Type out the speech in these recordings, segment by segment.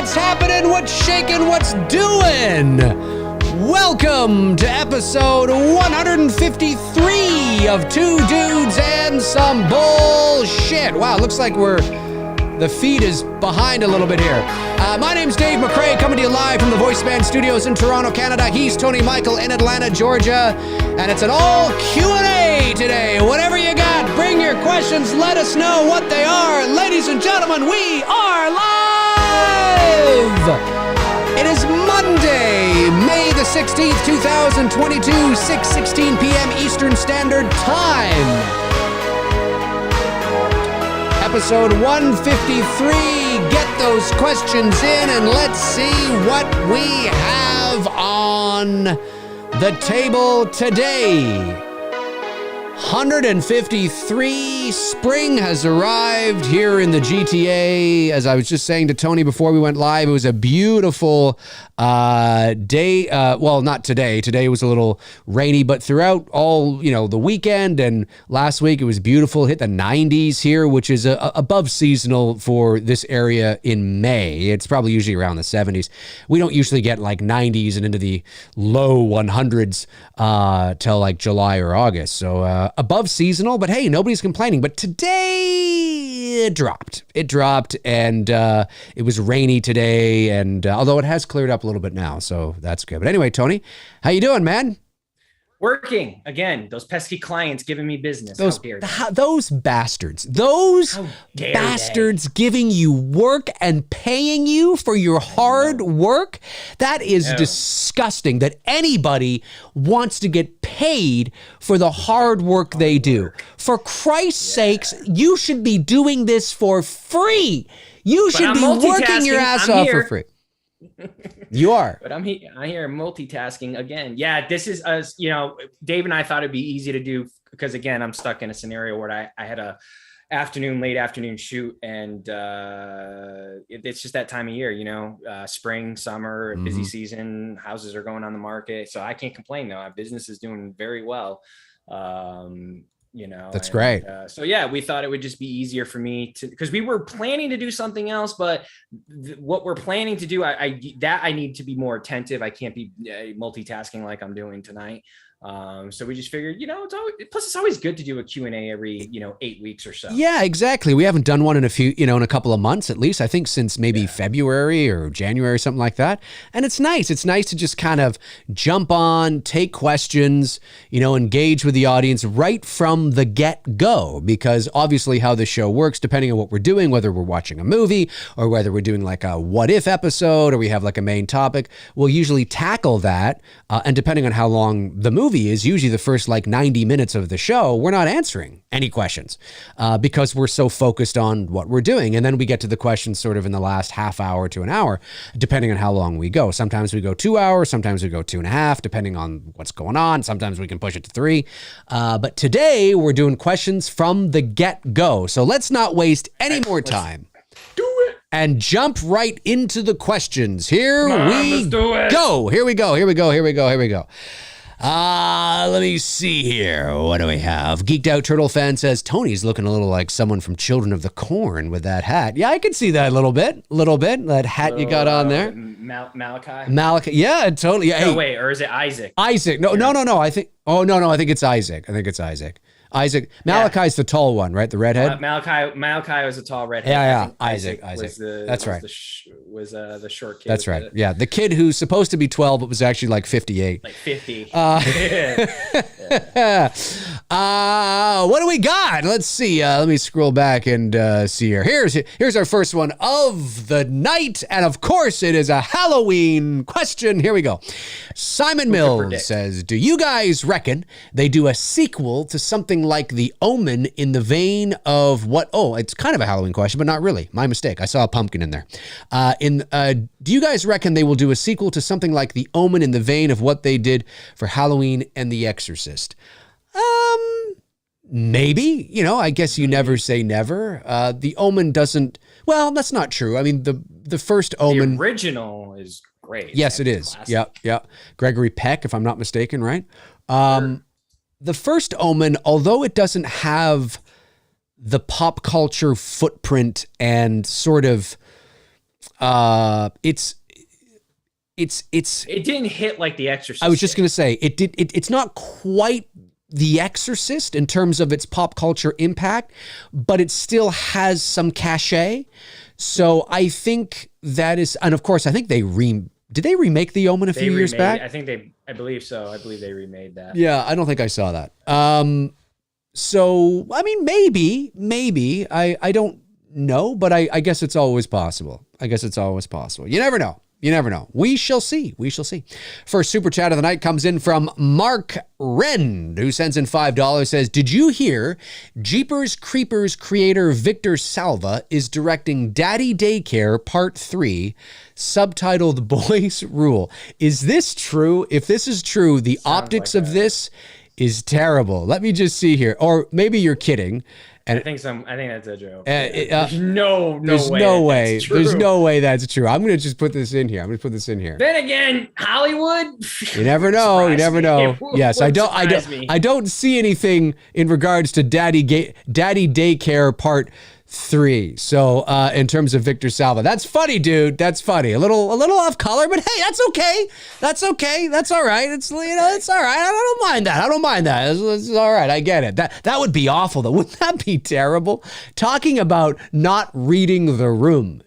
What's happening? What's shaking? What's doing? Welcome to episode 153 of Two Dudes and Some Bullshit. Wow, looks like the feed is behind a little bit here. My name's Dave McRae, coming to you live from the VoiceMann Studios in Toronto, Canada. He's Tony Michael in Atlanta, Georgia. And it's an all Q&A today. Whatever you got, bring your questions. Let us know what they are. Ladies and gentlemen, we are live! It is Monday, May the 16th, 2022, 6:16 p.m. Eastern Standard Time. Episode 153. Get those questions in and let's see what we have on the table today. 153. Spring has arrived here in the GTA. As I was just saying to Tony before we went live, it was a beautiful day. Well, not today. Today was a little rainy, but throughout all, the weekend and last week, it was beautiful. Hit the 90s here, which is above seasonal for this area in May. It's probably usually around the 70s. We don't usually get like 90s and into the low 100s till like July or August. So above seasonal, but hey, nobody's complaining. But today it dropped. And it was rainy today. And although it has cleared up a little bit now, so that's good. But anyway, Tony, how you doing, man? Working again. Those pesky clients giving me business. Those bastards. Those bastards giving you work and paying you for your hard work. That is disgusting. That anybody wants to get paid for the hard work they do. For Christ's sakes, you should be doing this for free. You should be working your ass off for free. You are. But I'm here multitasking again. Yeah, this is us. Dave and I thought it'd be easy to do because, again, I'm stuck in a scenario where I had a late afternoon shoot, and it's just that time of year, spring, summer, busy season, houses are going on the market. So I can't complain though. Our business is doing very well. That's great. So yeah, we thought it would just be easier for me because we were planning to do something else, but what we're planning to do, I need to be more attentive. I can't be multitasking like I'm doing tonight. So we just figured, it's always good to do a Q&A every, 8 weeks or so. Yeah, exactly. We haven't done one in in a couple of months, at least, I think since maybe February or January, something like that. And it's nice. It's nice to just kind of jump on, take questions, engage with the audience right from the get-go, because obviously how the show works, depending on what we're doing, whether we're watching a movie or whether we're doing like a what if episode or we have like a main topic, we'll usually tackle that. And depending on how long the movie is, usually the first like 90 minutes of the show, we're not answering any questions because we're so focused on what we're doing. And then we get to the questions sort of in the last half hour to an hour, depending on how long we go. Sometimes we go 2 hours, sometimes we go 2.5, depending on what's going on. Sometimes we can push it to 3. But today we're doing questions from the get-go. So let's not waste any more time. Do it. And jump right into the questions. Here we go. Here we go. Let me see here. What do we have? Geeked Out Turtle Fan says, Tony's looking a little like someone from Children of the Corn with that hat. Yeah, I can see that a little bit. That hat you got on there. Malachi? Yeah, totally. Yeah, no, wait, or is it Isaac? Isaac. No. I think it's Isaac. Isaac. Malachi's the tall one, right? The redhead. Malachi was a tall redhead. Yeah. Isaac. That's right. Was the short kid. That's right. Yeah, the kid who's supposed to be 12 but was actually like 58. Like 50. What do we got? Let's see. Let me scroll back and see here. Here's our first one of the night, and of course it is a Halloween question. Here we go. Simon Mills says, do you guys reckon they do a sequel to something like The Omen in the vein of what? Oh, it's kind of a Halloween question, but not really. My mistake. I saw a pumpkin in there. Do you guys reckon they will do a sequel to something like The Omen in the vein of what they did for Halloween and The Exorcist? Maybe. I guess you never say never. The Omen doesn't. Well, that's not true. I mean, the first Omen. The original is great. Yes, it is. Yeah. Gregory Peck, if I'm not mistaken, right? The first Omen, although it doesn't have the pop culture footprint and sort of It didn't hit like The Exorcist. I was just going to say it's not quite The Exorcist in terms of its pop culture impact, but it still has some cachet. So I think that is, and of course, I think did they remake The Omen a few years back? I believe so. I believe they remade that. Yeah, I don't think I saw that. So, I mean, maybe. I don't know, but I guess it's always possible. You never know. We shall see. First super chat of the night comes in from Mark Wren, who sends in $5, says, did you hear Jeepers Creepers creator Victor Salva is directing Daddy Daycare Part 3, subtitled Boys Rule? Is this true? If this is true, the optics of this is terrible. Let me just see here. Or maybe you're kidding. And I think that's a joke. There's no way. There's no way that's true. I'm going to just put this in here. Then again, Hollywood. You never know. Yes, I don't see anything in regards to Daddy Daycare Part 3. So in terms of Victor Salva, that's funny, dude. That's funny. A little off color, but hey, that's okay. That's all right. It's all right. I don't mind that. It's all right. I get it. That would be awful though. Wouldn't that be terrible? Talking about not reading the room,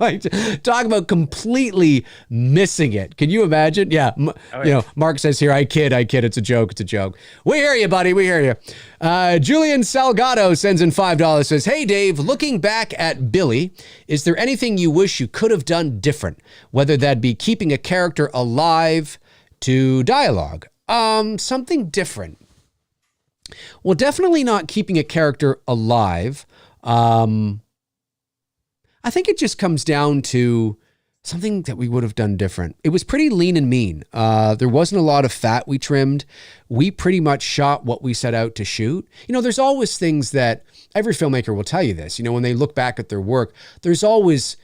like talk about completely missing it. Can you imagine? Yeah. Mark says here, I kid. It's a joke. We hear you, buddy. We hear you. Julian Salgado sends in $5, says, hey, Dave, looking back at Billy, is there anything you wish you could have done different? Whether that be keeping a character alive to dialogue. Something different. Well, definitely not keeping a character alive. I think it just comes down to something that we would have done different. It was pretty lean and mean. There wasn't a lot of fat we trimmed. We pretty much shot what we set out to shoot. There's always things that every filmmaker will tell you this. When they look back at their work, there's always,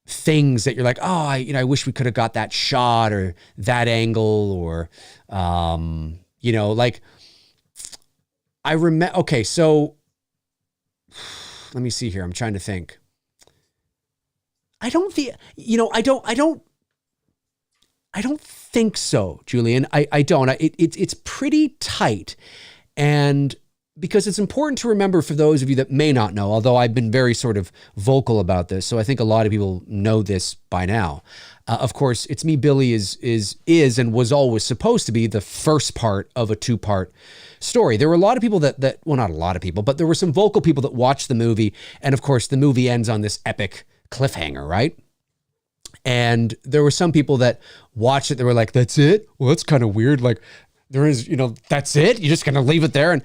things that you're like, oh, I wish we could have got that shot or that angle or, like I remember. Okay, so let me see here. I'm trying to think. I don't think so, Julian. I don't. It's pretty tight. And because it's important to remember for those of you that may not know, although I've been very sort of vocal about this, so I think a lot of people know this by now. Of course, It's Me, Billy is and was always supposed to be the first part of a two-part story. There were a lot of people well, not a lot of people, but there were some vocal people that watched the movie. And of course, the movie ends on this epic cliffhanger, right? And there were some people that watched it. They were like, that's it? Well, that's kind of weird. Like there is, that's it? You're just going to leave it there?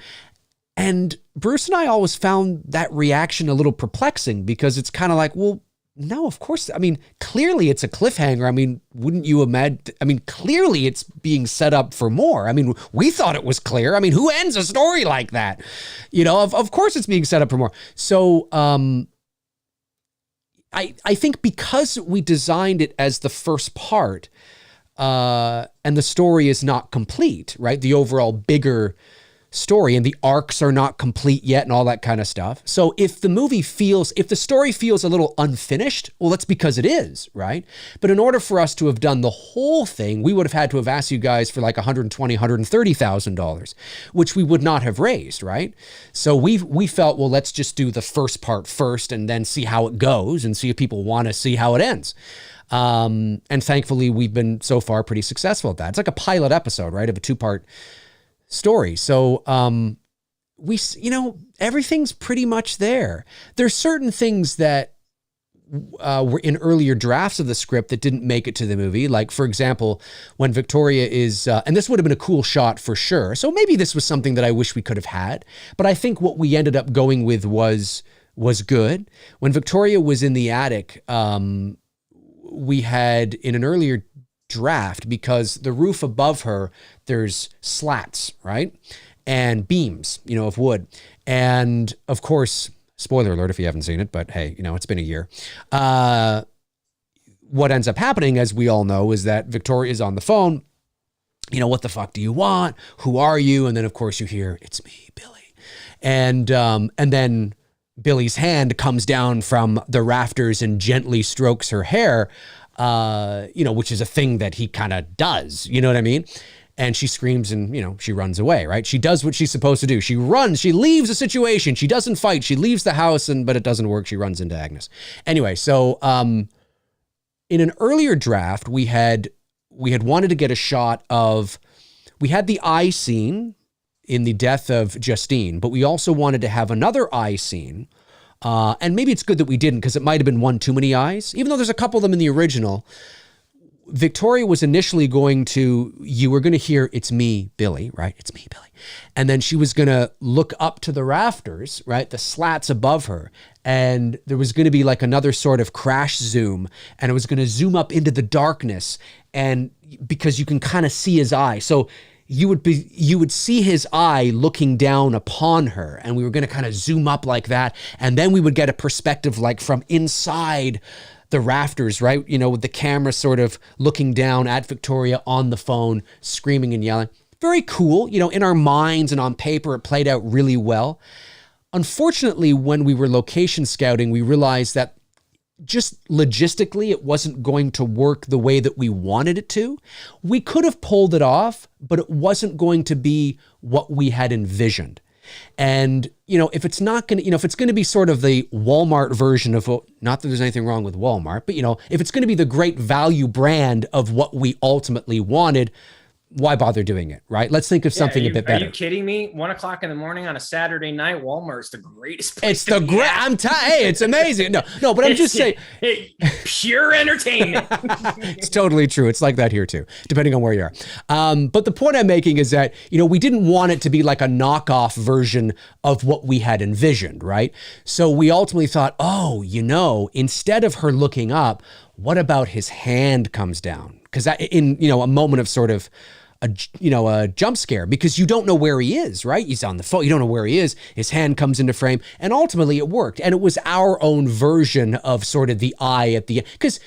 And Bruce and I always found that reaction a little perplexing because it's kind of like, well, no, of course. I mean, clearly it's a cliffhanger. I mean, wouldn't you imagine? I mean, clearly it's being set up for more. I mean, we thought it was clear. I mean, who ends a story like that? Of course it's being set up for more. So, I think because we designed it as the first part, and the story is not complete, right? The overall bigger story and the arcs are not complete yet and all that kind of stuff. So if the story feels a little unfinished, well, that's because it is, right? But in order for us to have done the whole thing, we would have had to have asked you guys for like $120,000, $130,000, which we would not have raised, right? So we felt, well, let's just do the first part first and then see how it goes and see if people want to see how it ends. And thankfully, we've been so far pretty successful at that. It's like a pilot episode, right, of a two-part story. So everything's pretty much there. There's certain things that were in earlier drafts of the script that didn't make it to the movie. Like, for example, when Victoria is, and this would have been a cool shot for sure. So maybe this was something that I wish we could have had. But I think what we ended up going with was good. When Victoria was in the attic, we had in an earlier draft, because the roof above her, there's slats, right? And beams, of wood. And of course, spoiler alert if you haven't seen it, but hey, it's been a year. What ends up happening, as we all know, is that Victoria is on the phone. What the fuck do you want? Who are you? And then of course you hear, it's me, Billy. And then Billy's hand comes down from the rafters and gently strokes her hair, which is a thing that he kind of does, you know what I mean? And she screams and, she runs away, right? She does what she's supposed to do. She runs, she leaves the situation. She doesn't fight. She leaves the house, but it doesn't work. She runs into Agnes. Anyway, so in an earlier draft, we had wanted to get a shot of, we had the eye scene in the death of Justine, but we also wanted to have another eye scene. And maybe it's good that we didn't, because it might have been one too many eyes, even though there's a couple of them in the original. Victoria was initially you were going to hear, "It's me, Billy," right? "It's me, Billy." And then she was going to look up to the rafters, right? The slats above her. And there was going to be like another sort of crash zoom, and it was going to zoom up into the darkness. And because you can kind of see his eye. So you would see his eye looking down upon her, and we were going to kind of zoom up like that. And then we would get a perspective like from inside the rafters, right? With the camera sort of looking down at Victoria on the phone, screaming and yelling. Very cool. In our minds and on paper, it played out really well. Unfortunately, when we were location scouting, we realized that just logistically, it wasn't going to work the way that we wanted it to. We could have pulled it off, but it wasn't going to be what we had envisioned. And, if it's not going to, if it's going to be sort of the Walmart version of, not that there's anything wrong with Walmart, but, if it's going to be the great value brand of what we ultimately wanted, why bother doing it, right? Let's think of something a bit better. Are you kidding me? 1:00 in the morning on a Saturday night, Walmart's the greatest place. It's the great. Hey, it's amazing. No, but I'm just saying, pure entertainment. It's totally true. It's like that here too, depending on where you are. But the point I'm making is that we didn't want it to be like a knockoff version of what we had envisioned, right? So we ultimately thought, instead of her looking up, what about his hand comes down? Because in a moment of sort of a jump scare, because you don't know where he is, right? He's on the phone. You don't know where he is. His hand comes into frame, and ultimately it worked. And it was our own version of sort of the eye at the end, because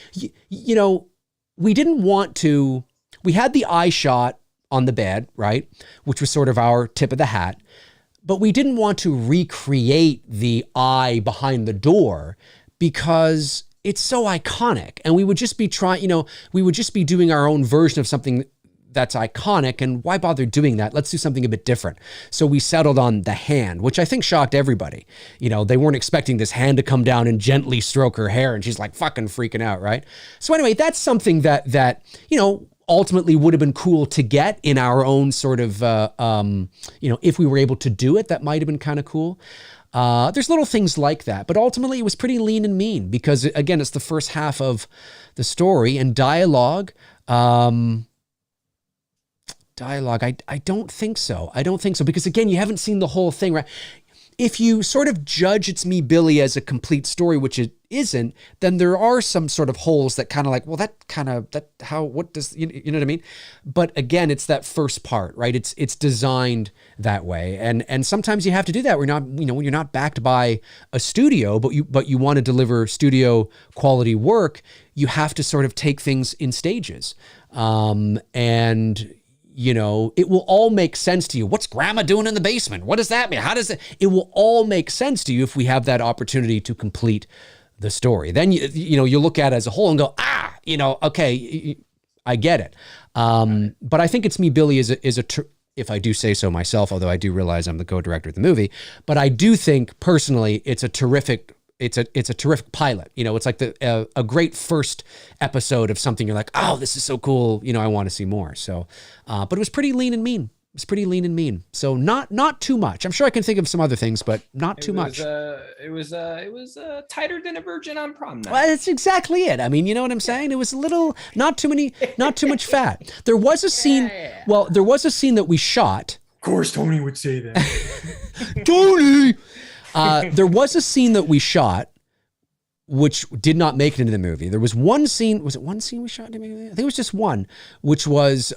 we didn't want to. We had the eye shot on the bed, right, which was sort of our tip of the hat, but we didn't want to recreate the eye behind the door because it's so iconic, and we would just be we would just be doing our own version of something that's iconic, and why bother doing that? Let's do something a bit different. So we settled on the hand, which I think shocked everybody. They weren't expecting this hand to come down and gently stroke her hair, and she's like fucking freaking out, right? So anyway, that's something that ultimately would have been cool to get in our own sort of, if we were able to do it, that might have been kind of cool. There's little things like that, but ultimately it was pretty lean and mean because, again, it's the first half of the story, and dialogue. I don't think so. Because, again, you haven't seen the whole thing, right? If you sort of judge It's Me, Billy as a complete story, which it isn't, then there are some sort of holes that kind of like, well, what does, you know what I mean? But again, it's that first part, right? It's designed that way. And sometimes you have to do that. When you're not backed by a studio, but you want to deliver studio quality work, you have to sort of take things in stages. It will all make sense to you. What's grandma doing in the basement? What does that mean? How does it will all make sense to you if we have that opportunity to complete the story. Then, you look at it as a whole and go, okay, I get it. But I think It's Me, Billy if I do say so myself, although I do realize I'm the co-director of the movie, but I do think personally, it's a terrific pilot. It's like a great first episode of something you're like, oh, this is so cool. I want to see more. So, but it was pretty lean and mean. So not too much. I'm sure I can think of some other things, but not too much. It was tighter than a virgin on prom night. Well, that's exactly it. I mean, you know what I'm saying? It was a little, not too much fat. There was a scene. Yeah. Well, there was a scene that we shot. Of course, Tony would say that. Tony. There was a scene that we shot, which did not make it into the movie. There was one scene. Was it one scene we shot? I think it was just one, which was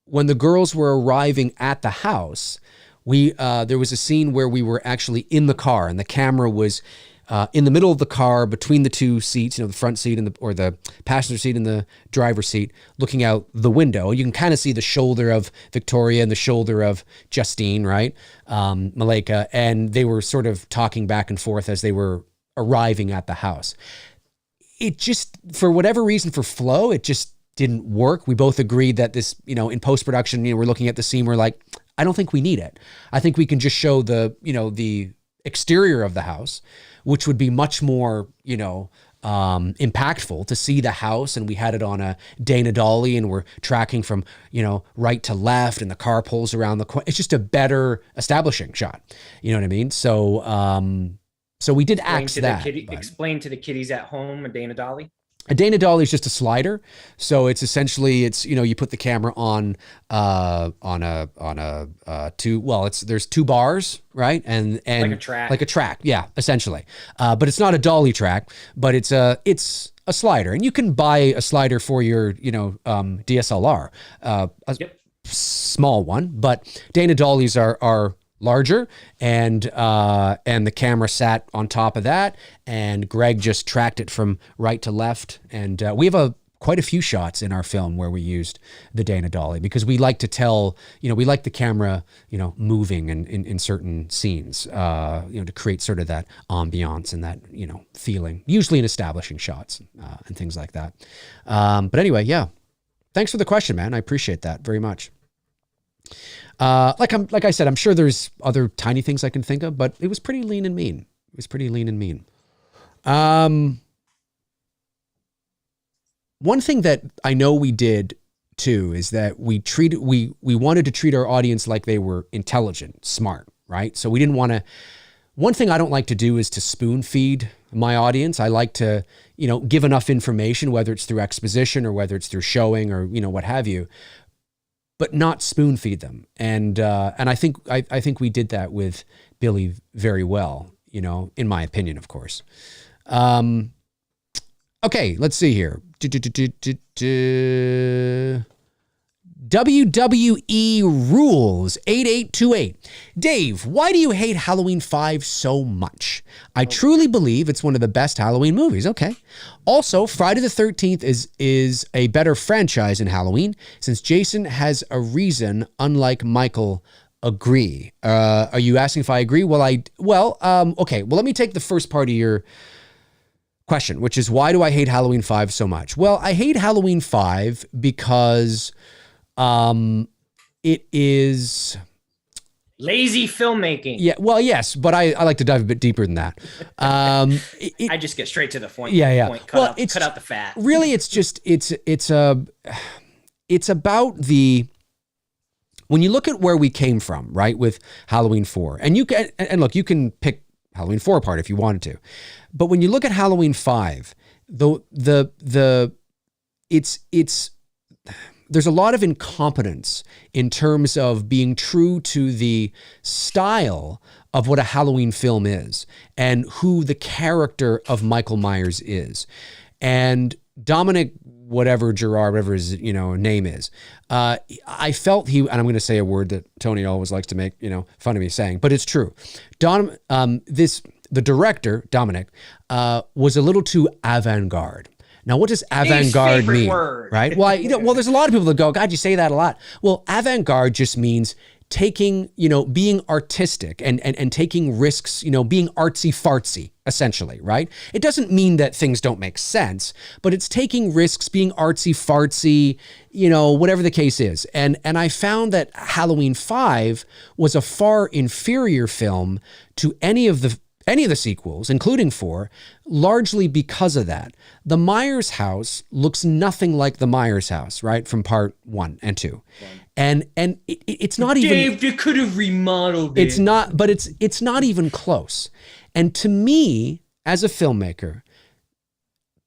when the girls were arriving at the house. There was a scene where we were actually in the car, and the camera was in the middle of the car between the two seats, the front seat and the passenger seat and the driver's seat, looking out the window. You can kind of see the shoulder of Victoria and the shoulder of Justine, right? Malika, and they were sort of talking back and forth as they were arriving at the house. It just, for whatever reason, for flow, it just didn't work. We both agreed that this, in post-production, we're looking at the scene, we're like, I don't think we need it. I think we can just show the exterior of the house, which would be much more, impactful to see the house. And we had it on a Dana Dolly and we're tracking from, right to left and the car pulls around the corner. It's just a better establishing shot. You know what I mean? So we did axe that. Explain to the kiddies at home a Dana Dolly. A Dana Dolly is just a slider. So it's essentially, you put the camera on there's two bars, right? And like a track. Yeah, essentially. But it's not a dolly track, but it's a slider. And you can buy a slider for your, DSLR, small one, but Dana Dollies are larger, and the camera sat on top of that, and Greg just tracked it from right to left. And we have quite a few shots in our film where we used the Dana Dolly because we like to tell, we like the camera, moving in certain scenes, to create sort of that ambiance and that, feeling, usually in establishing shots and things like that. But anyway, yeah, thanks for the question, man. I appreciate that very much. Like I said, I'm sure there's other tiny things I can think of, but it was pretty lean and mean. One thing that I know we did too is that we wanted to treat our audience like they were intelligent, smart, right? So we didn't want to. One thing I don't like to do is to spoon feed my audience. I like to, give enough information, whether it's through exposition or whether it's through showing or what have you, but not spoon feed them. And I think we did that with Billy very well, in my opinion, of course. Okay, let's see here. WWE Rules 8828. Dave, why do you hate Halloween 5 so much? I truly believe it's one of the best Halloween movies. Okay. Also, Friday the 13th is a better franchise in Halloween since Jason has a reason, unlike Michael. Agree. Are you asking if I agree? Okay. Well, let me take the first part of your question, which is why do I hate Halloween 5 so much? Well, I hate Halloween 5 because it is lazy filmmaking. Yeah, well, yes, but I like to dive a bit deeper than that. I just get straight to the point. Yeah. Cut out the fat. Really, it's just it's about the. When you look at where we came from, right, with Halloween 4, and you can pick Halloween 4 apart if you wanted to, but when you look at Halloween 5, there's a lot of incompetence in terms of being true to the style of what a Halloween film is and who the character of Michael Myers is. And Dominic, whatever his name is, I felt and I'm going to say a word that Tony always likes to make fun of me saying, but it's true. The director Dominic was a little too avant-garde. Now, what does avant-garde mean? Word. Right? Well, there's a lot of people that go, God, you say that a lot. Well, avant-garde just means taking, being artistic and taking risks, being artsy-fartsy, essentially, right? It doesn't mean that things don't make sense, but it's taking risks, being artsy-fartsy, whatever the case is. And I found that Halloween 5 was a far inferior film to any of the sequels, including 4, largely because of that. The Myers house looks nothing like the Myers house, right, from part 1 and 2. And it's not even... Dave, you could have remodeled it. It's not, but it's not even close. And to me, as a filmmaker,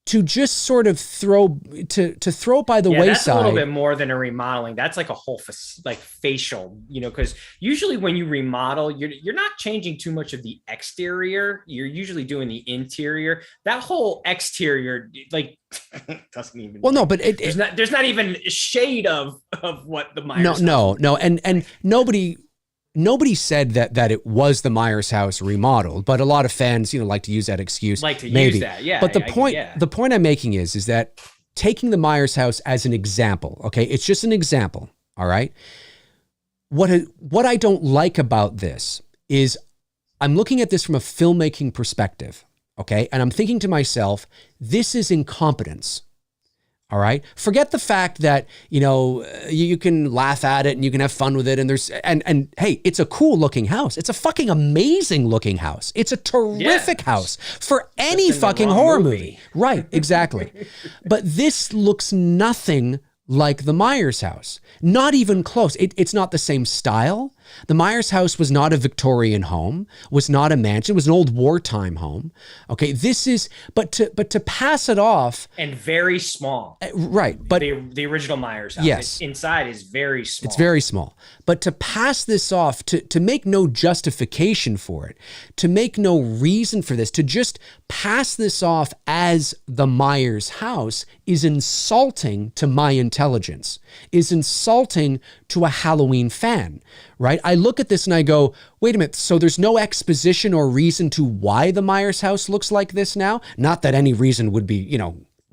to just sort of throw it by the wayside. That's a little bit more than a remodeling. That's like a whole facial, because usually when you remodel, you're not changing too much of the exterior. You're usually doing the interior. That whole exterior, doesn't even. Well, no, but thethere's not even a shade of what the Myers. No, and nobody nobody said that it was the Myers house remodeled, but a lot of fans, like to use that excuse. Use that, yeah. But the point I'm making is that taking the Myers house as an example, okay, it's just an example, all right? What I don't like about this is I'm looking at this from a filmmaking perspective, okay? And I'm thinking to myself, this is incompetence. All right. Forget the fact that, you can laugh at it and you can have fun with it. And hey, it's a cool looking house. It's a fucking amazing looking house. It's a terrific house for any fucking horror movie. Right. Exactly. But this looks nothing like the Myers house. Not even close. It's not the same style. The Myers house was not a Victorian home, was not a mansion, it was an old wartime home. Okay, but to pass it off. And very small. Right, but. The original Myers house. Yes. Inside is very small. It's very small. But to pass this off, to make no justification for it, to make no reason for this, to just pass this off as the Myers house is insulting to my intelligence, is insulting to a Halloween fan, right? I look at this and I go, wait a minute, so there's no exposition or reason to why the Myers house looks like this now? Not that any reason would be,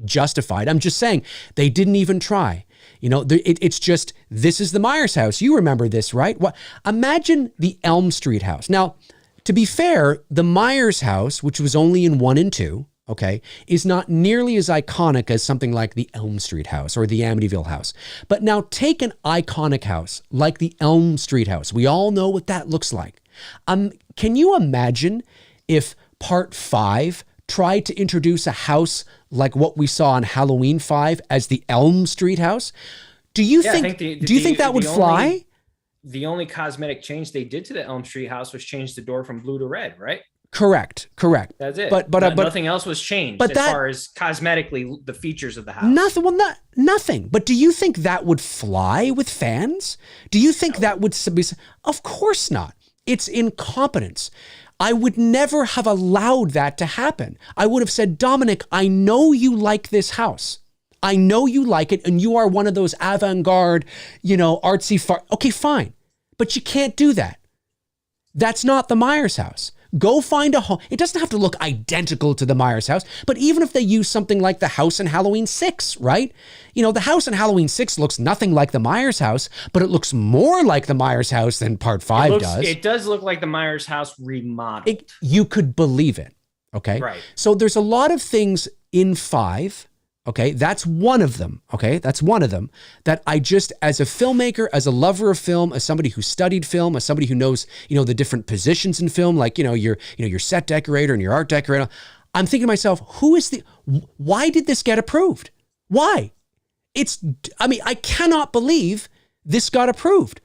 justified. I'm just saying they didn't even try. It's just, this is the Myers house. You remember this, right? Imagine the Elm Street house. Now, to be fair, the Myers house, which was only in 1 and 2, okay, is not nearly as iconic as something like the Elm Street house or the Amityville house. But now take an iconic house like the Elm Street house. We all know what that looks like. Can you imagine if Part 5 tried to introduce a house like what we saw on Halloween 5 as the Elm Street house? Do you think that would fly? The only cosmetic change they did to the Elm Street house was change the door from blue to red, right? Correct. That's it. But nothing else was changed as far as cosmetically the features of the house. Nothing. But do you think that would fly with fans? Do you think that would be? Of course not. It's incompetence. I would never have allowed that to happen. I would have said, Dominic, I know you like this house. I know you like it, and you are one of those avant-garde, artsy. Okay, fine. But you can't do that. That's not the Myers house. Go find a home. It doesn't have to look identical to the Myers house, but even if they use something like the house in Halloween 6, right? The house in Halloween 6 looks nothing like the Myers house, but it looks more like the Myers house than Part 5 does. It does look like the Myers house remodeled. You could believe it, okay? Right. So there's a lot of things in 5. Okay, that's one of them. Okay, that's one of them that I just, as a filmmaker, as a lover of film, as somebody who studied film, as somebody who knows, the different positions in film, like, your set decorator and your art decorator. I'm thinking to myself, why did this get approved? Why? I cannot believe this got approved.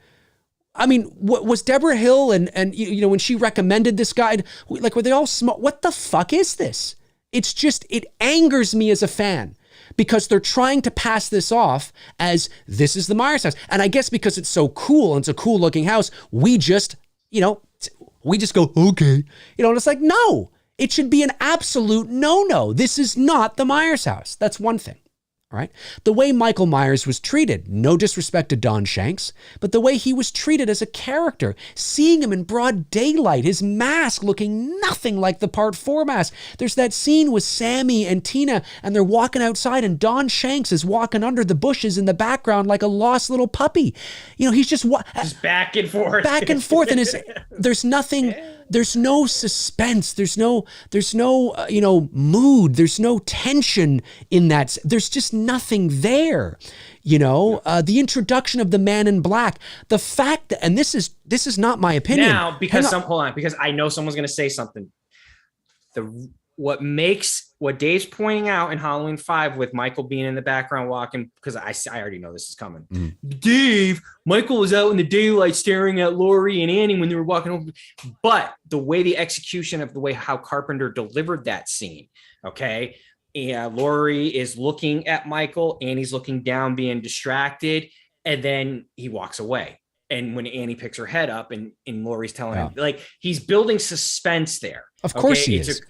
Was Deborah Hill and when she recommended this guide, like, were they all smart? What the fuck is this? It's just, it angers me as a fan. Because they're trying to pass this off as this is the Myers house. And I guess because it's so cool and it's a cool looking house, we just go, okay. And it's like, no, it should be an absolute no. This is not the Myers house. That's one thing. All right. The way Michael Myers was treated, no disrespect to Don Shanks, but the way he was treated as a character, seeing him in broad daylight, his mask looking nothing like the Part 4 mask. There's that scene with Sammy and Tina, and they're walking outside, and Don Shanks is walking under the bushes in the background like a lost little puppy. He's just back and forth. And there's nothing. There's no suspense. There's no mood. There's no tension in that. There's just nothing there. The introduction of the Man in Black, the fact that, and this is not my opinion. Now, because I know someone's going to say something. What Dave's pointing out in Halloween 5 with Michael being in the background walking, because I already know this is coming. Dave, Michael was out in the daylight staring at Laurie and Annie when they were walking over. But the way the execution of the way how Carpenter delivered that scene, okay? Laurie is looking at Michael, Annie's looking down, being distracted, and then he walks away. And when Annie picks her head up and Laurie's telling him, like, he's building suspense there. Of course he is.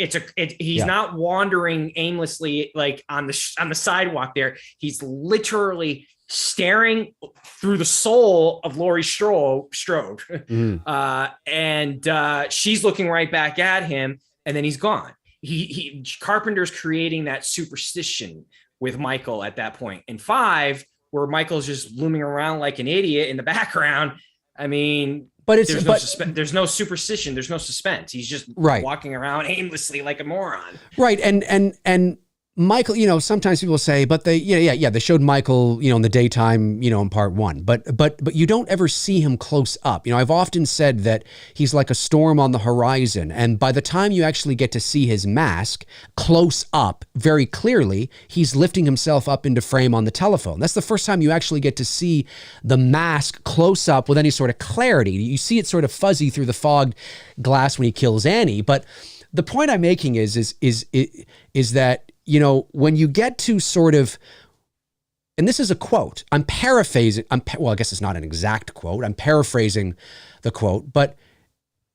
He's not wandering aimlessly like on the sidewalk there. He's literally staring through the soul of Laurie Strode. And she's looking right back at him, and then he's gone. Carpenter's creating that superstition with Michael at that point. In 5, where Michael's just looming around like an idiot in the background, I mean, but there's no superstition, there's no suspense. He's just walking around aimlessly like a moron. Right. And Michael, you know, sometimes people say, but they showed Michael, you know, in the daytime, you know, in part 1, but you don't ever see him close up. You know, I've often said that he's like a storm on the horizon. And by the time you actually get to see his mask close up very clearly, he's lifting himself up into frame on the telephone. That's the first time you actually get to see the mask close up with any sort of clarity. You see it sort of fuzzy through the fogged glass when he kills Annie. But the point I'm making is that, you know, when you get to sort of, and this is a quote, I'm paraphrasing, well, I guess it's not an exact quote, I'm paraphrasing the quote, but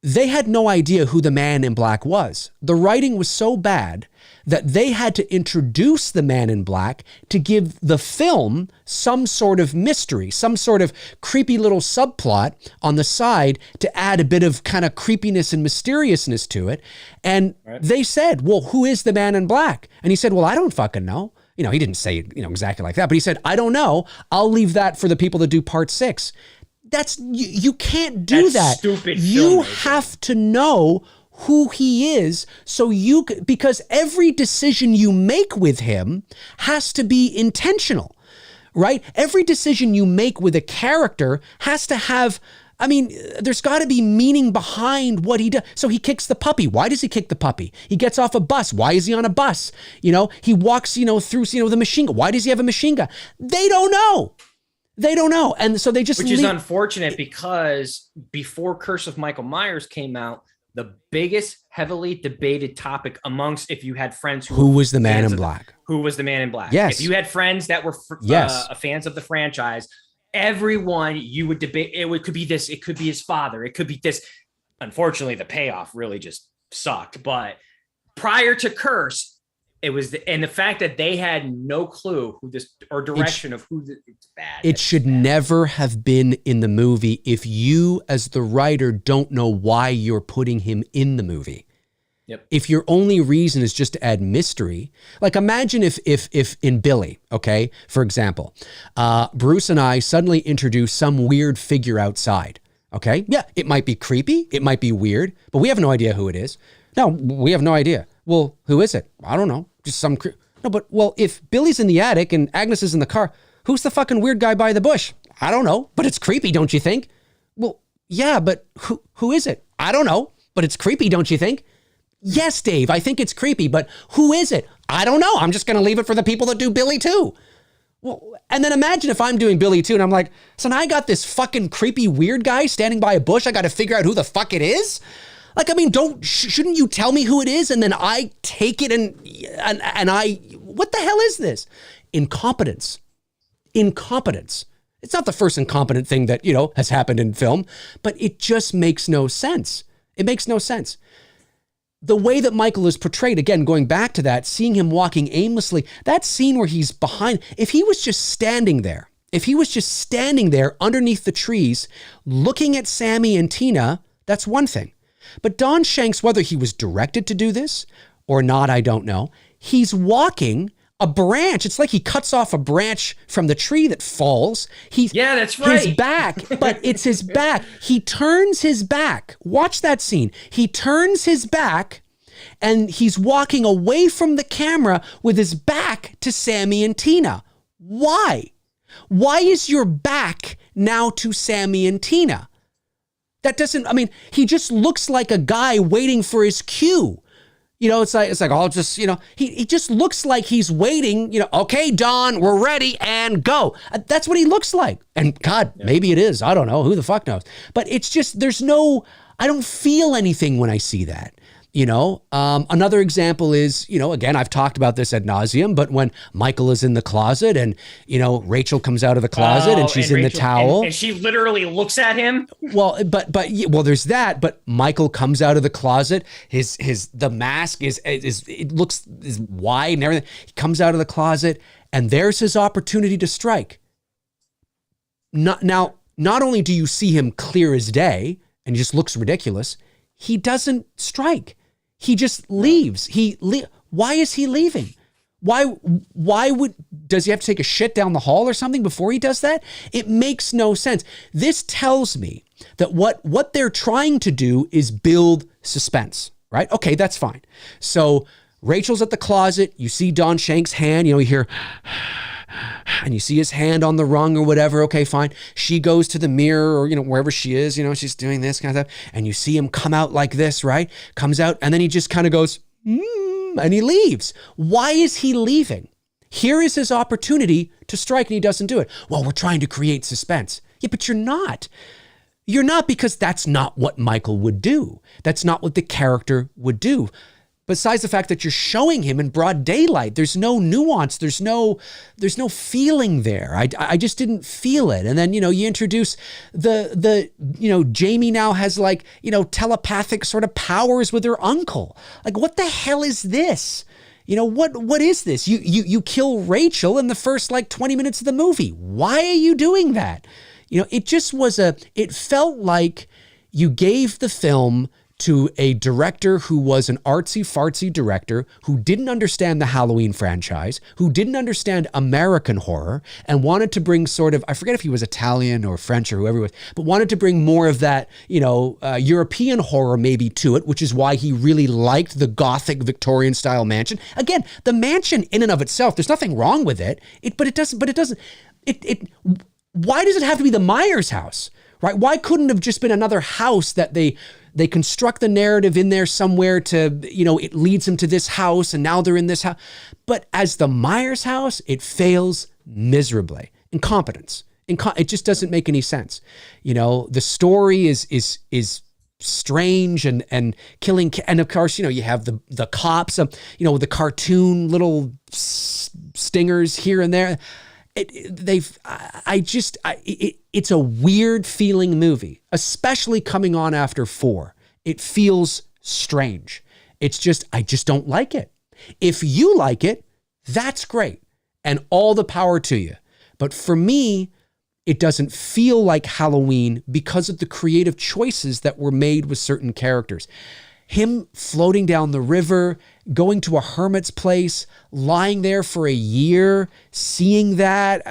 they had no idea who the Man in Black was. The writing was so bad that they had to introduce the Man in Black to give the film some sort of mystery, some sort of creepy little subplot on the side to add a bit of kind of creepiness and mysteriousness to it. And they said, well, who is the Man in Black? And he said, well, I don't fucking know. You know, he didn't say, you know, exactly like that, but he said, I don't know. I'll leave that for the people that do part 6. That's, you can't do that. Stupid. You have to know who he is, so because every decision you make with him has to be intentional, right? Every decision you make with a character has to have, I mean, there's got to be meaning behind what he does. So he kicks the puppy. Why does he kick the puppy? He gets off a bus. Why is he on a bus? You know, he walks, you know, through, you know, the machine gun. Why does he have a machine gun? They don't know. They don't know. And so they just Which is unfortunate, because before Curse of Michael Myers came out, the biggest heavily debated topic amongst, if you had friends who was the Man in Black? Who was the Man in Black? Yes. If you had friends that were fans of the franchise, everyone, you would debate, could be this, it could be his father, it could be this. Unfortunately, the payoff really just sucked. But prior to Curse, it was, and the fact that they had no clue who this, or direction of who it's bad. It should never have been in the movie if you, as the writer, don't know why you're putting him in the movie. Yep. If your only reason is just to add mystery, like imagine if in Billy, okay, for example, Bruce and I suddenly introduce some weird figure outside. Okay, yeah, it might be creepy, it might be weird, but we have no idea who it is. No, we have no idea. Well, who is it? I don't know. Just some no, but well, if Billy's in the attic and Agnes is in the car, who's the fucking weird guy by the bush? I don't know, but it's creepy, don't you think? Well, yeah, but who is it? I don't know, but it's creepy, don't you think? Yes, Dave, I think it's creepy, but who is it? I don't know. I'm just going to leave it for the people that do Billy too. Well, and then imagine if I'm doing Billy too, and I'm like, so now I got this fucking creepy weird guy standing by a bush. I got to figure out who the fuck it is. Like, I mean, shouldn't you tell me who it is? And then I take it and I, what the hell is this? Incompetence. It's not the first incompetent thing that, you know, has happened in film, but it just makes no sense. It makes no sense. The way that Michael is portrayed, again, going back to that, seeing him walking aimlessly, that scene where he's behind, if he was just standing there underneath the trees, looking at Sammy and Tina, that's one thing. But Don Shanks, whether he was directed to do this or not, I don't know. He's walking a branch. It's like he cuts off a branch from the tree that falls. Yeah, that's right. His back, but it's his back. He turns his back. Watch that scene. He turns his back and he's walking away from the camera with his back to Sammy and Tina. Why? Why is your back now to Sammy and Tina? That doesn't, I mean, he just looks like a guy waiting for his cue. You know, it's like, I'll just, you know, he just looks like he's waiting, you know, okay, Don, we're ready and go. That's what he looks like. And God, maybe it is. I don't know. Who the fuck knows? But it's just, I don't feel anything when I see that. You know, another example is, you know, again, I've talked about this ad nauseum, but when Michael is in the closet and, you know, Rachel comes out of the closet and she's in Rachel, the towel. And she literally looks at him. Well, but there's that, but Michael comes out of the closet. The mask is wide and everything. He comes out of the closet and there's his opportunity to strike. not only do you see him clear as day and he just looks ridiculous, he doesn't strike. He just leaves. Why is he leaving? Does he have to take a shit down the hall or something before he does that? It makes no sense. This tells me that what they're trying to do is build suspense, right? Okay, that's fine. So Rachel's at the closet. You see Don Shank's hand, you hear, and you see his hand on the rung or whatever. Okay, fine. She goes to the mirror or, wherever she is, she's doing this kind of stuff. And you see him come out like this, right? Comes out and then he just kind of goes, and he leaves. Why is he leaving? Here is his opportunity to strike and he doesn't do it. Well, we're trying to create suspense. Yeah, but you're not. You're not, because that's not what Michael would do. That's not what the character would do. Besides the fact that you're showing him in broad daylight, there's no nuance. There's no feeling there. I just didn't feel it. And then, you introduce Jamie now has telepathic sort of powers with her uncle. Like, what the hell is this? What is this? You kill Rachel in the first 20 minutes of the movie. Why are you doing that? It felt like you gave the film to a director who was an artsy-fartsy director who didn't understand the Halloween franchise, who didn't understand American horror, and wanted to bring sort of, I forget if he was Italian or French or whoever he was, but wanted to bring more of that, European horror maybe to it, which is why he really liked the Gothic Victorian-style mansion. Again, the mansion in and of itself, there's nothing wrong with it, why does it have to be the Myers house, right? Why couldn't it have just been another house that they construct the narrative in there somewhere to, it leads them to this house and now they're in this house. But as the Myers house, it fails miserably. Incompetence. It just doesn't make any sense. The story is strange and killing. And of course, you have the cops, with the cartoon little stingers here and there. It's a weird feeling movie, especially coming on after 4. It feels strange. I just don't like it. If you like it, that's great. And all the power to you. But for me, it doesn't feel like Halloween because of the creative choices that were made with certain characters. Him floating down the river, going to a hermit's place, lying there for a year, seeing that.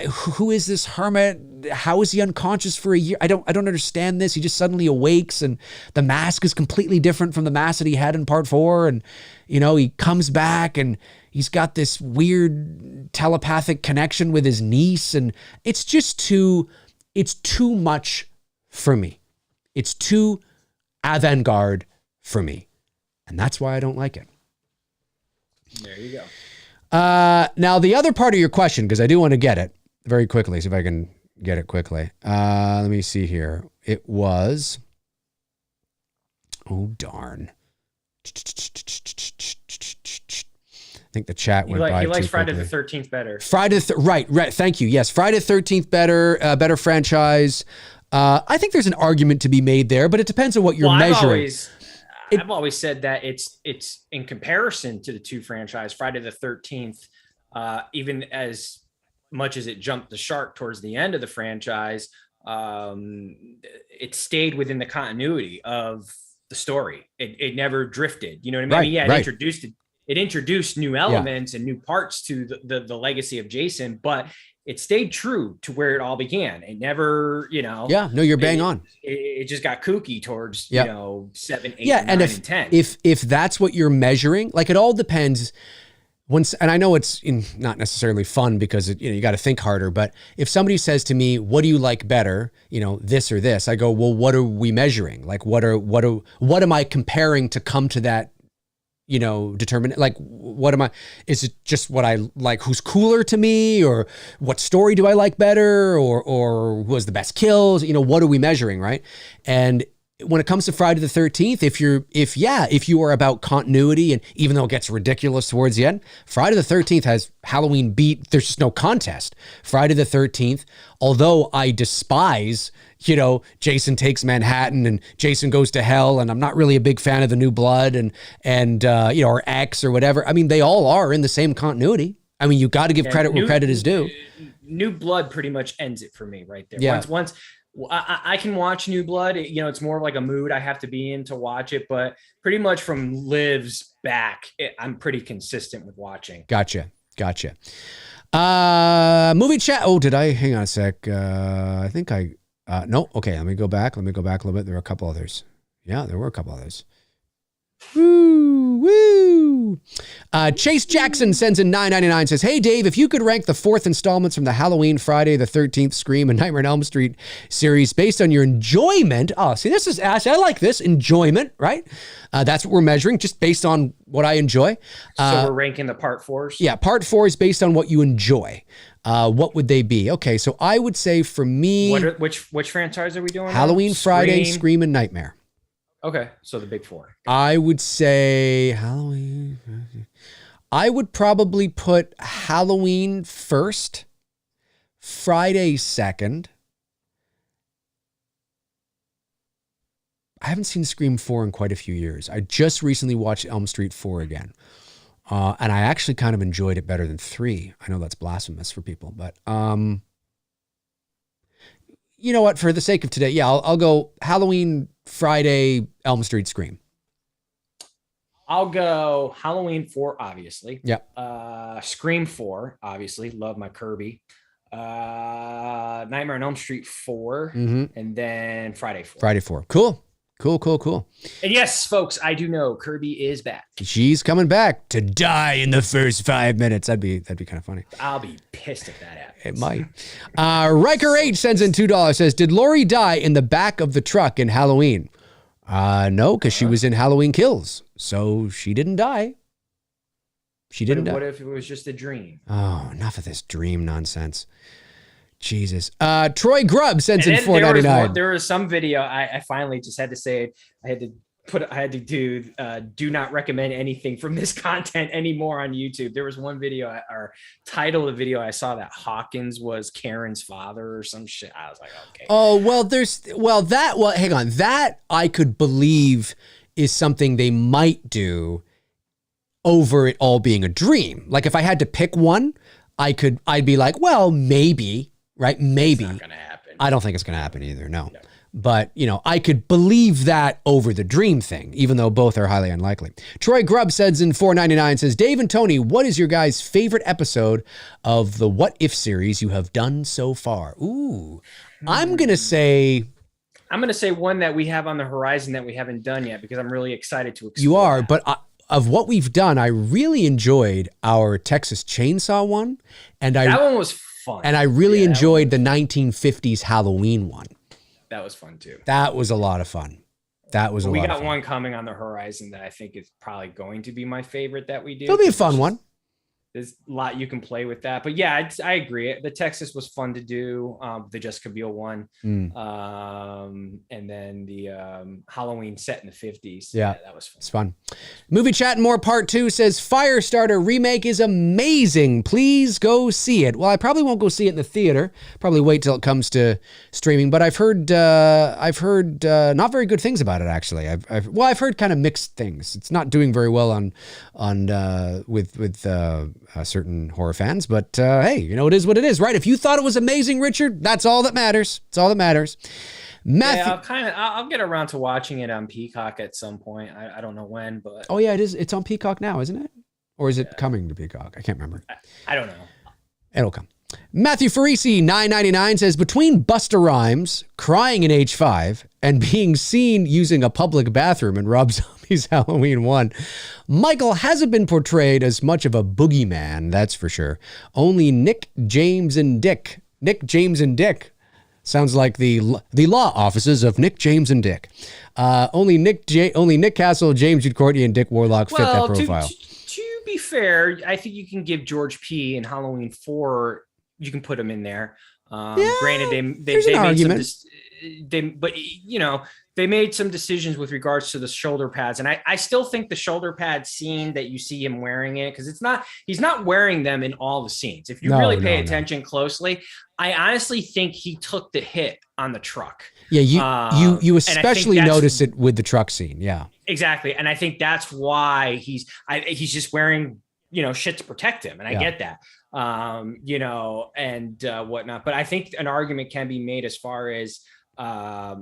Who is this hermit? How is he unconscious for a year? I don't understand this. He just suddenly awakes and the mask is completely different from the mask that he had in part 4. And, he comes back and he's got this weird telepathic connection with his niece. And it's too much for me. It's too avant-garde for me. And that's why I don't like it. There you go. Now, the other part of your question, because I do want to get it very quickly, see if I can get it quickly. Let me see here. It was, oh, darn. I think the chat went by. He likes too Friday quickly. the 13th better. Right. Thank you. Yes, Friday the 13th better franchise. I think there's an argument to be made there, but it depends on what you're measuring. I've always said that it's in comparison to the 2 franchise, Friday the 13th, even as much as it jumped the shark towards the end of the franchise, it stayed within the continuity of the story. It never drifted. You know what I mean? Right, it introduced new elements and new parts to the legacy of Jason, but it stayed true to where it all began. It never, Yeah, no, you're bang on. It just got kooky towards, 7, 8, 9, and and 10. If that's what you're measuring, it all depends. And I know it's not necessarily fun because you got to think harder. But if somebody says to me, "What do you like better? This or this?" I go, "Well, what are we measuring? What am I comparing to come to that?" Determine what am I, is it just what I like, who's cooler to me, or what story do I like better, or who has the best kills? What are we measuring? Right. And when it comes to Friday the 13th, if you are about continuity, and even though it gets ridiculous towards the end, Friday the 13th has Halloween beat. There's just no contest. Friday the 13th, although I despise, Jason Takes Manhattan and Jason Goes to Hell, and I'm not really a big fan of the New Blood and or X or whatever. I mean, they all are in the same continuity. I mean, you got to give credit where credit is due. New Blood pretty much ends it for me right there. Yeah. Once I can watch New Blood, it's more like a mood I have to be in to watch it, but pretty much from Liv's back, I'm pretty consistent with watching. Gotcha. Movie chat. Oh, did I? Hang on a sec. I think no. Okay, let me go back a little bit. There were a couple others. Yeah, there were a couple others. Woo! Chase Jackson sends in $9.99, says, "Hey Dave, if you could rank the 4th installments from the Halloween, Friday the 13th, Scream, and Nightmare on Elm Street series based on your enjoyment." Oh, see, this is Ash. I like this enjoyment, right? That's what we're measuring, just based on what I enjoy. So we're ranking the part 4s. Yeah, part 4 is based on what you enjoy. What would they be? Okay, so I would say for me, which franchise are we doing? Halloween, Friday, Scream, and Nightmare. Okay, so the big 4. I would say Halloween. I would probably put Halloween first, Friday second. I haven't seen Scream 4 in quite a few years. I just recently watched Elm Street 4 again. And I actually kind of enjoyed it better than 3. I know that's blasphemous for people, but you know what? For the sake of today, yeah, I'll go Halloween, Friday, Elm Street, Scream. I'll go Halloween 4, obviously. Yep. Scream 4, obviously. Love my Kirby. Nightmare on Elm Street 4, and then Friday 4. Friday 4. Cool. And yes, folks, I do know Kirby is back. She's coming back to die in the first 5 minutes. That'd be kind of funny. I'll be pissed if that happens. It might. Riker H sends in $2. Says, "Did Lori die in the back of the truck in Halloween?" No, because she was in Halloween Kills, so she didn't die. She didn't die. What if it was just a dream? Oh, enough of this dream nonsense. Jesus. Troy Grubb sends in $4.99. There was some video I finally just had to say I had to do not recommend anything from this content anymore on YouTube. There was one video or title of the video I saw that Hawkins was Karen's father or some shit. I was like, okay. Oh, well, hang on. That I could believe is something they might do over it all being a dream. Like if I had to pick one, I'd be like, well, maybe. Right? Maybe. It's not gonna happen. I don't think it's going to happen either. No. But, I could believe that over the dream thing, even though both are highly unlikely. Troy Grubb sends in $4.99, says, "Dave and Tony, what is your guys' favorite episode of the What If series you have done so far?" Ooh, I'm going to say one that we have on the horizon that we haven't done yet because I'm really excited to explore. You are, but of what we've done, I really enjoyed our Texas Chainsaw one. That one was fun. And I really enjoyed the 1950s Halloween one. That was fun too. That was a lot of fun. We got one coming on the horizon that I think is probably going to be my favorite that we do. It'll be a fun one. There's a lot you can play with that, but yeah, I agree. The Texas was fun to do. The Jessica Biel one, and then the Halloween set in the 50s. Yeah, that was fun. It's fun. Movie Chat and More Part 2 says Firestarter remake is amazing. Please go see it. Well, I probably won't go see it in the theater. Probably wait till it comes to streaming. But I've heard not very good things about it. Actually, I've heard kind of mixed things. It's not doing very well with certain horror fans, but hey, it is what it is, right? If you thought it was amazing, Richard, that's all that matters. It's all that matters. Matthew, I'll get around to watching it on Peacock at some point. I don't know when, but oh yeah, it is. It's on Peacock now, isn't it? Or is it coming to Peacock? I can't remember. I don't know. It'll come. Matthew Farisi, $9.99 says, "Between Busta Rhymes crying in H5 and being seen using a public bathroom in Rob Zombie's Halloween 1, Michael hasn't been portrayed as much of a boogeyman, that's for sure. Only Nick, James, and Dick. Nick, James, and Dick. Sounds like the law offices of Nick, James, and Dick. Only Nick Castle, James Jude Courtney, and Dick Warlock fit that profile." To be fair, I think you can give George P. in Halloween 4. You can put him in there. Granted, they made they made some decisions with regards to the shoulder pads, and I still think the shoulder pad scene that you see him wearing it, because he's not wearing them in all the scenes. If you really pay attention closely, I honestly think he took the hit on the truck. Yeah, you especially notice it with the truck scene. Yeah, exactly, and I think that's why he's just wearing shit to protect him, and I get that. and whatnot. But I think an argument can be made as far as a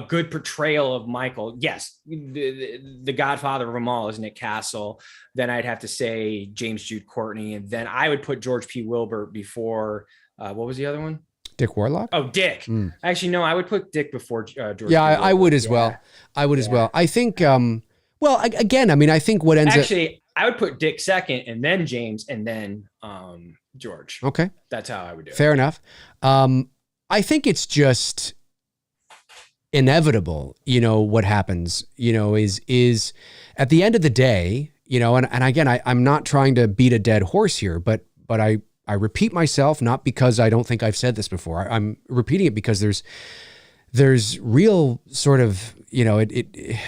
good portrayal of Michael. Yes, the godfather of them all is Nick Castle. Then I'd have to say James Jude Courtney, and then I would put George P. Wilbur before. What was the other one? Dick Warlock? Oh, Dick. Actually, no, I would put Dick before George. Yeah, I would as well. I would as well. I think, well, again, I mean, I think what ends Actually, I would put Dick second and then James and then George. Okay. That's how I would do it. Fair enough. I think it's just inevitable, what happens, is at the end of the day, and again, I'm not trying to beat a dead horse here, but I repeat myself, not because I don't think I've said this before. I'm repeating it because there's real sort of, it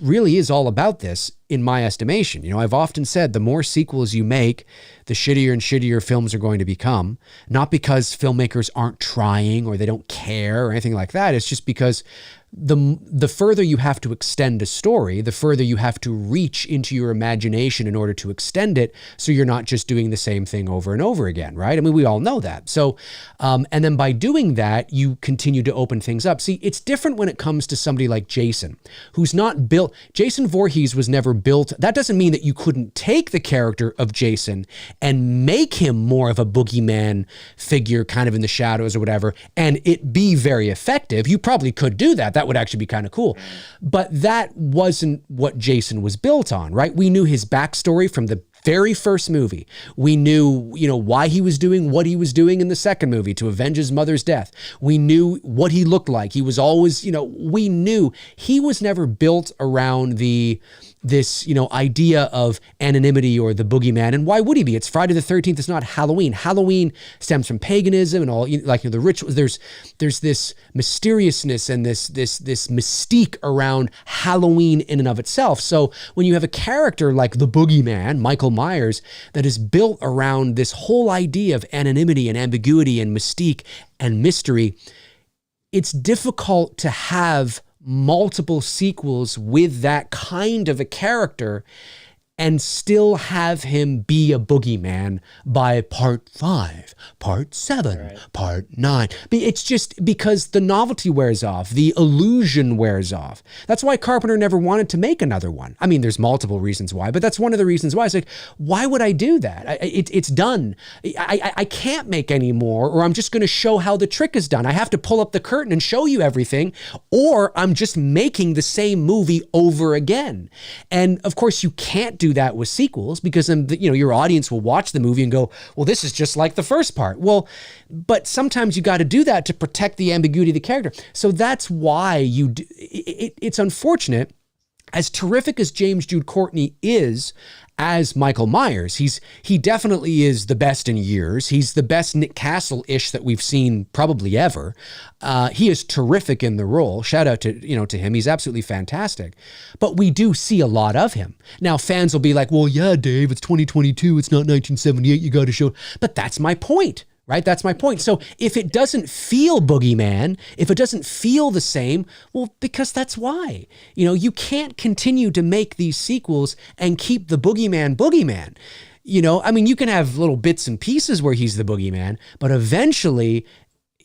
really is all about this in my estimation. I've often said the more sequels you make, the shittier and shittier films are going to become, not because filmmakers aren't trying or they don't care or anything like that. It's just because the further you have to extend a story, the further you have to reach into your imagination in order to extend it, so you're not just doing the same thing over and over again, right? I mean, we all know that. So, and then by doing that, you continue to open things up. See, it's different when it comes to somebody like Jason, who's not built. Jason Voorhees was never built. That doesn't mean that you couldn't take the character of Jason and make him more of a boogeyman figure, kind of in the shadows or whatever, and it be very effective. You probably could do that. That would actually be kind of cool. But that wasn't what Jason was built on, right? We knew his backstory from the very first movie. We knew, why he was doing what he was doing in the second movie to avenge his mother's death. We knew what he looked like. He was always, we knew he was never built around this idea of anonymity or the boogeyman. And why would he be? It's Friday the 13th. It's not Halloween. Halloween stems from paganism and all, the rituals. There's this mysteriousness and this mystique around Halloween in and of itself. So when you have a character like the boogeyman, Michael Myers, that is built around this whole idea of anonymity and ambiguity and mystique and mystery, it's difficult to have multiple sequels with that kind of a character and still have him be a boogeyman by part 5, part 7, right, part 9. It's just because the novelty wears off, the illusion wears off. That's why Carpenter never wanted to make another one. I mean, there's multiple reasons why, but that's one of the reasons why. It's like, why would I do that? It's done. I can't make any more, or I'm just going to show how the trick is done. I have to pull up the curtain and show you everything, or I'm just making the same movie over again. And of course, you can't do that with sequels, because then your audience will watch the movie and go, well, this is just like the first part. Well, but sometimes you got to do that to protect the ambiguity of the character. So that's why it's unfortunate. As terrific as James Jude Courtney is as Michael Myers, he definitely is the best in years. He's the best Nick Castle-ish that we've seen probably ever. He is terrific in the role. Shout out to him. He's absolutely fantastic. But we do see a lot of him. Now fans will be like, well, yeah, Dave, it's 2022. It's not 1978. You got to show. But that's my point. Right? That's my point. So if it doesn't feel boogeyman, if it doesn't feel the same, well, because that's why. You can't continue to make these sequels and keep the boogeyman. I mean, you can have little bits and pieces where he's the boogeyman, but eventually,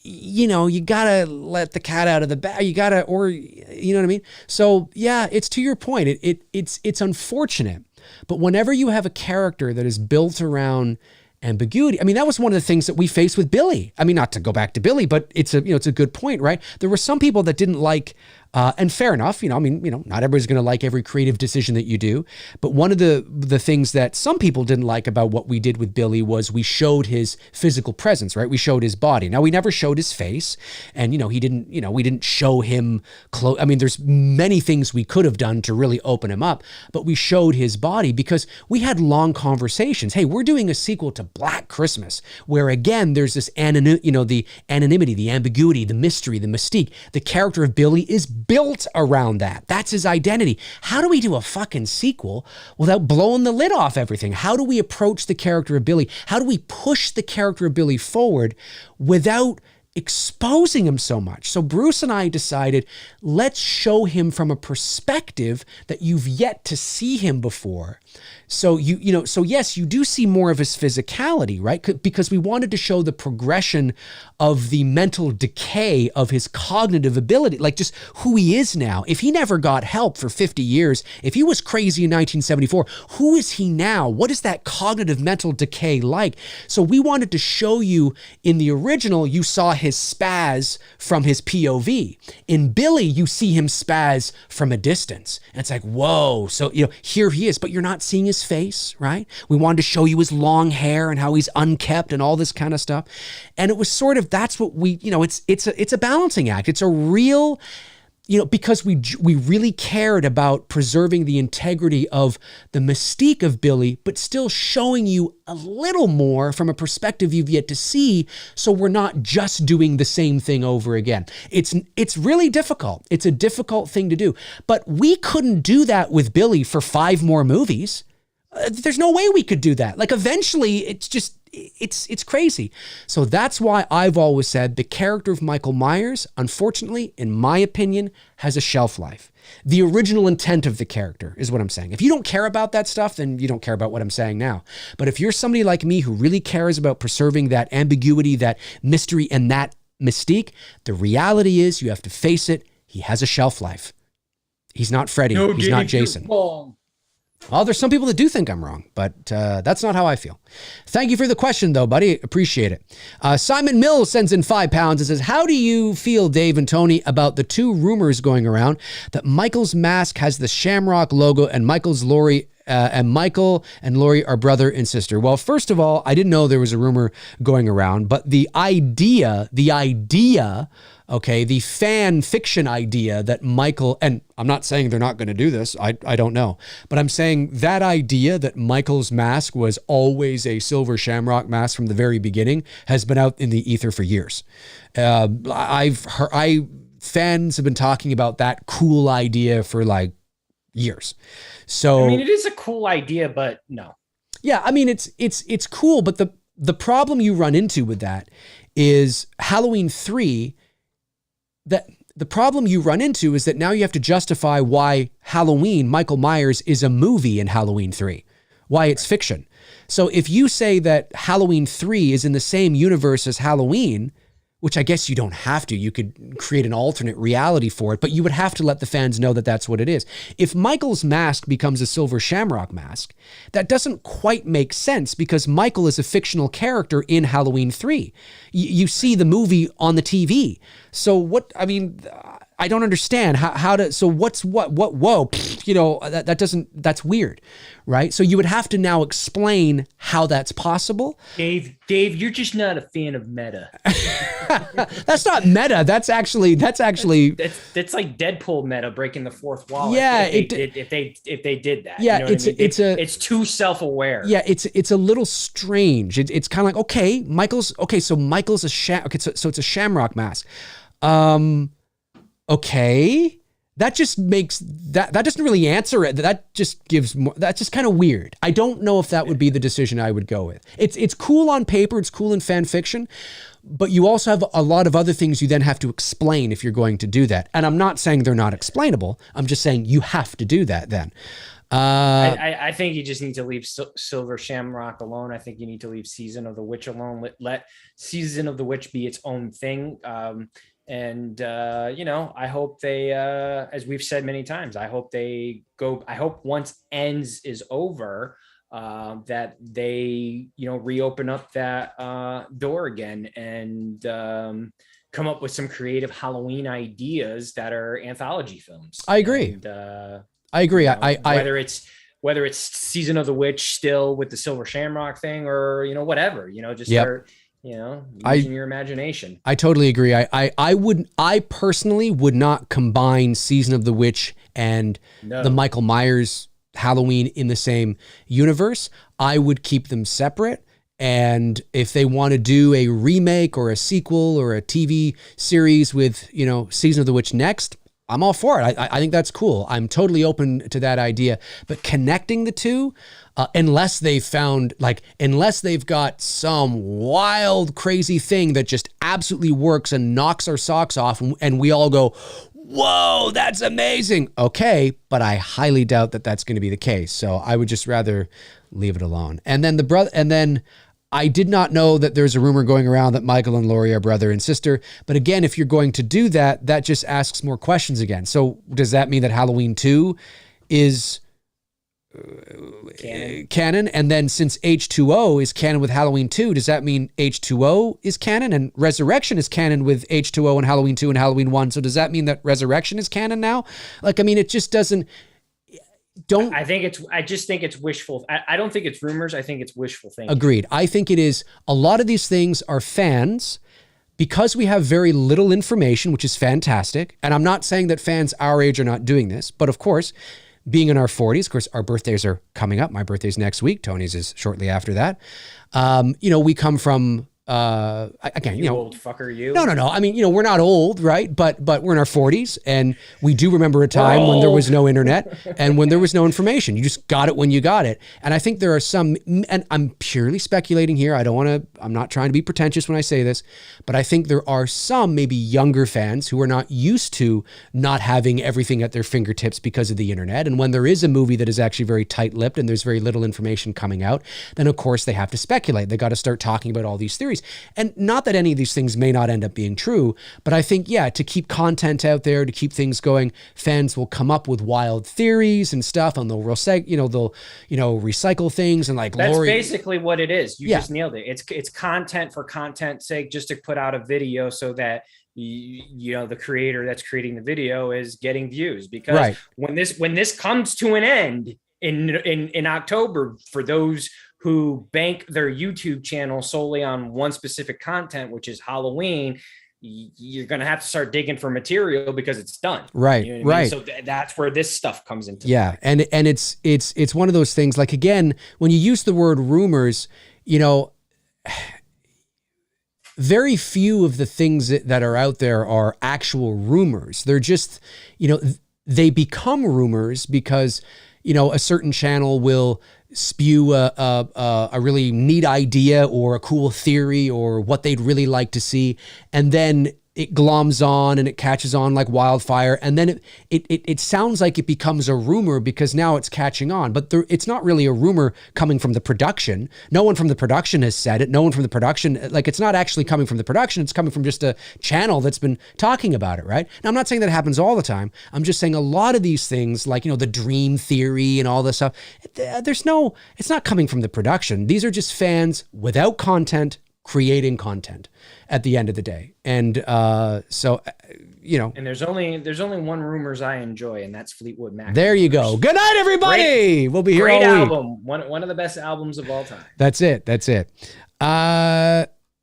you gotta let the cat out of the bag. You know what I mean? So yeah, it's to your point. It's unfortunate, but whenever you have a character that is built around ambiguity. I mean, that was one of the things that we faced with Billy. I mean, not to go back to Billy, but it's a good point, right? There were some people that didn't like, and fair enough, not everybody's going to like every creative decision that you do. But one of the things that some people didn't like about what we did with Billy was we showed his physical presence, right? We showed his body. Now, we never showed his face, and, we didn't show him close. I mean, there's many things we could have done to really open him up, but we showed his body because we had long conversations. Hey, we're doing a sequel to Black Christmas, where again, there's this the anonymity, the ambiguity, the mystery, the mystique. The character of Billy is built around that. That's his identity. How do we do a fucking sequel without blowing the lid off everything? How do we approach the character of Billy? How do we push the character of Billy forward without exposing him so much. So Bruce and I decided, let's show him from a perspective that you've yet to see him before. So so yes, you do see more of his physicality, right? Because we wanted to show the progression of the mental decay of his cognitive ability, like just who he is now. If he never got help for 50 years, if he was crazy in 1974, who is he now? What is that cognitive mental decay like? So we wanted to show you, in the original, you saw his spaz from his POV. In Billy, you see him spaz from a distance. And it's like, whoa. So, here he is, but you're not seeing his face, right? We wanted to show you his long hair and how he's unkempt and all this kind of stuff. And it was sort of, that's what we, it's a balancing act. It's a real, because we really cared about preserving the integrity of the mystique of Billy, but still showing you a little more from a perspective you've yet to see, so we're not just doing the same thing over again. It's really difficult. It's a difficult thing to do. But we couldn't do that with Billy for 5 more movies. There's no way we could do that. Like, eventually, it's crazy. So that's why I've always said the character of Michael Myers, unfortunately, in my opinion, has a shelf life. The original intent of the character is what I'm saying. If you don't care about that stuff, then you don't care about what I'm saying now. But if you're somebody like me who really cares about preserving that ambiguity, that mystery, and that mystique, the reality is, you have to face it, he has a shelf life. He's not Freddy. No, he's not Jason. Well, there's some people that do think I'm wrong, but that's not how I feel. Thank you for the question, though, buddy. Appreciate it. Simon Mills sends in £5 and says, how do you feel, Dave and Tony, about the 2 rumors going around that Michael's mask has the Shamrock logo and Michael and Laurie are brother and sister? Well, first of all, I didn't know there was a rumor going around, but the idea, okay, the fan fiction idea that Michael, and I'm not saying they're not going to do this, I don't know, but I'm saying that idea that Michael's mask was always a silver shamrock mask from the very beginning has been out in the ether for years. Fans have been talking about that cool idea for like years. So it is a cool idea, but no. Yeah, it's cool, but the problem you run into with that is Halloween 3. That the problem you run into is that now you have to justify why Halloween, Michael Myers, is a movie in Halloween 3, why it's fiction. So if you say that Halloween 3 is in the same universe as Halloween, which I guess you don't have to, you could create an alternate reality for it, but you would have to let the fans know that that's what it is. If Michael's mask becomes a silver shamrock mask, that doesn't quite make sense because Michael is a fictional character in Halloween 3. You see the movie on the TV. So I don't understand how to, so what's what, whoa, that doesn't, that's weird, right? So you would have to now explain how that's possible. Dave, you're just not a fan of meta. That's not meta. That's like Deadpool meta, breaking the fourth wall. Yeah. If they did that. Yeah. It's too self-aware. Yeah. It's a little strange. It's kind of like, okay, so Michael's so it's a shamrock mask. Okay, that just makes that doesn't really answer it. That just gives more. That's just kind of weird. I don't know if that would be the decision I would go with. It's cool on paper. It's cool in fan fiction, but you also have a lot of other things you then have to explain if you're going to do that. And I'm not saying they're not explainable. I'm just saying you have to do that then. I think you just need to leave Silver Shamrock alone. I think you need to leave Season of the Witch alone. Let Season of the Witch be its own thing. I hope they, as we've said many times, I hope once Ends is over, that they, reopen up that door again and come up with some creative Halloween ideas that are anthology films. I agree. I agree. Whether it's Season of the Witch still with the Silver Shamrock thing or, whatever, start, using your imagination. I totally agree. I personally would not combine Season of the Witch and the Michael Myers Halloween in the same universe. I would keep them separate. And if they want to do a remake or a sequel or a TV series with, Season of the Witch next, I'm all for it. I think that's cool. I'm totally open to that idea. But connecting the two, unless unless they've got some wild, crazy thing that just absolutely works and knocks our socks off, and we all go, whoa, that's amazing. Okay, but I highly doubt that that's going to be the case. So I would just rather leave it alone. And then I did not know that there's a rumor going around that Michael and Laurie are brother and sister. But again, if you're going to do that, that just asks more questions again. So does that mean that Halloween 2 is canon? And then since H2O is canon with Halloween 2, does that mean H2O is canon and Resurrection is canon with H2O and Halloween 2 and Halloween 1? So does that mean that Resurrection is canon now? Like, I mean, it just doesn't... I just think it's wishful. I don't think it's rumors. I think it's wishful thinking. Agreed. I think it is. A lot of these things are fans, because we have very little information, which is fantastic. And I'm not saying that fans our age are not doing this, but of course, being in our 40s, of course, our birthdays are coming up. My birthday's next week. Tony's is shortly after that. We come from, again, you old fucker, you. No. I mean, we're not old, right? But we're in our 40s, and we do remember a time when there was no internet and when there was no information. You just got it when you got it. And I think there are some, and I'm purely speculating here. I'm not trying to be pretentious when I say this, but I think there are some maybe younger fans who are not used to not having everything at their fingertips because of the internet. And when there is a movie that is actually very tight-lipped and there's very little information coming out, then of course they have to speculate. They got to start talking about all these theories. And not that any of these things may not end up being true, but I think, to keep content out there, to keep things going, fans will come up with wild theories and stuff, and they'll recycle things, and like that's basically what it is. You just nailed it. It's content for content's sake, just to put out a video so that the creator that's creating the video is getting views. Because when this comes to an end in October, for those who bank their YouTube channel solely on one specific content, which is Halloween, you're going to have to start digging for material because it's done. Right. You know what I mean? So that's where this stuff comes into play. And it's one of those things, like, again, when you use the word rumors, very few of the things that are out there are actual rumors. They're just, they become rumors because, a certain channel will spew a really neat idea or a cool theory or what they'd really like to see, and then it gloms on and it catches on like wildfire, and then it sounds like it becomes a rumor because now it's catching on, but it's not really a rumor coming from the production. No one from the production has said it. No one from the production, like, it's not actually coming from the production. It's coming from just a channel that's been talking about it, right? Now, I'm not saying that happens all the time. I'm just saying a lot of these things, like, the dream theory and all this stuff, it's not coming from the production. These are just fans without content creating content at the end of the day. And and there's only one rumors I enjoy, and that's Fleetwood Mac. There you go. Good night, everybody. We'll be here all week. Great album. One of the best albums of all time. That's it.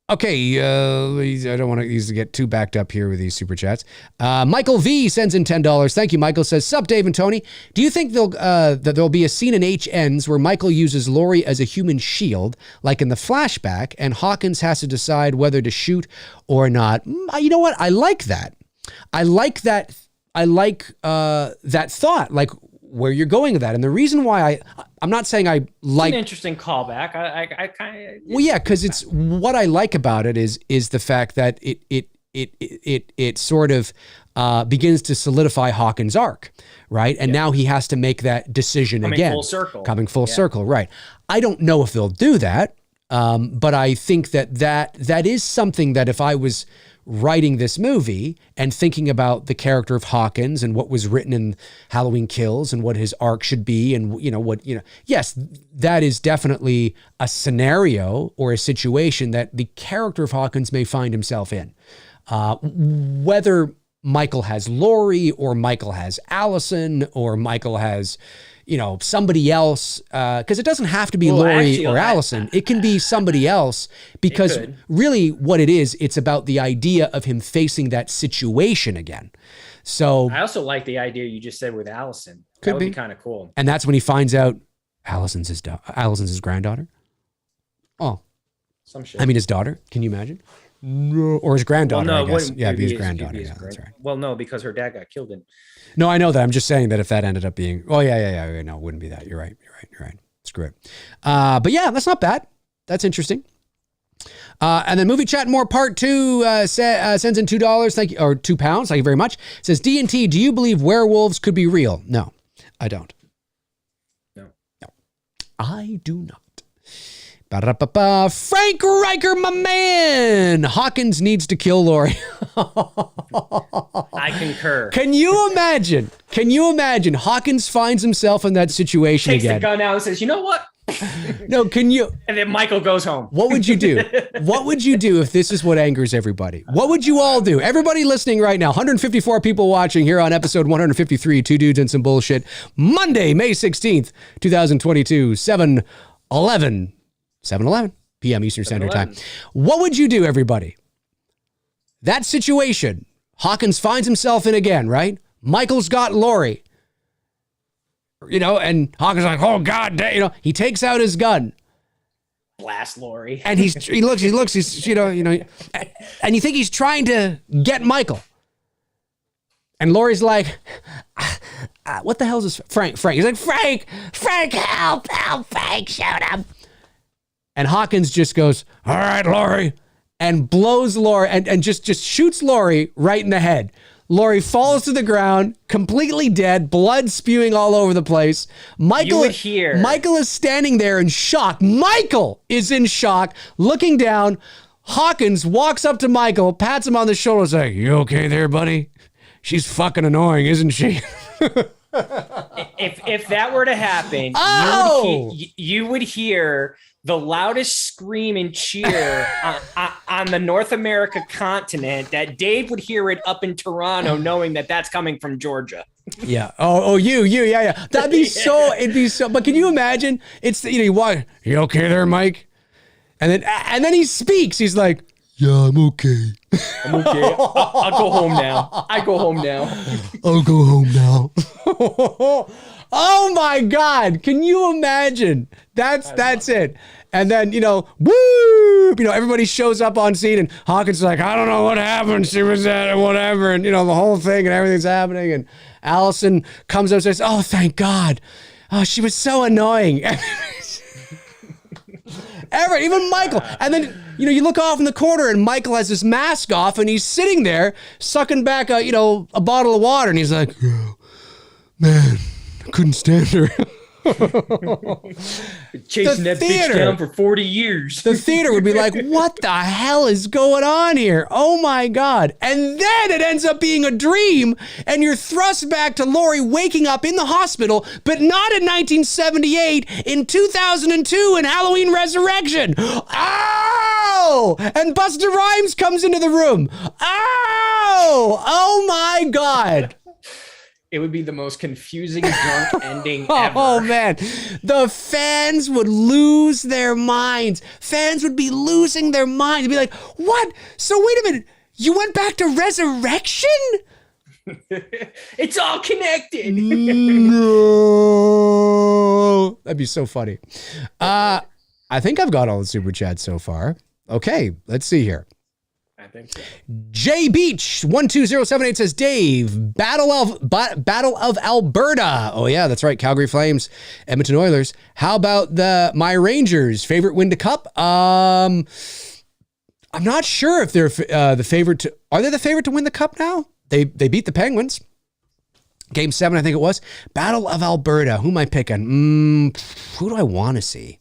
Okay, I don't want these to get too backed up here with these super chats. Michael V sends in $10. Thank you, Michael. Says, "Sup, Dave and Tony. Do you think that there'll be a scene in H Ends where Michael uses Laurie as a human shield, like in the flashback, and Hawkins has to decide whether to shoot or not?" You know what? I like that. I like that. I like that thought. Like, where you're going with that. And the reason why I'm not saying I like... It's an interesting callback. I kind of... Well, yeah, because it's what I like about it is the fact that it sort of begins to solidify Hawkins' arc, right? And now he has to make that decision again. Coming full circle, right. I don't know if they'll do that, but I think that is something that if I was writing this movie and thinking about the character of Hawkins and what was written in Halloween Kills and what his arc should be, and yes, that is definitely a scenario or a situation that the character of Hawkins may find himself in. Whether Michael has Laurie or Michael has Allison or Michael has somebody else, because it doesn't have to be Laurie or Allison. It can be somebody else, because really what it is, it's about the idea of him facing that situation again. So I also like the idea you just said with Allison. That would be kind of cool. And that's when he finds out Allison's his granddaughter. Oh, some shit. I mean, his daughter. Can you imagine? No, or his granddaughter, I guess. Yeah, it'd be his granddaughter. Yeah, that's right. Well, no, because her dad got killed in... No, I know that. I'm just saying that if that ended up being... Oh, yeah. No, it wouldn't be that. You're right. screw it. But yeah, that's not bad. That's interesting. And then Movie Chat More Part 2 sends in $2. Thank you, or £2. Thank you very much. It says, D&T, do you believe werewolves could be real? No, I don't. No. I do not. Ba-da-ba-ba. Frank Riker, my man. Hawkins needs to kill Laurie. I concur. Can you imagine? Hawkins finds himself in that situation Takes again. the gun out and says, you know what? No, can you? And then Michael goes home. What would you do? What would you do if this is what angers everybody? What would you all do? Everybody listening right now, 154 people watching here on episode 153, Two Dudes and Some Bullshit, Monday, May 16th, 2022, 7:11 p.m. Eastern Standard Time. What would you do, everybody? That situation, Hawkins finds himself in again, right? Michael's got Laurie. And Hawkins like, oh God, he takes out his gun. Blast Laurie. And he looks, he's, and you think he's trying to get Michael. And Laurie's like, what the hell is this? Frank. He's like, Frank, help, Frank, shoot him. And Hawkins just goes, all right, Laurie, and blows Laurie and just shoots Laurie right in the head. Laurie falls to the ground, completely dead, blood spewing all over the place. Michael is standing there in shock. Michael is in shock, looking down. Hawkins walks up to Michael, pats him on the shoulder, and like, you okay there, buddy? She's fucking annoying, isn't she? If that were to happen, you would hear the loudest scream and cheer on the North America continent that Dave would hear it up in Toronto, knowing that that's coming from Georgia. Yeah. Yeah. That'd be it'd be so, but can you imagine? It's, you walk, you okay there, Mike? And then he speaks. He's like, yeah, I'm okay. I'm okay. I'll go home now. I'll go home now. Oh my God. Can you imagine? That's it. And then, woo, everybody shows up on scene and Hawkins is like, I don't know what happened. She was at it, whatever. And, the whole thing and everything's happening. And Allison comes up and says, oh, thank God. Oh, she was so annoying. Even Michael. And then, you look off in the corner and Michael has his mask off and he's sitting there sucking back a bottle of water. And he's like, oh, man, I couldn't stand her. Chasing that bitch down for 40 years. The theater would be like, what the hell is going on here? Oh my God. And then it ends up being a dream and you're thrust back to Laurie waking up in the hospital, but not in 1978, in 2002 in Halloween Resurrection. Oh! And Busta Rhymes comes into the room. Oh my God. It would be the most confusing drunk ending ever. Oh, man. The fans would lose their minds. Fans would be losing their minds. They'd be like, what? So wait a minute. You went back to Resurrection? It's all connected. No. That'd be so funny. I think I've got all the super chats so far. Okay, let's see here. I think so. J Beach 12078 says, Dave, Battle of Alberta. Oh yeah, that's right. Calgary Flames, Edmonton Oilers. How about my Rangers? Favorite win to cup? I'm not sure if they're the favorite to. Are they the favorite to win the cup now? They beat the Penguins. Game 7, I think it was. Battle of Alberta. Who am I picking? Who do I want to see?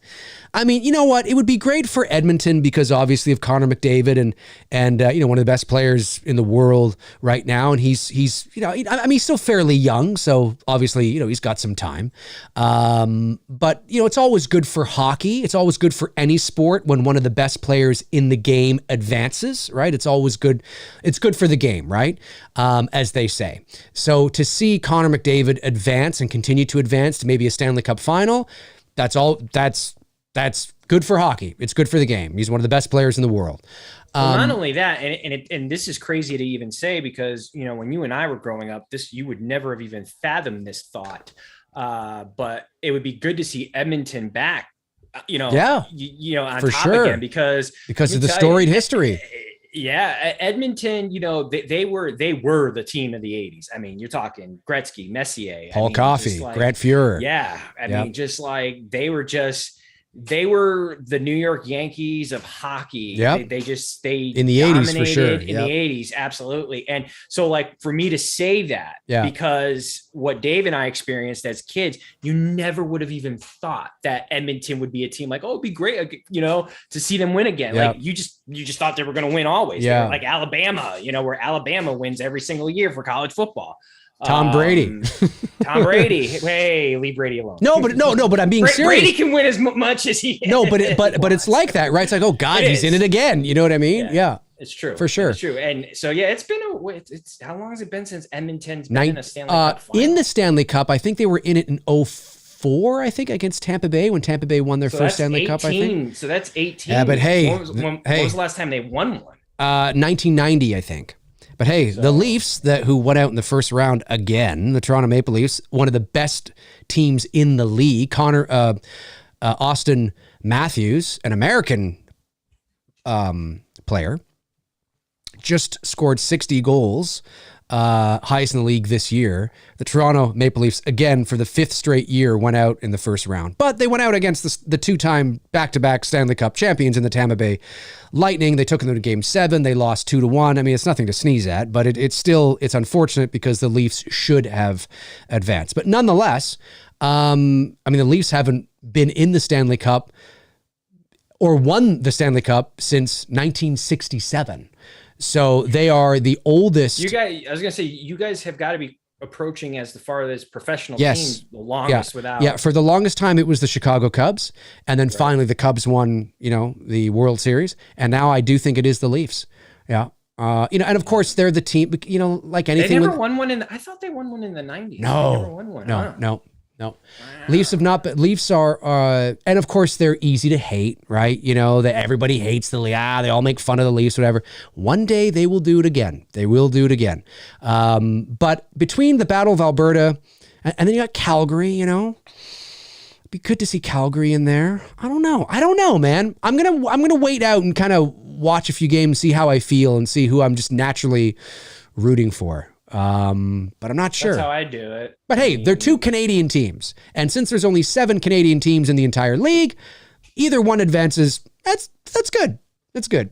I mean, you know what? It would be great for Edmonton because obviously of Connor McDavid and one of the best players in the world right now. And he's he's still fairly young. So obviously, he's got some time. But it's always good for hockey. It's always good for any sport when one of the best players in the game advances, right? It's always good. It's good for the game, right? As they say. So to see Connor McDavid advance and continue to advance to maybe a Stanley Cup final, that's good for hockey. It's good for the game. He's one of the best players in the world. Well, not only that, and this is crazy to even say because, when you and I were growing up, you would never have even fathomed this thought. But it would be good to see Edmonton back, on for top sure. again because of the storied history. Yeah, Edmonton, they were the team of the 80s. I mean, you're talking Gretzky, Messier, Paul Coffey, like, Grant Fuhrer. Yeah, I mean, just like they were the New York Yankees of hockey. Yep. They in the 80s for sure. In the 80s, absolutely. And so, like, for me to say that, yeah. because what Dave and I experienced as kids, you never would have even thought that Edmonton would be a team like, oh, it'd be great, to see them win again. Yep. Like, you just thought they were going to win always. Yeah. Like Alabama, where Alabama wins every single year for college football. Tom Brady. Tom Brady. Hey, leave Brady alone. No, but I'm being serious. Brady can win as much as he. No, but it's like that, right? It's like, oh God, he's in it again. You know what I mean? Yeah. It's true. For sure. It's true. And so, yeah, it's been it's how long has it been since Edmonton's been in a Stanley Cup final? In the Stanley Cup, I think they were in it in 2004, I think, against Tampa Bay, when Tampa Bay won their first Stanley Cup, I think. So that's 18. Yeah, but hey. When was the last time they won one? 1990, I think. But hey, the Leafs, who went out in the first round again, the Toronto Maple Leafs, one of the best teams in the league. Austin Matthews, an American player, just scored 60 goals, highest in the league this year. The Toronto Maple Leafs, again, for the 5th straight year, went out in the first round. But they went out against the two-time back-to-back Stanley Cup champions in the Tampa Bay Lightning. They took them to Game 7. They lost 2-1. I mean, it's nothing to sneeze at, but it's unfortunate because the Leafs should have advanced. But nonetheless, the Leafs haven't been in the Stanley Cup or won the Stanley Cup since 1967. So they are the oldest. I was going to say, you guys have got to be approaching as the farthest professional team, the longest without. Yeah, for the longest time, it was the Chicago Cubs. And then finally the Cubs won, the World Series. And now I do think it is the Leafs. Yeah. And of course they're the team, like anything. They never won one I thought they won one in the 90s. No, they never won one. No. Wow. Leafs are, and of course they're easy to hate, right? That everybody hates they all make fun of the Leafs, whatever. One day they will do it again. But between the Battle of Alberta and then you got Calgary, it'd be good to see Calgary in there. I don't know, man. I'm going to wait out and kind of watch a few games, see how I feel and see who I'm just naturally rooting for. But I'm not sure. That's how I do it. But hey, they're 2 Canadian teams. And since there's only 7 Canadian teams in the entire league, either one advances. That's good. That's good.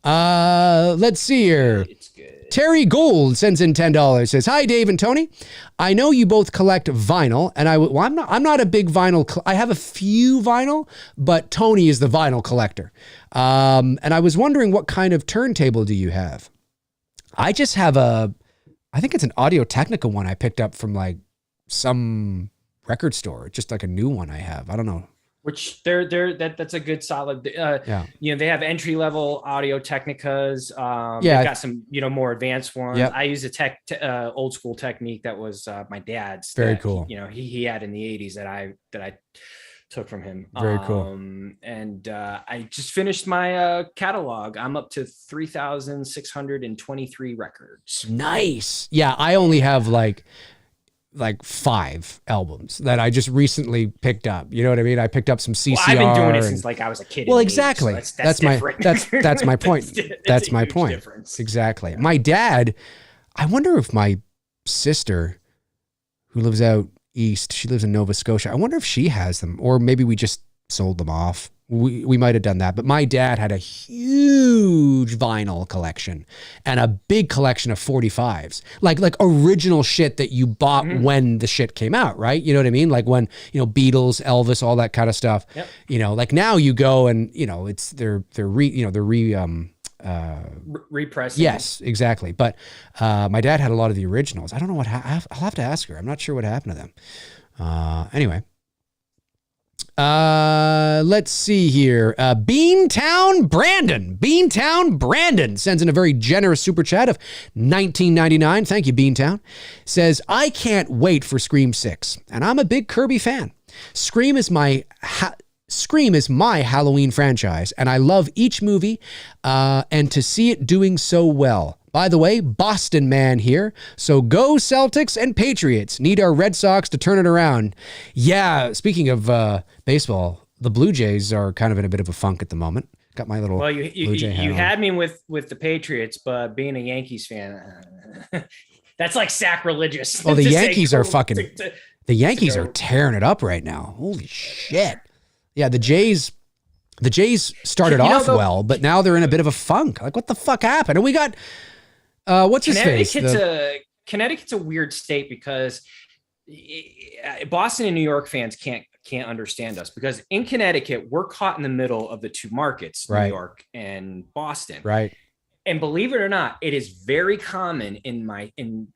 Let's see here. It's good. Terry Gold sends in $10. Says, "Hi, Dave and Tony. I know you both collect vinyl, and I'm not a big vinyl. I have a few vinyl, but Tony is the vinyl collector. And I was wondering, what kind of turntable do you have?" I just have I think it's an Audio-Technica one I picked up from like some record store. Just like a new one I have. I don't know. Which that's a good solid. They have entry level Audio-Technicas. They've got some more advanced ones. Yep. I use a old school technique that was my dad's. Very cool. He had in the 80s that I took from him. Very cool. And I just finished my catalog. I'm up to 3,623 records. Nice. Yeah, I only have like 5 albums that I just recently picked up. You know what I mean? I picked up some CCR. Well, I've been doing it since like I was a kid. Well, exactly. So that's my point. That's my point. Difference. Exactly. My dad, I wonder if my sister, who lives out east, she lives in Nova Scotia, I wonder if she has them, or maybe we just sold them off. We might have done that. But my dad had a huge vinyl collection and a big collection of 45s, like original shit that you bought when the shit came out, right? You know what I mean? Like when, Beatles, Elvis, all that kind of stuff. Yep. Like now you go and, it's they're repressing. Yes, exactly. But my dad had a lot of the originals. I don't know what I'll have to ask her. I'm not sure what happened to them. Anyway. Let's see here. Beantown Brandon sends in a very generous super chat of $19.99. Thank you, Beantown. Says, "I can't wait for Scream 6, and I'm a big Kirby fan. Scream is my Halloween franchise, and I love each movie, and to see it doing so well. By the way, Boston man here. So go Celtics and Patriots. Need our Red Sox to turn it around." Yeah, speaking of baseball, the Blue Jays are kind of in a bit of a funk at the moment. Got my little well, Blue Jay hat you on. had me with the Patriots, but being a Yankees fan, that's like sacrilegious. Well, the to say Yankees go are fucking. to The Yankees go- are tearing it up right now. Holy shit! Yeah, the Jays started You know, off though- well, but now they're in a bit of a funk. Like, what the fuck happened? And we got what's his face? Connecticut's a weird state because Boston and New York fans can't understand us, because in Connecticut we're caught in the middle of the two markets, Right. New York and Boston. Right. And believe it or not, it is very common in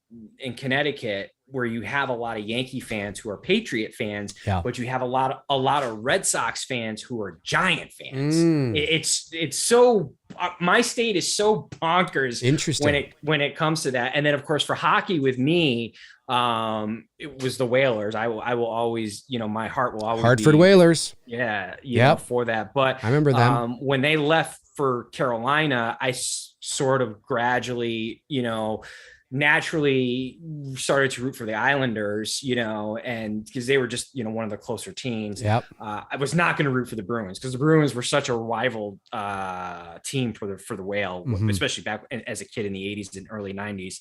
Connecticut, where you have a lot of Yankee fans who are Patriot fans, Yeah. but you have a lot of Red Sox fans who are Giant fans. Mm. It's so my state is so bonkers. Interesting. when it comes to that. And then of course for hockey with me, it was the Whalers. I will always, my heart will always Hartford be, Whalers. yeah, Yep. for that. But I remember them. when they left for Carolina, I sort of gradually, naturally started to root for the Islanders, and because they were just, one of the closer teams. Yep. I was not going to root for the Bruins, because the Bruins were such a rival team for the Whale, Mhm. especially back as a kid in the 80s and early 90s.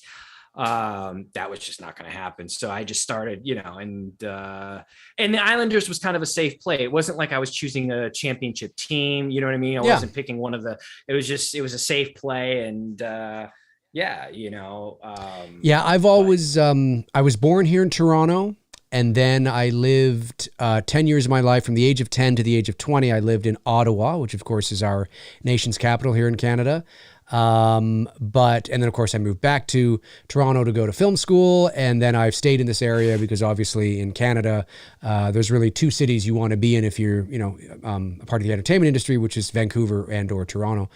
That was just not going to happen. So I just started, and the Islanders was kind of a safe play. It wasn't like I was choosing a championship team. You know what I mean? I wasn't picking one of it was a safe play. And, yeah, I've always, I was born here in Toronto, and then I lived 10 years of my life, from the age of 10 to the age of 20. I lived in Ottawa, which of course is our nation's capital here in Canada. And then of course I moved back to Toronto to go to film school. And then I've stayed in this area because obviously in Canada, there's really two cities you want to be in if you're, a part of the entertainment industry, which is Vancouver and or Toronto.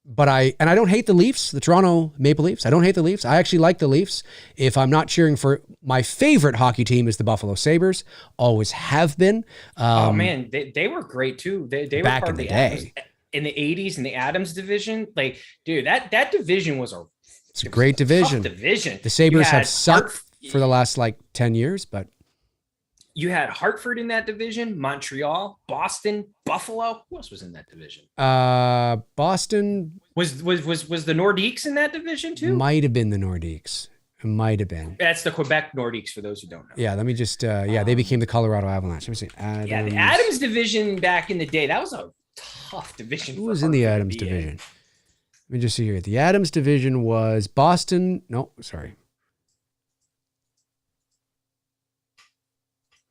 But I don't hate the Leafs, the Toronto Maple Leafs. I don't hate the Leafs. I actually like the Leafs. If I'm not cheering for, my favorite hockey team is the Buffalo Sabres. Always have been. Oh man, they were great too. They were back part in of the Adams, day. in the 80s, in the Adams division. Like, dude, that division was It's a great division. tough division. The Sabres You had have sucked for the last 10 years, but You had Hartford in that division, Montreal, Boston, Buffalo. Who else was in that division? Boston Was the Nordiques in that division too? might have been the Nordiques. It might have been. That's the Quebec Nordiques, for those who don't know. Yeah, let me just, they became the Colorado Avalanche. Let me see. Adams. Yeah, the Adams division back in the day, that was a tough division. Who was in the Adams division? Let me just see here. The Adams division was Boston. No, sorry.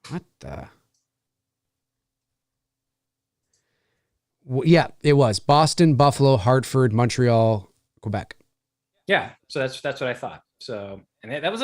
What the? Well, yeah, it was Boston, Buffalo, Hartford, Montreal, Quebec. Yeah, so that's what I thought. So, and that was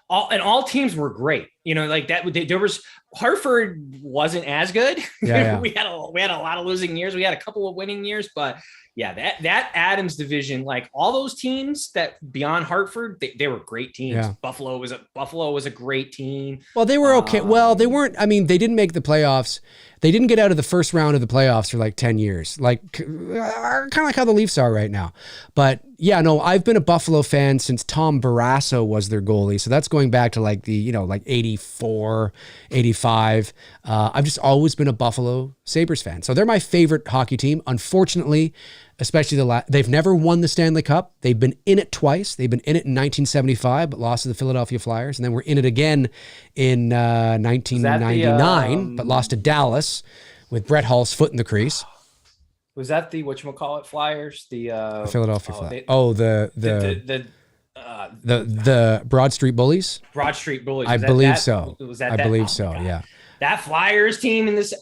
all teams were great. Like that. There was Hartford wasn't as good. Yeah. we had a lot of losing years. We had a couple of winning years, but yeah, that Adams division, like all those teams that beyond Hartford, they were great teams. Yeah. Buffalo was a great team. Well, they were okay. Well, they weren't. I mean, they didn't make the playoffs. They didn't get out of the first round of the playoffs for 10 years, kind of like how the Leafs are right now. But yeah, no, I've been a Buffalo fan since Tom Barrasso was their goalie. So that's going back to the 84, 85. I've just always been a Buffalo Sabres fan. So they're my favorite hockey team. Unfortunately, especially they've never won the Stanley Cup. They've been in it twice. They've been in it in 1975, but lost to the Philadelphia Flyers. And then we're in it again in 1999, but lost to Dallas with Brett Hull's foot in the crease. Was that the whatchamacallit Flyers? The Philadelphia Flyers. The Broad Street Bullies? Broad Street Bullies. I believe so. Was that I that? believe Oh, so, God. yeah. That Flyers team in this.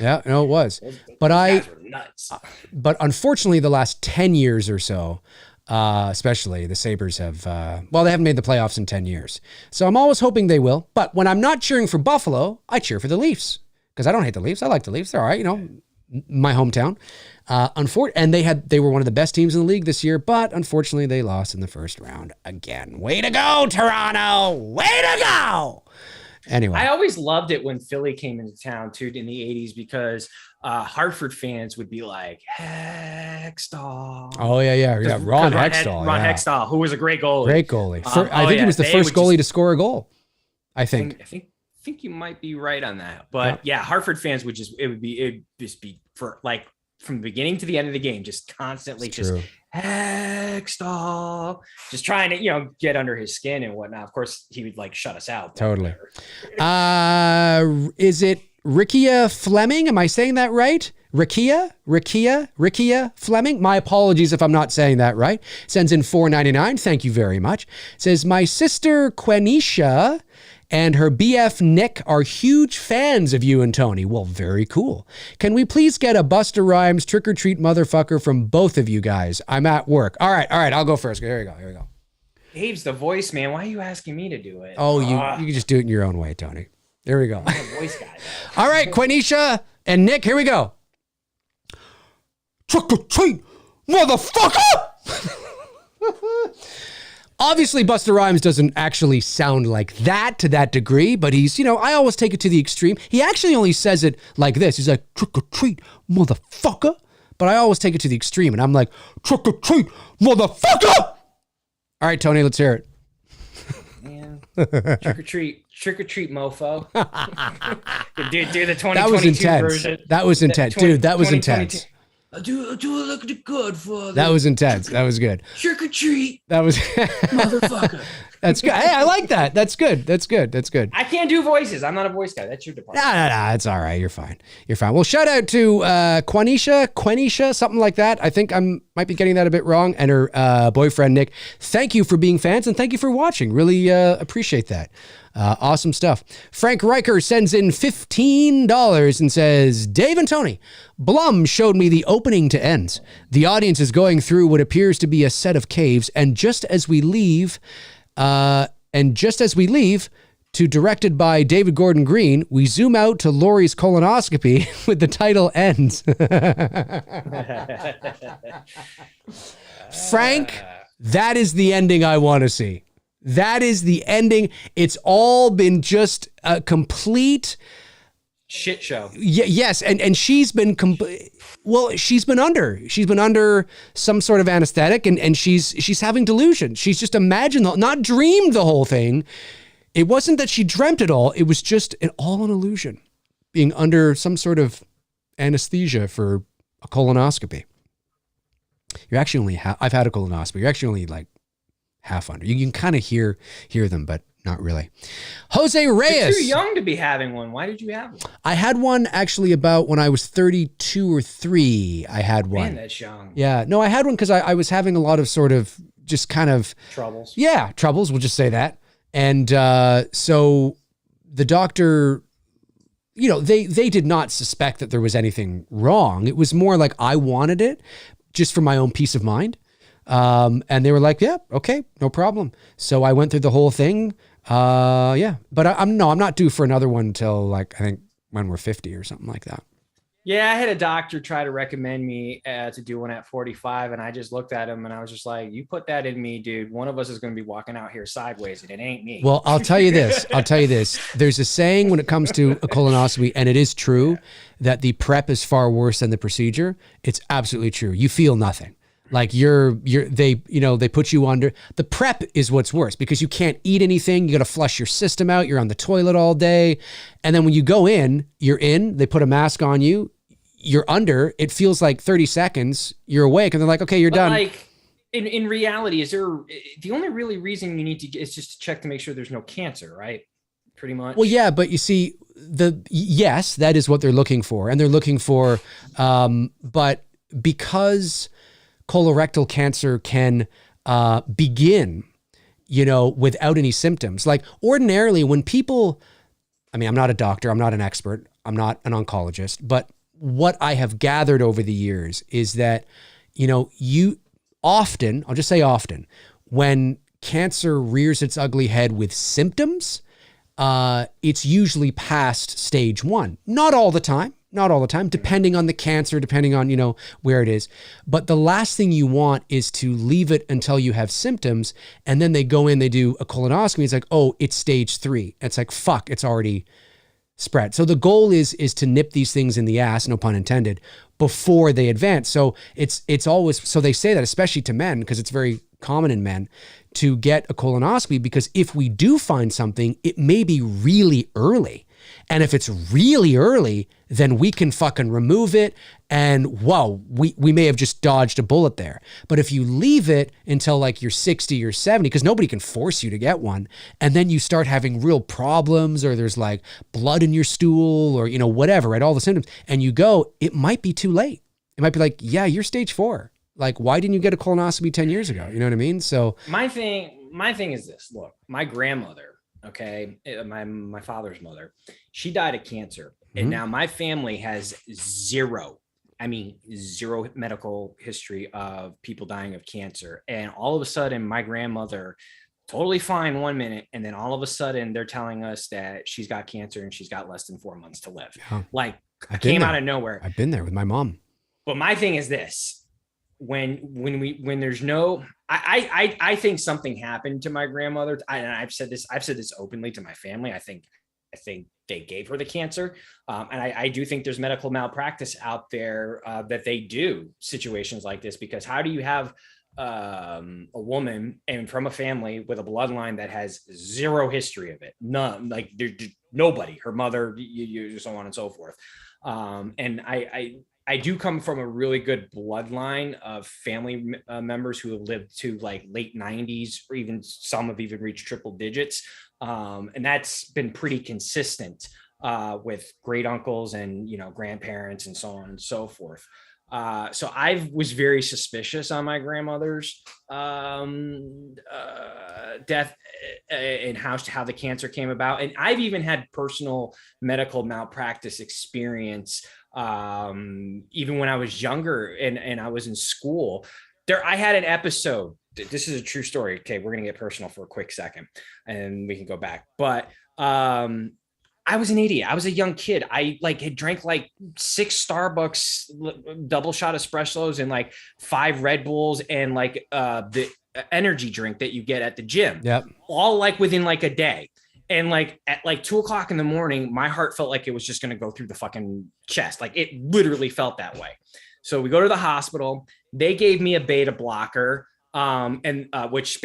Yeah, no, it was. But guys were nuts. But unfortunately, the last 10 years or so, especially the Sabres have, they haven't made the playoffs in 10 years. So I'm always hoping they will. But when I'm not cheering for Buffalo, I cheer for the Leafs because I don't hate the Leafs. I like the Leafs. They're all right, my hometown. And they were one of the best teams in the league this year, but unfortunately they lost in the first round again. Way to go, Toronto! Way to go! Anyway, I always loved it when Philly came into town too in the 80s because Hartford fans would be like Hextall. Oh yeah. Ron Hextall. Ron Hextall, who was a great goalie. Great goalie. I think he was the first goalie to score a goal. I think think you might be right on that. But yeah, Hartford fans would it'd just be for like from the beginning to the end of the game, just constantly just Hextall, just trying to, get under his skin and whatnot. Of course, he would like shut us out. Totally. Is it Rikia Fleming? Am I saying that right? Rikia Fleming. My apologies if I'm not saying that right. Sends in $4.99. Thank you very much. Says, my sister Quenisha and her BF Nick are huge fans of you and Tony. Well, very cool. Can we please get a Busta Rhymes trick or treat motherfucker from both of you guys? I'm at work. All right. I'll go first. Here we go. Dave's the voice man. Why are you asking me to do it? Oh, you can just do it in your own way, Tony. There we go. I'm a voice guy. All right, Quenisha and Nick, here we go. Trick or treat, motherfucker! Obviously, Busta Rhymes doesn't actually sound like that to that degree, but he's, I always take it to the extreme. He actually only says it like this. He's like, trick or treat, motherfucker. But I always take it to the extreme, and I'm like, trick or treat, motherfucker! All right, Tony, let's hear it. Man, trick or treat, mofo. do the 2022 that was intense. version. That was intense. Dude, that was intense. Do look at the Godfather. That was intense. That was good. Trick or treat. That was motherfucker. That's good. Hey, I like that. That's good. I can't do voices. I'm not a voice guy. That's your department. No. It's all right. You're fine. Well, shout out to Quenisha, something like that. I think I might be getting that a bit wrong. And her boyfriend, Nick. Thank you for being fans and thank you for watching. Really appreciate that. Awesome stuff. Frank Riker sends in $15 and says, Dave and Tony, Blum showed me the opening to ends. The audience is going through what appears to be a set of caves, and just as we leave, to directed by David Gordon Green, we zoom out to Laurie's colonoscopy with the title ends. Frank, that is the ending I want to see. That is the ending. It's all been just a complete shit show. Yes, and she's been she's been under some sort of anesthetic, and she's having delusions. She's just imagined, not dreamed the whole thing. It wasn't that she dreamt it all. It was just all an illusion, being under some sort of anesthesia for a colonoscopy. You're actually only I've had a colonoscopy. You're actually only like half under. You can kind of hear them, but not really. Jose Reyes. You're too young to be having one. Why did you have one? I had one actually about when I was 32 or 3. I had one. Man, that's young. Yeah. No, I had one because I was having a lot of sort of just kind of troubles. Yeah, troubles. We'll just say that. And so the doctor, they did not suspect that there was anything wrong. It was more like I wanted it just for my own peace of mind. And they were like, yeah, okay, no problem. So I went through the whole thing. Yeah, but I'm not due for another one until like, I think when we're 50 or something like that. Yeah. I had a doctor try to recommend me to do one at 45. And I just looked at him and I was just like, you put that in me, dude. One of us is going to be walking out here sideways and it ain't me. Well, I'll tell you this. There's a saying when it comes to a colonoscopy, and it is true that the prep is far worse than the procedure. It's absolutely true. You feel nothing. Like they put you under. The prep is what's worse because you can't eat anything. You got to flush your system out. You're on the toilet all day. And then when you go in, they put a mask on you. You're under. It feels like 30 seconds. You're awake. And they're like, okay, you're done. Like in reality, is there the only really reason you need to is just to check to make sure there's no cancer, right? Pretty much. Well, yeah, but you see yes, that is what they're looking for. And they're looking for, but because colorectal cancer can begin, without any symptoms. Like ordinarily when people, I'm not a doctor, I'm not an expert, I'm not an oncologist, but what I have gathered over the years is that, you often, I'll just say often, when cancer rears its ugly head with symptoms, it's usually past stage 1. Not all the time, depending on the cancer, depending on, where it is. But the last thing you want is to leave it until you have symptoms. And then they go in, they do a colonoscopy. It's like, oh, it's stage 3. It's like, fuck, it's already spread. So the goal is to nip these things in the ass, no pun intended, before they advance. So it's always, so they say that, especially to men, because it's very common in men to get a colonoscopy, because if we do find something, it may be really early. And if it's really early, then we can fucking remove it. And whoa, we may have just dodged a bullet there. But if you leave it until like you're 60 or 70, because nobody can force you to get one, and then you start having real problems, or there's like blood in your stool, or, you know, whatever, right? All the symptoms, and you go, it might be too late. It might be like, yeah, you're stage 4. Like, why didn't you get a colonoscopy 10 years ago? You know what I mean? So my thing is this. Look, my grandmother, okay, my father's mother, she died of cancer. And now my family has zero medical history of people dying of cancer. And all of a sudden, my grandmother, totally fine 1 minute, and then all of a sudden they're telling us that she's got cancer and she's got less than 4 months to live. Yeah. Like, it came out of nowhere. I've been there with my mom. But my thing is this: when there's no, I think something happened to my grandmother. And I've said this openly to my family. I think they gave her the cancer. And I do think there's medical malpractice out there that they do situations like this, because how do you have a woman and from a family with a bloodline that has zero history of it? None, like there's nobody, her mother, you so on and so forth. And I do come from a really good bloodline of family members who have lived to like late 90s, or even some have even reached triple digits. And that's been pretty consistent with great uncles and, you know, grandparents and so on and so forth. So I was very suspicious on my grandmother's death and how the cancer came about. And I've even had personal medical malpractice experience even when I was younger and I was in school. I had an episode. This is a true story. Okay, we're gonna get personal for a quick second, and we can go back. But I was an idiot. I was a young kid. I had drank like 6 Starbucks double shot espressos and like 5 Red Bulls and like the energy drink that you get at the gym. Yep. All like within like a day. And like at like 2:00 in the morning, my heart felt like it was just going to go through the fucking chest. Like it literally felt that way. So we go to the hospital. They gave me a beta blocker, which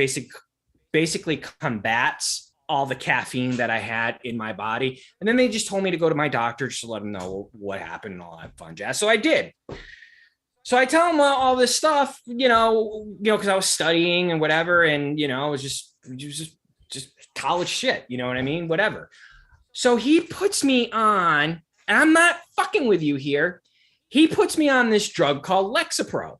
basically combats all the caffeine that I had in my body. And then they just told me to go to my doctor just to let them know what happened and all that fun jazz. So I did. So I tell him all this stuff, you know, because I was studying and whatever, and you know, it was just college shit, you know what I mean? Whatever. So he puts me on, and I'm not fucking with you here. He puts me on this drug called Lexapro.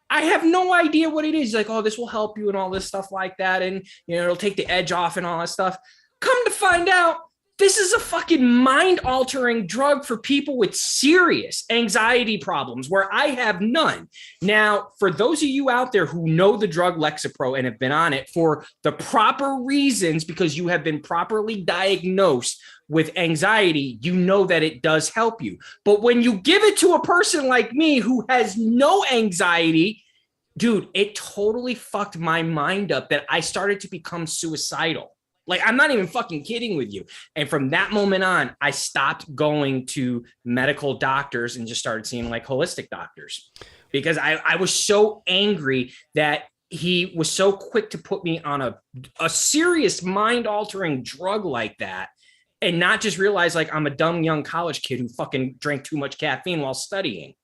I have no idea what it is. He's like, oh, this will help you and all this stuff like that. And, you know, it'll take the edge off and all that stuff. Come to find out, this is a fucking mind-altering drug for people with serious anxiety problems where I have none. Now, for those of you out there who know the drug Lexapro and have been on it for the proper reasons, because you have been properly diagnosed with anxiety, you know that it does help you. But when you give it to a person like me who has no anxiety, dude, it totally fucked my mind up that I started to become suicidal. Like, I'm not even fucking kidding with you. And from that moment on, I stopped going to medical doctors and just started seeing like holistic doctors, because I was so angry that he was so quick to put me on a serious mind-altering drug like that, and not just realize like I'm a dumb young college kid who fucking drank too much caffeine while studying.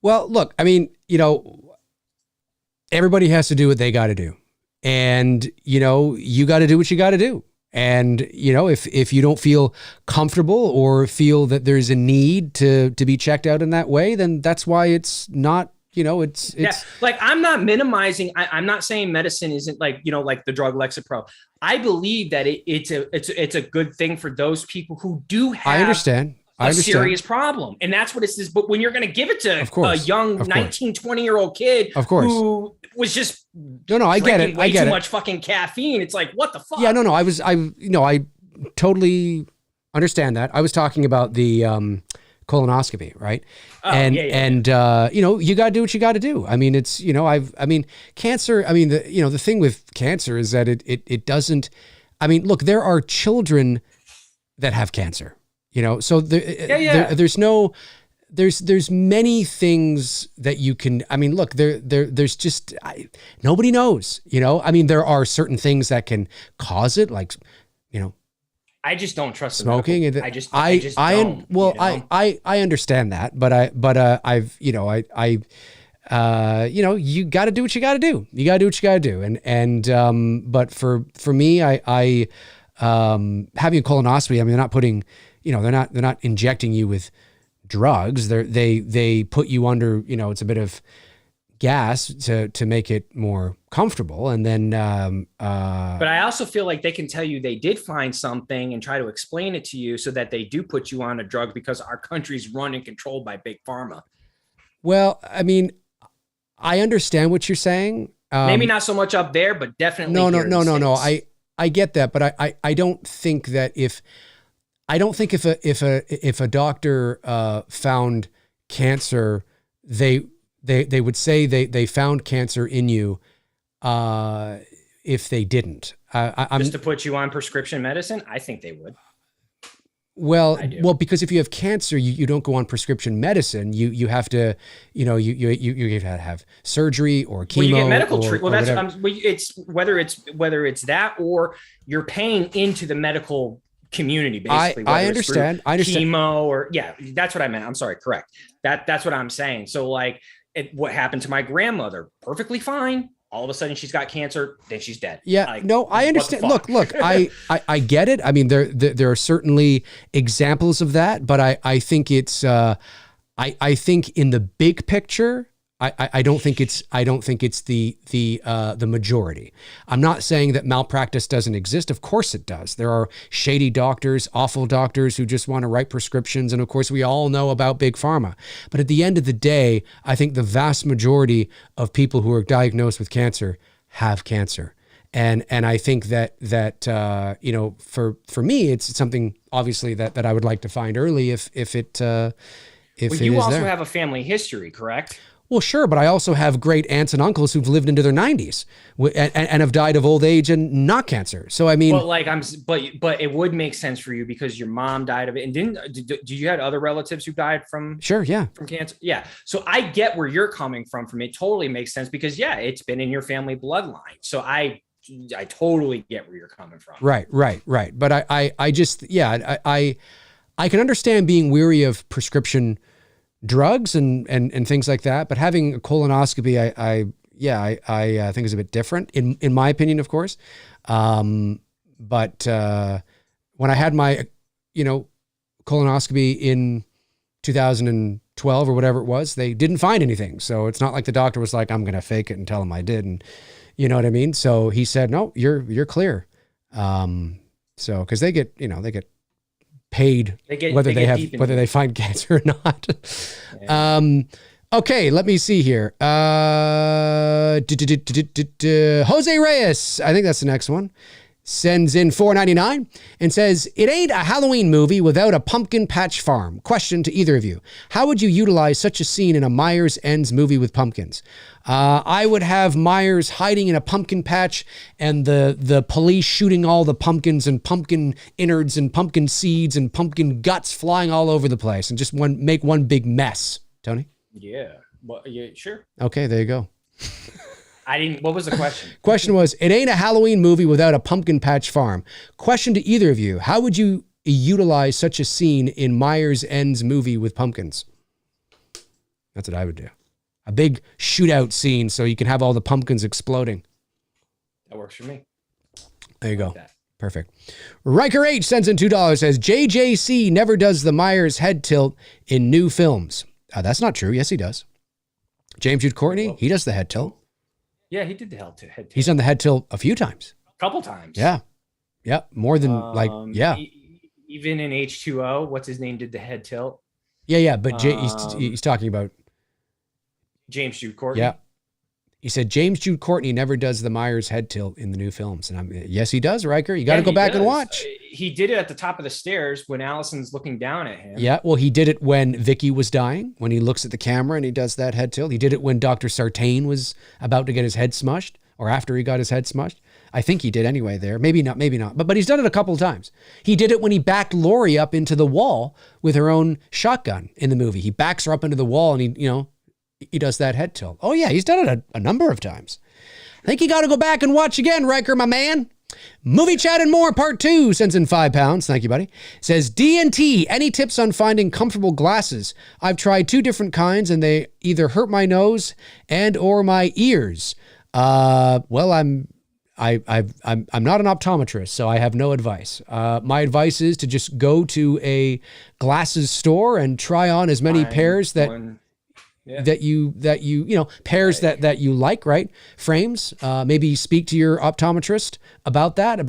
Well, look, I mean, you know, everybody has to do what they got to do. And, you know, you got to do what you got to do. And, you know, if you don't feel comfortable or feel that there's a need to be checked out in that way, then that's why it's not, you know, it's yeah, like, I'm not minimizing. I'm not saying medicine isn't like, you know, like the drug Lexapro. I believe that it's a good thing for those people who do have I understand. Serious problem. And that's what it's this. But when you're going to give it to a young 19, 20-year-old kid who was just I get it. Way too much fucking caffeine. It's like, what the fuck? Yeah, no. I totally understand that. I was talking about the colonoscopy, right? Oh, and you know, you got to do what you got to do. I mean, it's, you know, cancer. I mean, the thing with cancer is that it doesn't. I mean, look, there are children that have cancer. You know, so there's no, there's many things that you can, I mean, look, there's just, nobody knows, you know, I mean, there are certain things that can cause it, like, you know, I just don't trust smoking. And I just don't, well, you know? I understand that, but I've, you know, you know, you got to do what you got to do. You got to do what you got to do. But for me, having a colonoscopy, I mean, they're not putting, you know, they're not injecting you with drugs. They put you under, you know, it's a bit of gas to make it more comfortable. And then, but I also feel like they can tell you they did find something and try to explain it to you so that they do put you on a drug, because our country's run and controlled by big pharma. Well, I mean, I understand what you're saying. Maybe not so much up there, but definitely. No. I get that, but I don't think that if a doctor found cancer, they would say they found cancer in you if they didn't. Just to put you on prescription medicine, I think they would. Well, because if you have cancer, you don't go on prescription medicine. You have to, you know, you have to have surgery or chemo. Well, you get medical treatment. Well, that's whatever. it's whether it's that or you're paying into the medical community, basically. I understand. Chemo or that's what I meant. I'm sorry. Correct. That's what I'm saying. So like, what happened to my grandmother? Perfectly fine. All of a sudden she's got cancer, then she's dead. Yeah, like, no, I understand. Look, I get it. I mean, there are certainly examples of that, but I think it's, I think in the big picture, I don't think it's the majority. I'm not saying that malpractice doesn't exist. Of course it does. There are shady doctors, awful doctors who just want to write prescriptions. And of course we all know about big pharma, but at the end of the day, I think the vast majority of people who are diagnosed with cancer have cancer. And I think that you know, for me, it's something obviously that I would like to find early if it you also there. have a family history, correct? Well, sure, but I also have great aunts and uncles who've lived into their 90s and have died of old age and not cancer. So I mean, but it would make sense for you because your mom died of it, and did you had other relatives who died from? Sure, yeah, from cancer, yeah. So I get where you're coming from. It totally makes sense because it's been in your family bloodline. So I totally get where you're coming from. Right. But I just I can understand being weary of prescription drugs and things like that, but having a colonoscopy, I think is a bit different in my opinion, of course. But when I had my, you know, colonoscopy in 2012 or whatever it was, they didn't find anything. So it's not like the doctor was like, I'm going to fake it and tell him I did. And you know what I mean? So he said, no, you're clear. So, cause they get paid whether they find cancer or not. Yeah. Okay, let me see here. Jose Reyes, I think that's the next one, sends in $4.99 and says, it ain't a Halloween movie without a pumpkin patch farm. Question to either of you. How would you utilize such a scene in a Myers Ends movie with pumpkins? I would have Myers hiding in a pumpkin patch and the police shooting all the pumpkins and pumpkin innards and pumpkin seeds and pumpkin guts flying all over the place and just make one big mess. Tony? Yeah. Well, yeah, sure. Okay, there you go. What was the question? Question was, it ain't a Halloween movie without a pumpkin patch farm. Question to either of you. How would you utilize such a scene in Myers Ends movie with pumpkins? That's what I would do. A big shootout scene so you can have all the pumpkins exploding. That works for me. There you go. Perfect. Riker H sends in $2, says, JJC never does the Myers head tilt in new films. That's not true. Yes, he does. James Jude Courtney, he does the head tilt. Yeah, he did the head tilt. He's done the head tilt a few times. A couple times. Yeah. Yeah. More than Even in H2O, what's his name did the head tilt. Yeah. But he's talking about James Jude Courtney. Yeah. He said James Jude Courtney never does the Myers head tilt in the new films. And yes, he does, Riker. You got to go back and watch. He did it at the top of the stairs when Allison's looking down at him. Yeah. Well, he did it when Vicky was dying, when he looks at the camera and he does that head tilt. He did it when Dr. Sartain was about to get his head smushed or after he got his head smushed. I think he did anyway there. Maybe not. But he's done it a couple of times. He did it when he backed Lori up into the wall with her own shotgun in the movie. He backs her up into the wall and he does that head tilt. Oh yeah, he's done it a number of times. I think you got to go back and watch again, Riker, my man. Movie Chat and More Part 2 sends in £5. Thank you, buddy. Says, D&T, any tips on finding comfortable glasses? I've tried 2 different kinds and they either hurt my nose and or my ears. Well, I'm not an optometrist, so I have no advice. My advice is to just go to a glasses store and try on as many pairs that you pairs that you like, right? Frames. Maybe speak to your optometrist about that,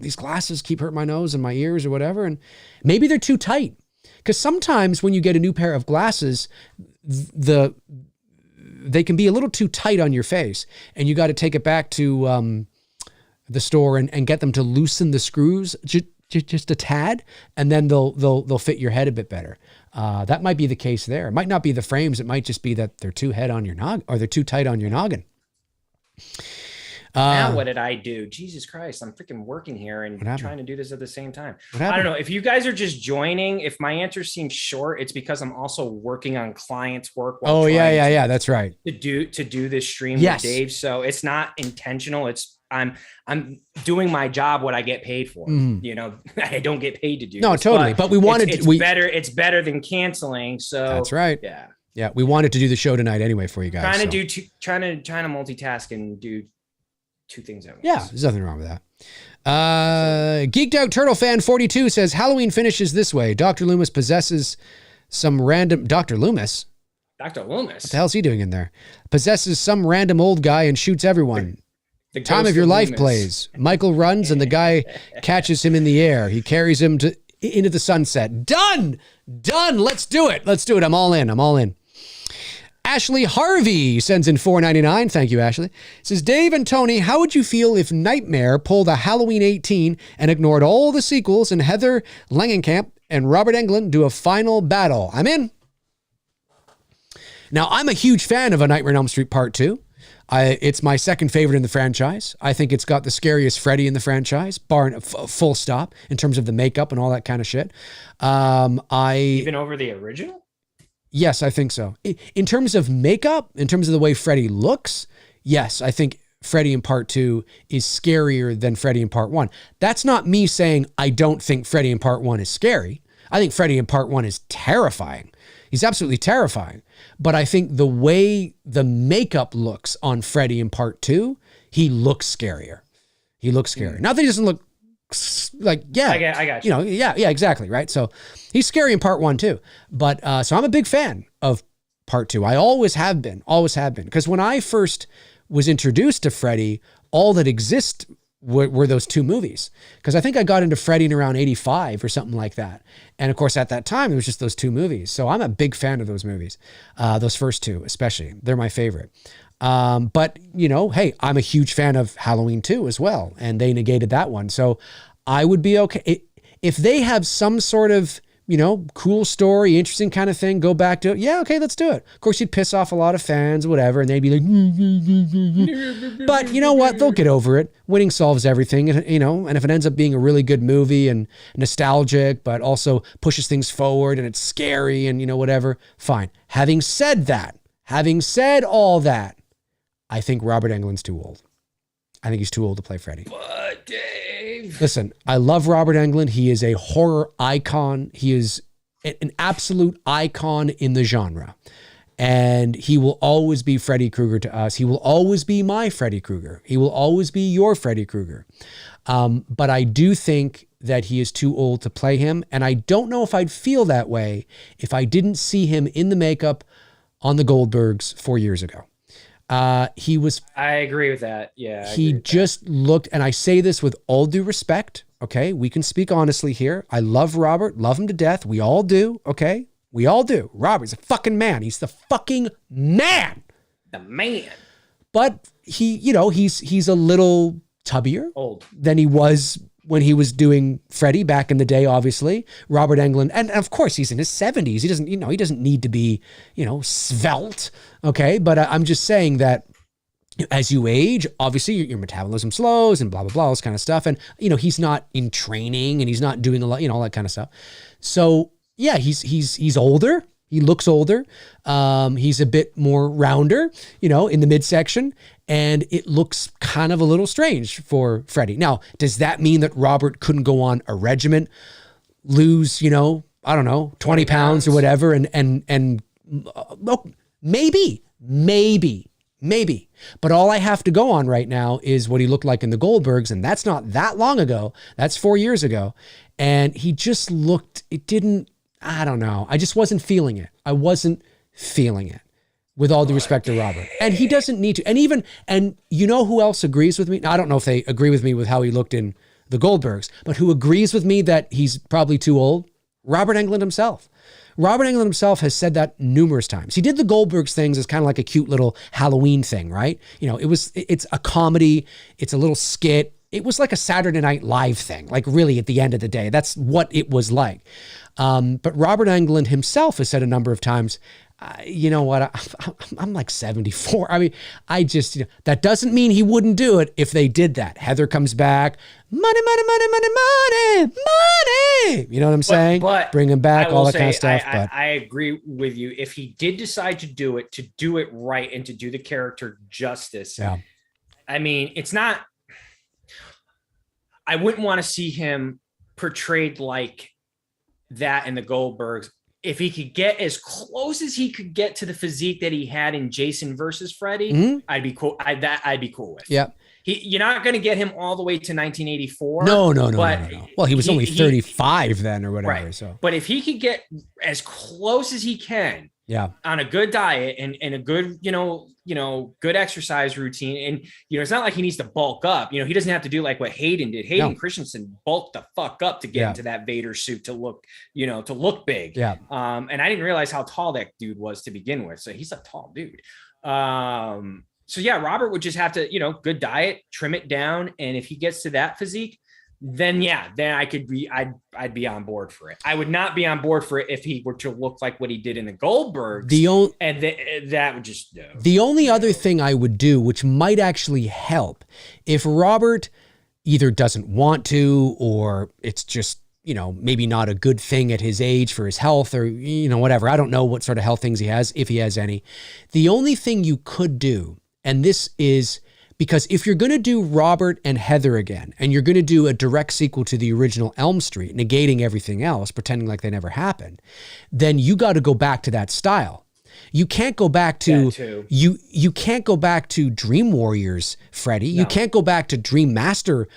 these glasses keep hurting my nose and my ears or whatever. And maybe they're too tight. Because sometimes when you get a new pair of glasses, they can be a little too tight on your face, and you got to take it back to the store and get them to loosen the screws just a tad, and then they'll fit your head a bit better. That might be the case there. It might not be the frames. It might just be that they're too tight on your noggin. Now what did I do? Jesus Christ, I'm freaking working here and trying to do this at the same time. I don't know. If you guys are just joining, if my answer seems short, it's because I'm also working on clients' work. Oh yeah. That's right. To do this stream with Dave. So it's not intentional. It's I'm doing my job, what I get paid for. I don't get paid to do. No, this, totally. But we wanted it's better than canceling. So that's right. Yeah. We wanted to do the show tonight anyway for you guys. Trying to multitask and do 2 things at once. Yeah, there's nothing wrong with that. Geeked Out Turtle Fan 42 says Halloween finishes this way. Dr. Loomis possesses some random Dr. Loomis. What the hell's he doing in there? Possesses some random old guy and shoots everyone. The Time of Your Life Loomis plays. Michael runs and the guy catches him in the air. He carries him into the sunset. Done. Let's do it. I'm all in. Ashley Harvey sends in $4.99. Thank you, Ashley. Says, Dave and Tony, how would you feel if Nightmare pulled a Halloween 18 and ignored all the sequels and Heather Langenkamp and Robert Englund do a final battle? I'm in. Now, I'm a huge fan of A Nightmare on Elm Street Part 2. It's my second favorite in the franchise. I think it's got the scariest Freddy in the franchise, full stop, in terms of the makeup and all that kind of shit. Even over the original? Yes, I think so. In terms of makeup, in terms of the way Freddy looks, yes, I think Freddy in Part 2 is scarier than Freddy in Part 1. That's not me saying I don't think Freddy in Part 1 is scary. I think Freddy in Part 1 is terrifying. He's absolutely terrifying. But I think the way the makeup looks on Freddy in Part 2, he looks scarier. Not that he doesn't look like, I got you. Yeah, exactly, right? So he's scary in Part 1 too. But so I'm a big fan of Part 2. I always have been. Because when I first was introduced to Freddy, all that exists were those 2 movies. Because I think I got into Freddy in around 85 or something like that. And of course, at that time, there was just those 2 movies. So I'm a big fan of those movies. Those first 2, especially. They're my favorite. But, hey, I'm a huge fan of Halloween 2 as well. And they negated that one. So I would be okay. If they have some sort of, cool story, interesting kind of thing, go back to it. Yeah, okay, let's do it. Of course, you'd piss off a lot of fans, whatever, and they'd be like, but you know what? They'll get over it. Winning solves everything, and if it ends up being a really good movie and nostalgic, but also pushes things forward and it's scary and, whatever, fine. Having said all that, I think Robert Englund's too old. I think he's too old to play Freddy. But Dave. Listen, I love Robert Englund. He is a horror icon. He is an absolute icon in the genre. And he will always be Freddy Krueger to us. He will always be my Freddy Krueger. He will always be your Freddy Krueger. But I do think that he is too old to play him. And I don't know if I'd feel that way if I didn't see him in the makeup on the Goldbergs 4 years ago. I agree with that. Yeah. He just looked, and I say this with all due respect. Okay. We can speak honestly here. I love Robert, love him to death. We all do. Okay. We all do. Robert's a fucking man. He's the fucking man. The man. But he's a little tubbier old than he was when he was doing Freddy back in the day, obviously. Robert Englund, and of course he's in his 70s. He doesn't need to be, svelte. Okay. But I'm just saying that as you age, obviously your metabolism slows and blah, blah, blah, all this kind of stuff. And, he's not in training and he's not doing a lot, all that kind of stuff. So yeah, he's older. He looks older. He's a bit more rounder, in the midsection, and it looks kind of a little strange for Freddie. Now, does that mean that Robert couldn't go on a regimen, lose, I don't know, 20 pounds or whatever, and maybe. But all I have to go on right now is what he looked like in the Goldbergs, and that's not that long ago. That's 4 years ago. And he just looked, I don't know. I just wasn't feeling it. I wasn't feeling it, with all due respect to Robert. And he doesn't need to. And you know who else agrees with me? Now, I don't know if they agree with me with how he looked in the Goldbergs, but who agrees with me that he's probably too old? Robert Englund himself. Robert Englund himself has said that numerous times. He did the Goldbergs things as kind of like a cute little Halloween thing, right? It's a comedy. It's a little skit. It was like a Saturday Night Live thing, like really at the end of the day. That's what it was like. But Robert Englund himself has said a number of times, you know what, I'm like 74. I mean, that doesn't mean he wouldn't do it if they did that. Heather comes back, money. You know what I'm saying? But bring him back, all that kind of stuff. I agree with you. If he did decide to do it right and to do the character justice. Yeah. I mean, I wouldn't want to see him portrayed like that in the Goldbergs. If he could get as close as he could get to the physique that he had in Jason versus Freddy, I'd be cool. I'd be cool with. Yeah. You're not going to get him all the way to 1984. No. Well, he was only 35 then or whatever. Right. So, but if he could get as close as he can, on a good diet and a good, good exercise routine, and it's not like he needs to bulk up. He doesn't have to do like what Hayden did. Hayden Christensen bulked the fuck up to get into that Vader suit to look big. Yeah. And I didn't realize how tall that dude was to begin with. So he's a tall dude. So yeah, Robert would just have to, good diet, trim it down. And if he gets to that physique, then I'd be on board for it. I would not be on board for it if he were to look like what he did in the Goldbergs. That would just no. The only other thing I would do, which might actually help, if Robert either doesn't want to, or it's just, maybe not a good thing at his age for his health, or, whatever. I don't know what sort of health things he has, if he has any. The only thing you could do, and this is because if you're going to do Robert and Heather again, and you're going to do a direct sequel to the original Elm Street, negating everything else, pretending like they never happened, then you got to go back to that style. You can't go back to you can't go back to Dream Warriors, Freddy. No. You can't go back to Dream Master,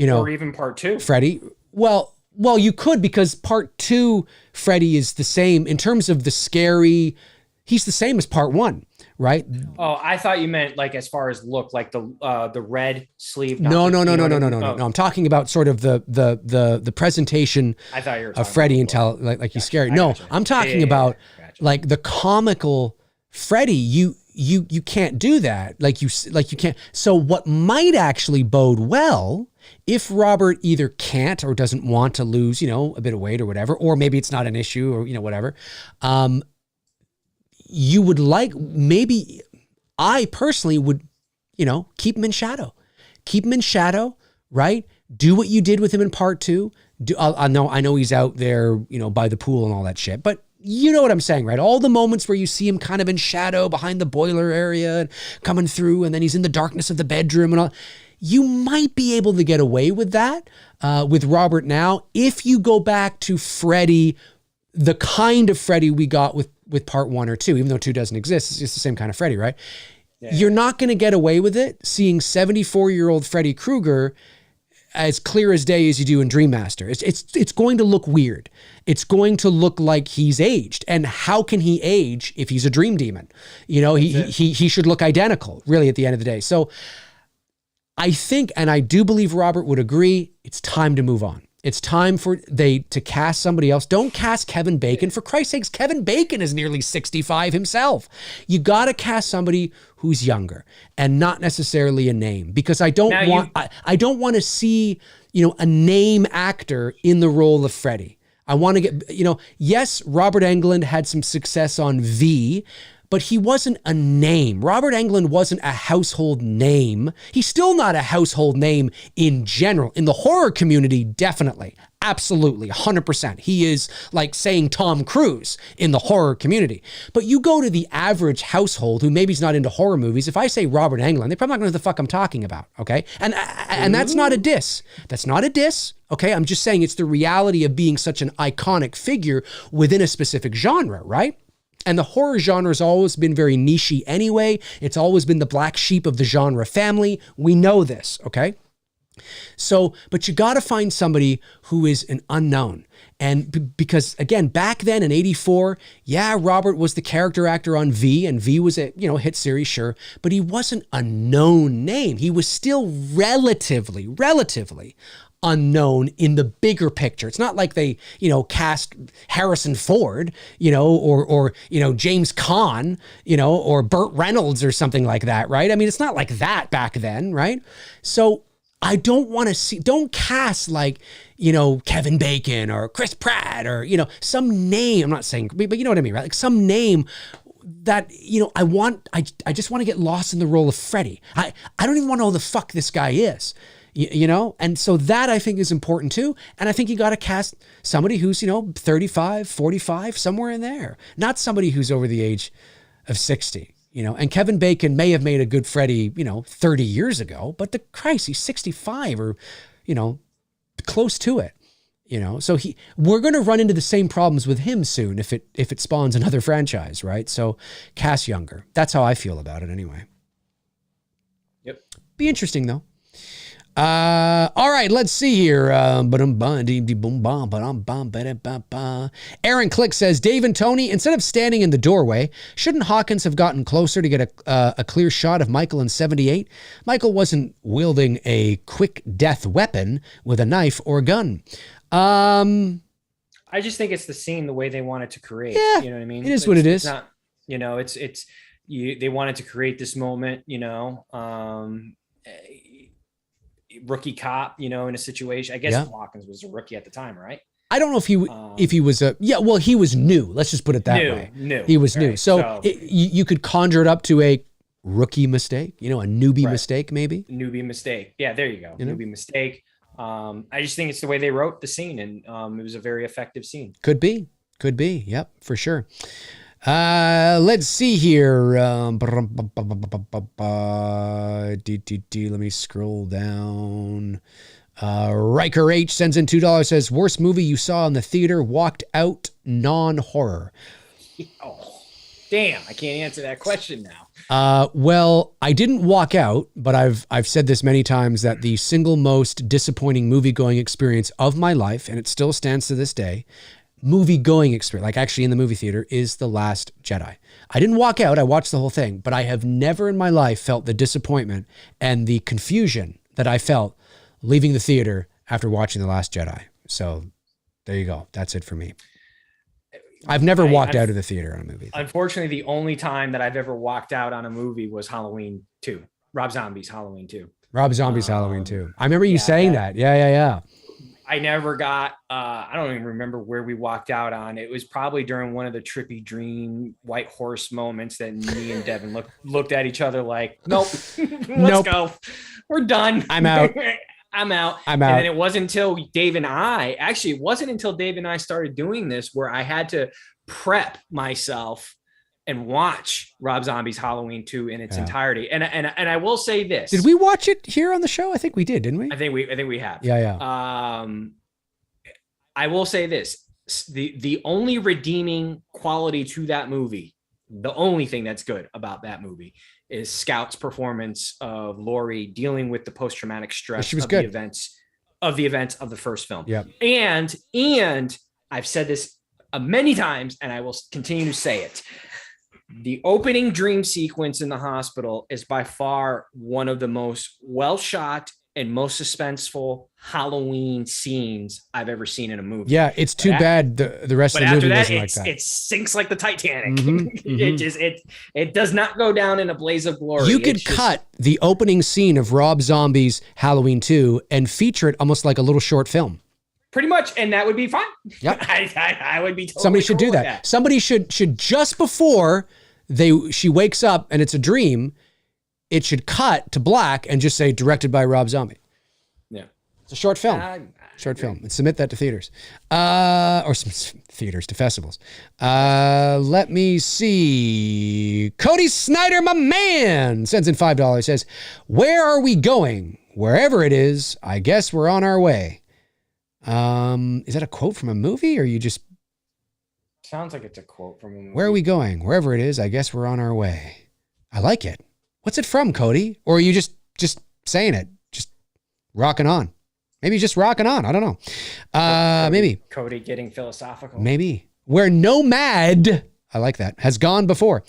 or even Part 2, Freddy. Well, you could, because Part 2 Freddy is the same in terms of the scary. He's the same as Part 1. Right? Oh, I thought you meant like as far as look, like the red sleeve. No. I'm talking about sort of the presentation. I thought you were of Freddy until like he's scary. No, I'm talking about like the comical Freddy. You can't do that. Like you can't. So what might actually bode well, if Robert either can't or doesn't want to lose, a bit of weight or whatever, or maybe it's not an issue or whatever. You would maybe I personally would, keep him in shadow. Keep him in shadow, right? Do what you did with him in Part 2. I know he's out there, by the pool and all that shit, but you know what I'm saying, right? All the moments where you see him kind of in shadow behind the boiler area and coming through, and then he's in the darkness of the bedroom and all. You might be able to get away with that with Robert now if you go back to Freddy, the kind of Freddy we got with Part 1 or 2, even though 2 doesn't exist. It's just the same kind of Freddy, right? Yeah. You're not going to get away with it seeing 74-year-old Freddy Krueger as clear as day as you do in Dream Master. It's going to look weird. It's going to look like he's aged. And how can he age if he's a dream demon? He should look identical, really, at the end of the day. So I think, and I do believe Robert would agree, it's time to move on. It's time to cast somebody else. Don't cast Kevin Bacon. For Christ's sakes, Kevin Bacon is nearly 65 himself. You got to cast somebody who's younger and not necessarily a name, because I don't want to see, a name actor in the role of Freddy. I want to get, yes, Robert Englund had some success on V, but he wasn't a name. Robert Englund wasn't a household name. He's still not a household name in general. In the horror community, definitely. Absolutely, 100%. He is like saying Tom Cruise in the horror community. But you go to the average household who maybe is not into horror movies. If I say Robert Englund, they're probably not going to know what the fuck I'm talking about, okay? And that's not a diss. That's not a diss, okay? I'm just saying it's the reality of being such an iconic figure within a specific genre, right? And the horror genre has always been very niche-y anyway. It's always been the black sheep of the genre family. We know this, okay? So, but you got to find somebody who is an unknown. And because again, back then in 84, yeah, Robert was the character actor on V, and V was a, hit series, sure, but he wasn't a known name. He was still relatively unknown in the bigger picture. It's not like they, cast Harrison Ford, or James Caan, or Burt Reynolds or something like that, right? I mean, it's not like that back then, right? So I don't cast like, Kevin Bacon or Chris Pratt or, some name. I'm not saying, but you know what I mean, right? Like some name that, I just want to get lost in the role of Freddy. I don't even want to know who the fuck this guy is, And so that I think is important too. And I think you got to cast somebody who's, 35, 45, somewhere in there. Not somebody who's over the age of 60. And Kevin Bacon may have made a good Freddy, 30 years ago, but Christ, he's 65 or, close to it, so we're going to run into the same problems with him soon if it spawns another franchise, right? So cast younger. That's how I feel about it anyway. Yep. Be interesting though. All right, let's see here. Aaron Click says, Dave and Tony, instead of standing in the doorway, shouldn't Hawkins have gotten closer to get a clear shot of Michael in 78? Michael wasn't wielding a quick death weapon with a knife or gun. I just think it's the scene, the way they wanted to create. Yeah, you know what I mean? It is what it is. Not, they wanted to create this moment, rookie cop, in a situation. I guess Hawkins was a rookie at the time, right? I don't know if he was he was new. Let's just put it that way. He was new. So you could conjure it up to a rookie mistake, a newbie mistake, maybe. Newbie mistake. Yeah, there you go. Newbie mistake. I just think it's the way they wrote the scene, and it was a very effective scene. Could be. Yep, for sure. Let's see here. Let me scroll down. Riker H sends in $2, says, worst movie you saw in the theater, walked out, non-horror. Oh, damn, I can't answer that question now. Well, I didn't walk out, but I've said this many times that the single most disappointing movie-going experience of my life, and it still stands to this day, movie-going experience, like actually in the movie theater, is The Last Jedi. I didn't walk out, I watched the whole thing, but I have never in my life felt the disappointment and the confusion that I felt leaving the theater after watching The Last Jedi. So there you go. That's it for me. I've never walked out of the theater on a movie. Unfortunately, the only time that I've ever walked out on a movie was Halloween 2. Rob Zombie's Halloween 2. Rob Zombie's Halloween 2. I remember you saying that. Yeah. I never got, I don't even remember where we walked out on. It was probably during one of the Trippy Dream White Horse moments that me and Devin looked at each other like, nope, let's go. We're done. I'm out. I'm out. And then it wasn't until Dave and I started doing this where I had to prep myself and watch Rob Zombie's Halloween 2 in its entirety. And I will say this. Did we watch it here on the show? I think we did, didn't we? I think we have. Yeah. I will say this. The only redeeming quality to that movie, the only thing that's good about that movie, is Scout's performance of Laurie dealing with the post-traumatic stress she was of good. the events of the first film. Yeah. And I've said this many times, and I will continue to say it. The opening dream sequence in the hospital is by far one of the most well shot and most suspenseful Halloween scenes I've ever seen in a movie. Yeah, it's too bad the rest of the movie wasn't like that. It sinks like the Titanic. It does not go down in a blaze of glory. You could cut the opening scene of Rob Zombie's Halloween 2 and feature it almost like a little short film. Pretty much, and that would be fine. Yep. I would be totally Somebody should cool do that. Somebody should just before she wakes up and it's a dream, it should cut to black and just say directed by Rob Zombie. Yeah. It's a short film. Short film. And submit that to theaters. Or some theaters, to festivals. Let me see. Cody Snyder, my man, sends in $5, says, where are we going? Wherever it is, I guess we're on our way. Is that a quote from a movie, or you just... Sounds like it's a quote from a movie. Where are we going? Wherever it is, I guess we're on our way. I like it. What's it from, Cody? Or are you just saying it? Just rocking on. Maybe just rocking on. I don't know. Maybe. Cody getting philosophical. Maybe. Where Nomad, I like that, has gone before.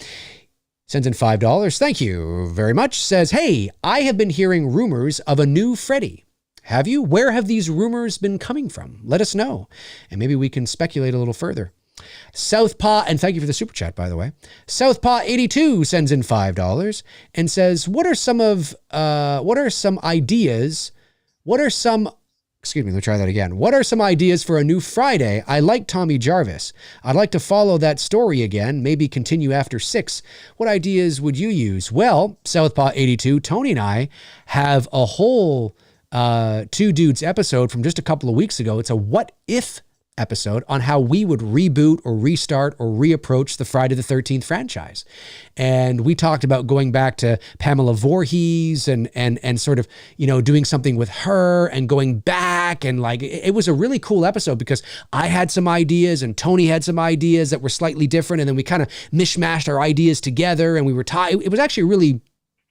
Sends in $5. Thank you very much. Says, hey, I have been hearing rumors of a new Freddy. Have you? Where have these rumors been coming from? Let us know. And maybe we can speculate a little further. Southpaw, and thank you for the super chat, by the way. Southpaw82 sends in $5 and says, what are some ideas? Excuse me, let me try that again. What are some ideas for a new Friday? I like Tommy Jarvis. I'd like to follow that story again, maybe continue after 6. What ideas would you use? Well, Southpaw82, Tony and I have a whole Two Dudes episode from just a couple of weeks ago. It's a what if episode on how we would reboot or restart or reapproach the Friday the 13th franchise. And we talked about going back to Pamela Voorhees and sort of, doing something with her and going back. And like, it was a really cool episode because I had some ideas and Tony had some ideas that were slightly different. And then we kind of mishmashed our ideas together and we were tied. It was actually a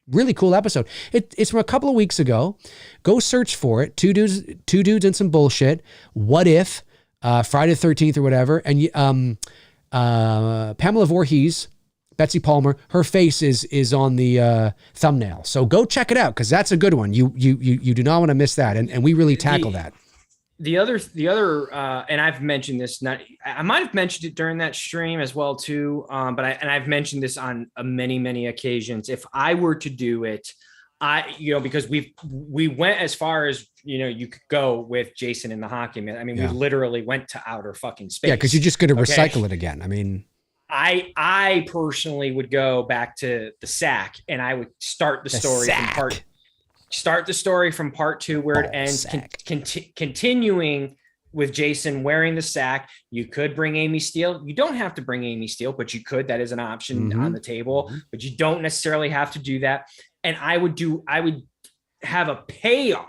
really cool episode. It's from a couple of weeks ago. Go search for it. Two dudes and some bullshit. What if, Friday the 13th or whatever. And Pamela Voorhees, Betsy Palmer, her face is on the thumbnail. So go check it out because that's a good one. You do not want to miss that. And we really tackle that. The other, and I've mentioned this. I might have mentioned it during that stream as well too. But I've mentioned this on many occasions. If I were to do it, because we went as far as you could go with Jason in the hockey man. I mean, we literally went to outer fucking space. Yeah, because you're just going to recycle it again. I mean, I personally would go back to the sack, and I would start the story from part 2 where it ends, continuing with Jason wearing the sack. You could bring Amy Steele. You don't have to bring Amy Steele, but you could. That is an option on the table, but you don't necessarily have to do that. And I would have a payoff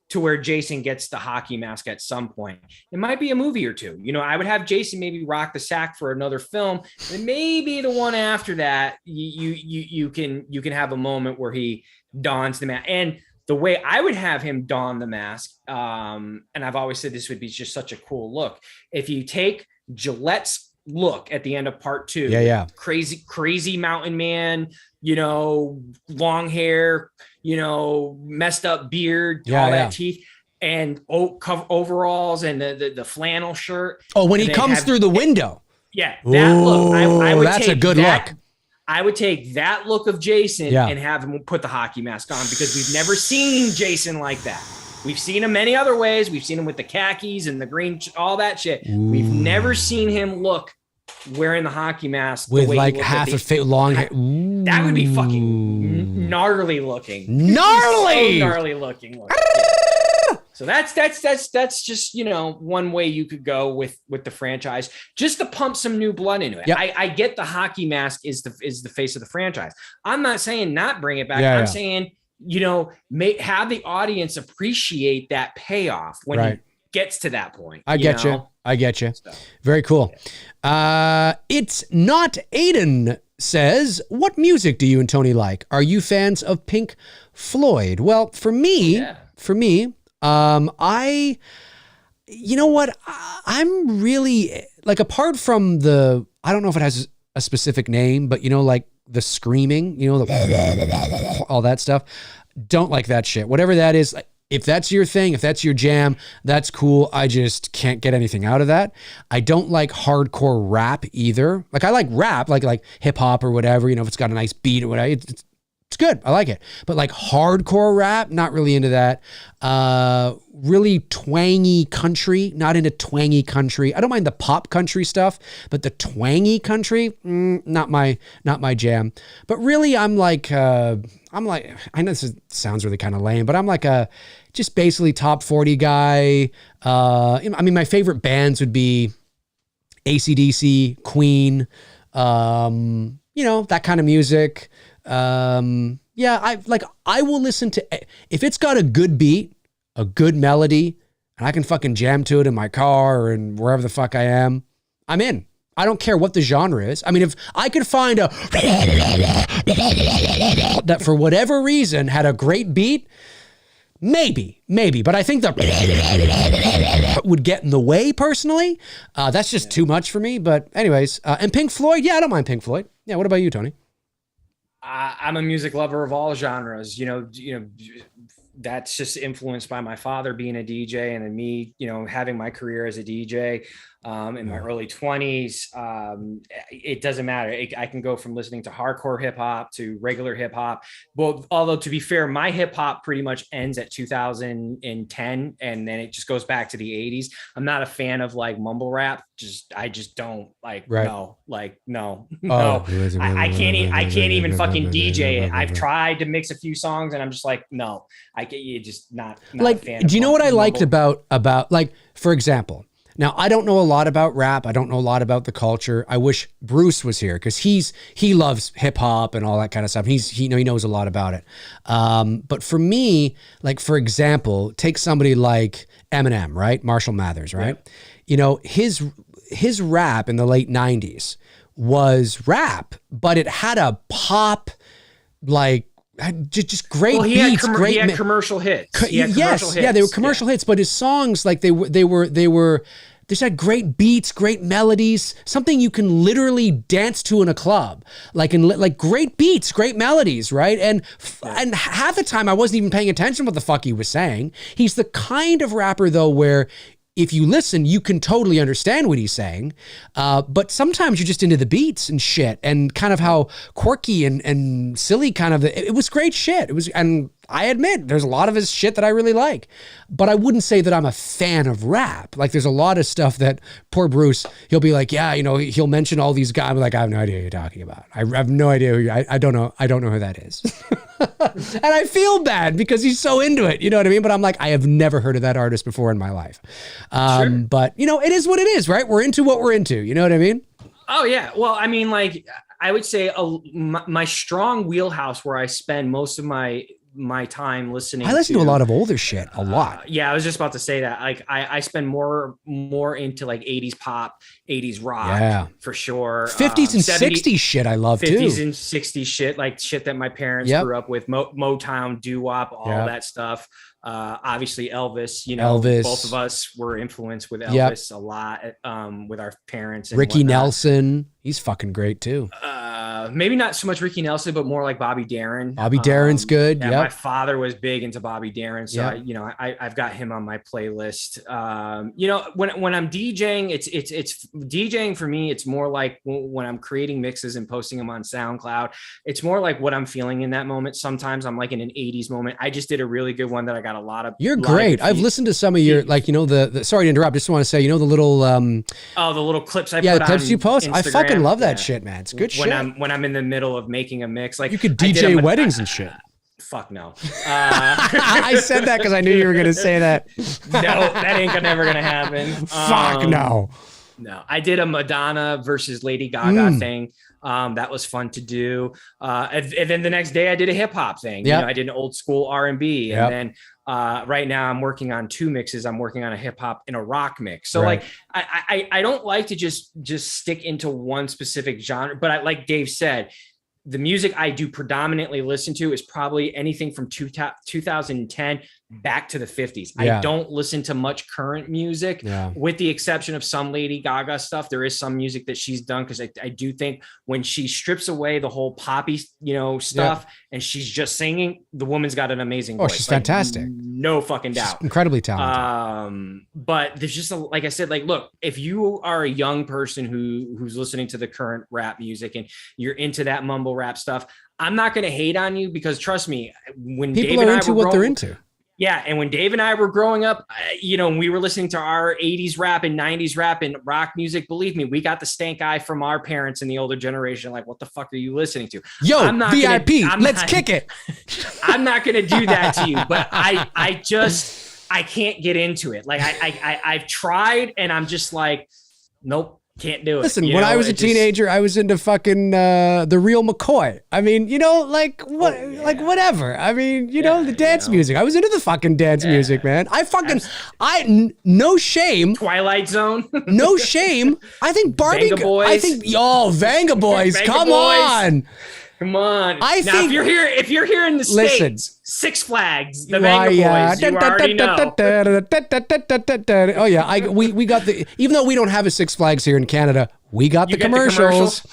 to where Jason gets the hockey mask at some point. It might be a movie or two. I would have Jason maybe rock the sack for another film, and maybe the one after that, you can have a moment where he dons the mask. And the way I would have him don the mask, and I've always said this would be just such a cool look. If you take Gillette's look at the end of part 2, crazy mountain man, long hair, messed up beard, all that teeth, and overalls and the flannel shirt. Oh, when he comes through the window. Yeah, that look. I would that's take a good look. I would take that look of Jason and have him put the hockey mask on, because we've never seen Jason like that. We've seen him many other ways. We've seen him with the khakis and the green, all that shit. We've never seen him look wearing the hockey mask with like half a face, long hair. That would be fucking gnarly looking. Gnarly, so gnarly looking. So that's just one way you could go with the franchise, just to pump some new blood into it. Yep. I get the hockey mask is the face of the franchise. I'm not saying not bring it back. I'm saying have the audience appreciate that payoff when he gets to that point. I get you. So, very cool. It's not Aiden says, what music do you and Tony like? Are you fans of Pink Floyd? Well, for me, I'm really like, apart from I don't know if it has a specific name, but like the screaming, all that stuff. Don't like that shit. Whatever that is, if that's your thing, if that's your jam, that's cool. I just can't get anything out of that. I don't like hardcore rap either. Like, I like rap, like hip hop or whatever, if it's got a nice beat or whatever, it's It's good. I like it. But like hardcore rap, not really into that. Really twangy country, not into twangy country. I don't mind the pop country stuff, but the twangy country, not my jam. But really, I know this sounds really kind of lame, but I'm like a just basically top 40 guy. I mean, my favorite bands would be AC/DC, Queen, that kind of music. I will listen to, if it's got a good beat, a good melody, and I can fucking jam to it in my car or in wherever the fuck I am, I'm in. I don't care what the genre is. I mean, if I could find a that for whatever reason had a great beat, maybe, but I think the would get in the way personally. That's just too much for me. But anyways, and Pink Floyd, yeah, I don't mind Pink Floyd. Yeah, what about you, Tony? I'm a music lover of all genres. That's just influenced by my father being a DJ, and then me, having my career as a DJ in my early 20s. It doesn't matter. I can go from listening to hardcore hip hop to regular hip hop. Well, although to be fair, my hip hop pretty much ends at 2010, and then it just goes back to the 80s. I'm not a fan of like mumble rap. I just don't like. Right. No. I can't even fucking DJ it. I've tried to mix a few songs, and I'm just like, no, I get you. Just not like. A fan do you know what I liked about like, for example? Now, I don't know a lot about rap. I don't know a lot about the culture. I wish Bruce was here because he loves hip hop and all that kind of stuff. He knows a lot about it. But for me, like, for example, take somebody like Eminem, right? Marshall Mathers, right? Yeah. His rap in the late 90s was rap, but it had a pop, like, just great beats. He had commercial hits. Yeah, they were commercial hits, but his songs, like they just had great beats, great melodies, something you can literally dance to in a club, like great beats, great melodies, right? And half the time I wasn't even paying attention to what the fuck he was saying. He's the kind of rapper though where if you listen, you can totally understand what he's saying. But sometimes you're just into the beats and shit and kind of how quirky and silly kind of, it was great shit. It was, and I admit there's a lot of his shit that I really like, but I wouldn't say that I'm a fan of rap. Like there's a lot of stuff that poor Bruce, he'll be like, yeah, he'll mention all these guys. I'm like, I have no idea who you're talking about. I have no idea I don't know who that is. And I feel bad because he's so into it. You know what I mean? But I'm like, I have never heard of that artist before in my life. Sure. But it is what it is, right? We're into what we're into. You know what I mean? Oh yeah. Well, I mean, like I would say my strong wheelhouse where I spend most of my time listening. I listen to a lot of older shit, a lot. Yeah, I was just about to say that. Like I spend more into like 80s pop, 80s rock, for sure. 50s and 60s shit I love 50s too. 50s and 60s shit, like shit that my parents grew up with, Motown, doo-wop, all that stuff. Obviously Elvis, Elvis. Both of us were influenced with Elvis a lot with our parents. And Ricky Nelson, he's fucking great too. Maybe not so much Ricky Nelson, but more like Bobby Darin. Bobby Darin's good. Yeah, my father was big into Bobby Darin, so I've got him on my playlist. When I'm DJing, it's DJing for me. It's more like when I'm creating mixes and posting them on SoundCloud. It's more like what I'm feeling in that moment. Sometimes I'm like in an 80s moment. I just did a really good one that I got a lot of. You're great. I've listened to some of your the sorry to interrupt. Just want to say the little the little clips I put clips on you post. Instagram. I fucking love that shit, man. It's good shit. When I'm in the middle of making a mix, like you could DJ weddings and shit. Fuck no. I said that because I knew you were gonna say that. No, that ain't never gonna happen. Fuck no. No, I did a Madonna versus Lady Gaga thing. That was fun to do. And then the next day I did a hip hop thing. I did an old school R&B. And then right now I'm working on 2 mixes. I'm working on a hip hop and a rock mix. So like, I don't like to just stick into one specific genre, but like Dave said, the music I do predominantly listen to is probably anything from 2010 back to the 50s. I don't listen to much current music with the exception of some Lady Gaga stuff. There is some music that she's done because I do think when she strips away the whole poppy, stuff and she's just singing, the woman's got an amazing voice. She's fantastic. No fucking doubt. She's incredibly talented. But there's just like I said, like, look, if you are a young person who's listening to the current rap music and you're into that mumble rap stuff, I'm not going to hate on you because trust me, when People Dave are and I into were what they're growing, into. yeah, and when Dave and I were growing up, we were listening to our 80s rap and 90s rap and rock music. Believe me, we got the stank eye from our parents and the older generation. Like, what the fuck are you listening to? Yo, I'm not VIP, gonna, let's kick it. I'm not going to do that to you, but I can't get into it. Like I've tried and I'm just like, nope. Can't do it. Listen, when I was a teenager, I was into fucking the real McCoy. I mean, like what, like whatever. I mean, the dance music. I was into the fucking dance music, man. No shame. Twilight Zone. No shame. I think Barbie. Vanga Boys. I think Vanga Boys. Come on. Come on. I now, think if you're here in the States, Six Flags, the Vanga Boys, you already know. Oh yeah, we got the, even though we don't have a Six Flags here in Canada, we got the commercials.